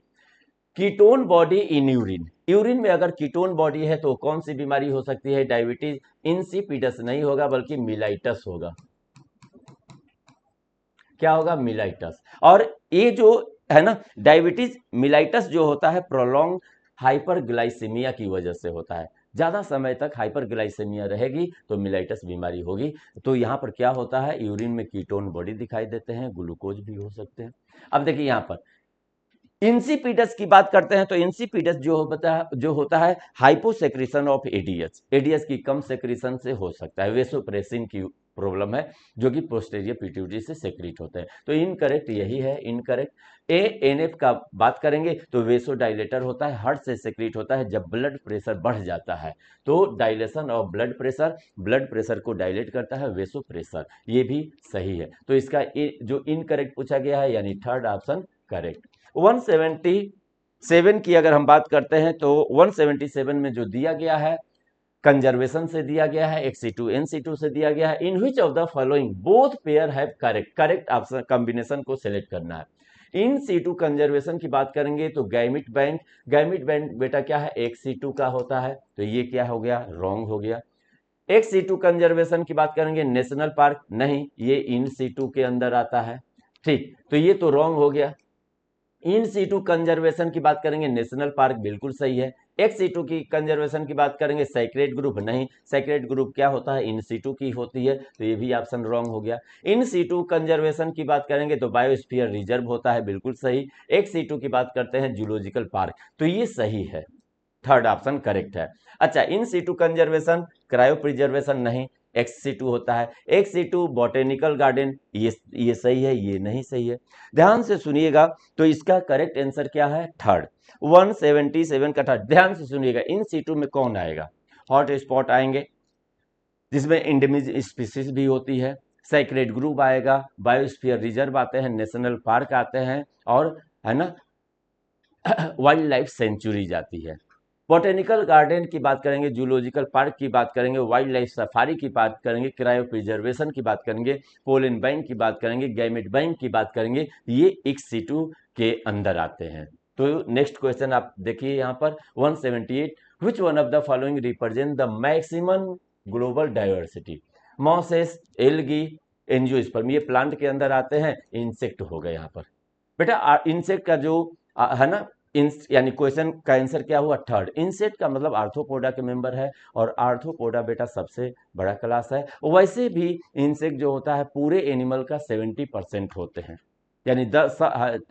Ketone body in urine, urine में अगर कीटोन बॉडी है तो कौन सी बीमारी हो सकती है? डायबिटीज इंसिपिडस नहीं होगा बल्कि मिलाइटस होगा, क्या होगा, मिलाइटस। और ये जो है ना डायबिटीज मिलाइटस जो होता है प्रोलॉन्ग हाइपरग्लाइसेमिया की वजह से होता है। ज्यादा समय तक हाइपरग्लाइसेमिया रहेगी तो मिलाइटस बीमारी होगी। तो यहाँ पर क्या होता है, यूरिन में कीटोन बॉडी दिखाई देते हैं, ग्लूकोज भी हो सकते हैं। अब देखिए यहाँ पर इंसिपिडस की बात करते हैं तो इंसिपिडस जो होता है हाइपोसेक्रेशन ऑफ एडीएच। एडीएच की कम सेक्रेशन से हो सकता है, वेसोप्रेसिन की प्रॉब्लम है जो कि पोस्टीरियर पिट्यूटरी से सेक्रेट होते हैं। तो इनकरेक्ट यही है, इनकरेक्ट। एएनएफ का बात करेंगे तो वेसोडाइलेटर होता है, हार्ट से सेक्रेट होता है जब ब्लड प्रेशर बढ़ जाता है। तो डायलेशन ऑफ ब्लड प्रेशर को डायलेट करता है वेसोप्रेशर, ये भी सही है। तो इसका जो इनकरेक्ट पूछा गया है यानी थर्ड ऑप्शन करेक्ट। 177 की अगर हम बात करते हैं तो 177 में जो दिया गया है कंजर्वेशन से दिया गया है, XC2 NC2 से दिया गया है। In which of the following both pair have correct option combination को सिलेक्ट करना है। इन C2 कंजर्वेशन की बात करेंगे तो गैमिट बैंक बेटा क्या है, XC2 का होता है, तो ये क्या हो गया, रॉन्ग हो गया। XC2 कंजर्वेशन की बात करेंगे नेशनल पार्क, नहीं, ये इन C2 के अंदर आता है, ठीक, तो ये तो रॉन्ग हो गया। इन सीटू कंजर्वेशन की बात करेंगे नेशनल पार्क, बिल्कुल सही है। XC2 की कंजर्वेशन की बात करेंगे सेक्रेट ग्रुप, नहीं, सेक्रेट ग्रुप क्या होता है, इन सीटू की होती है, तो ये भी ऑप्शन रॉन्ग हो गया। इन सीटू कंजर्वेशन की बात करेंगे तो बायोस्फीयर रिजर्व होता है, बिल्कुल सही। XC2 की बात करते हैं जूलॉजिकल पार्क, तो ये सही है, थर्ड ऑप्शन करेक्ट है। अच्छा, in situ conservation cryopreservation, नहीं, XC2 होता है। XC2 बॉटेनिकल गार्डन, ये सही है, ये नहीं सही है। ध्यान से सुनिएगा, तो इसका करेक्ट आंसर क्या है, थर्ड। 177 का थर्ड, ध्यान से सुनिएगा। इन सीटू में कौन आएगा, हॉट स्पॉट आएंगे जिसमें इंडेमिक स्पीसीज भी होती है, सेक्रेट ग्रुप आएगा, बायोस्फीयर रिजर्व आते हैं, नेशनल पार्क आते हैं, और है ना वाइल्ड लाइफ सेंचुरी जाती है। बॉटेनिकल गार्डन की बात करेंगे, जूलॉजिकल पार्क की बात करेंगे, वाइल्ड लाइफ सफारी की बात करेंगे, क्रायो प्रिजर्वेशन की बात करेंगे, पोलन बैंक की बात करेंगे, गैमेट बैंक की बात करेंगे, ये XC2 के अंदर आते हैं। तो नेक्स्ट क्वेश्चन आप देखिए यहाँ पर 178, विच one of the following represent the maximum global diversity. Mosses, algae, angiosperm, ये प्लांट के अंदर आते हैं, इंसेक्ट हो गए यहाँ पर। बेटा इंसेक्ट का जो है ना यानी क्वेश्चन का आंसर क्या हुआ, थर्ड। इंसेक्ट का मतलब आर्थ्रोपोडा के मेंबर है, और आर्थ्रोपोडा बेटा सबसे बड़ा क्लास है। वैसे भी इंसेक्ट जो होता है पूरे एनिमल का 70% होते हैं, यानी 10,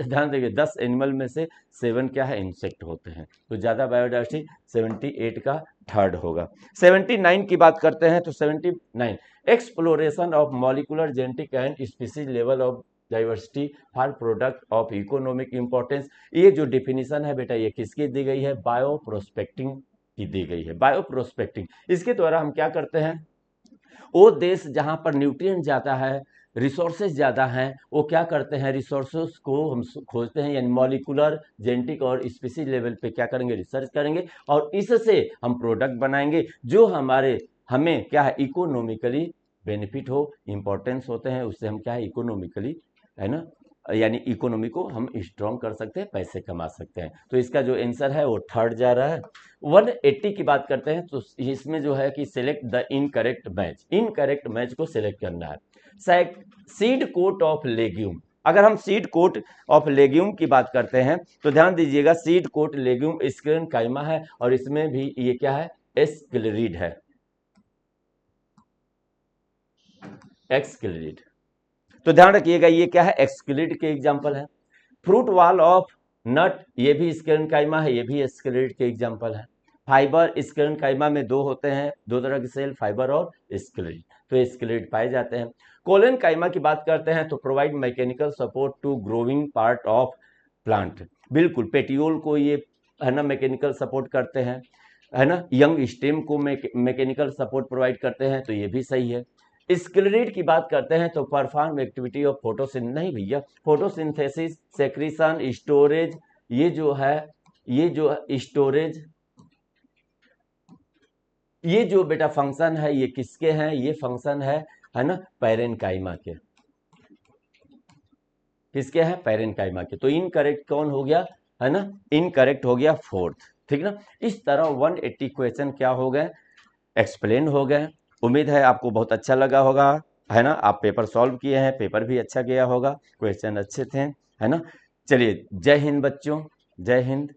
ध्यान देखिए 10 एनिमल में से 7 क्या है, इंसेक्ट होते हैं। तो ज्यादा बायोडाइवर्सिटी 78 का थर्ड होगा। 79 की बात करते हैं तो 79, exploration of molecular genetic and species level of diversity for product of economic importance, ये जो डिफिनीशन है बेटा ये किसकी दी गई है, बायो प्रोस्पेक्टिंग की दी गई है। बायो प्रोस्पेक्टिंग, इसके द्वारा हम क्या करते हैं, वो देश जहां पर न्यूट्रिएंट ज्यादा है, रिसोर्सेज ज्यादा हैं, वो क्या करते हैं, रिसोर्सेज को हम खोजते हैं, यानी मॉलिकुलर जेनेटिक और स्पीसीज लेवल पे क्या करेंगे, रिसर्च करेंगे, और इससे हम प्रोडक्ट बनाएंगे जो हमें क्या है, इकोनॉमिकली बेनिफिट हो, इंपॉर्टेंस होते हैं, उससे हम क्या है, इकोनॉमिकली, है ना, यानी इकोनॉमी को हम स्ट्रॉन्ग कर सकते हैं, पैसे कमा सकते हैं। तो इसका जो आंसर है वो थर्ड जा रहा है। 180 की बात करते हैं तो इसमें जो है कि सिलेक्ट द इनकरेक्ट मैच को सिलेक्ट करना है। सीड कोट ऑफ लेग्यूम, अगर हम सीड कोट ऑफ लेग्यूम की बात करते हैं तो ध्यान दीजिएगा, सीड कोट लेग्यूम स्क्लेरेंकाइमा है, और इसमें भी ये क्या है, एस्क्लेरिड है, एक्सक्लेरिड। तो ध्यान रखिएगा ये क्या है, एक्सक्लेरिड के एग्जांपल है। फ्रूट वॉल ऑफ नट, ये भी स्क्लेरेंकाइमा है, ये भी एस्क्लेरिड के एग्जांपल है। फाइबर, स्क्लेरेंकाइमा में दो होते हैं, दो तरह के सेल, फाइबर और स्क्लेरिड, तो एस्क्लेरिड पाए जाते हैं। कोलेनकाइमा की बात करते हैं तो provide mechanical support to growing part of plant, बिल्कुल पेटियोल को ये है ना मैकेनिकल सपोर्ट करते हैं, है ना, यंग स्टेम को मैकेनिकल सपोर्ट प्रोवाइड करते हैं, तो ये भी सही है। स्क्लेरिड की बात करते हैं तो परफॉर्म एक्टिविटी ऑफ फोटोसिंथेसिस, नहीं भैया, फोटोसिंथेसिस, सेक्रीशन, स्टोरेज, ये जो स्टोरेज, ये जो बेटा फंक्शन है ये किसके हैं, ये फंक्शन है ना पैरेनकाइमा के, किसके हैं, पैरेनकाइमा के। तो इनकरेक्ट कौन हो गया, है ना, इनकरेक्ट हो गया फोर्थ, ठीक ना। इस तरह 180 क्वेश्चन क्या हो गए, एक्सप्लेन हो गए। उम्मीद है आपको बहुत अच्छा लगा होगा। है ना। आप पेपर सॉल्व किए हैं, पेपर भी अच्छा गया होगा, क्वेश्चन अच्छे थे, है ना। चलिए, जय हिंद बच्चों, जय हिंद।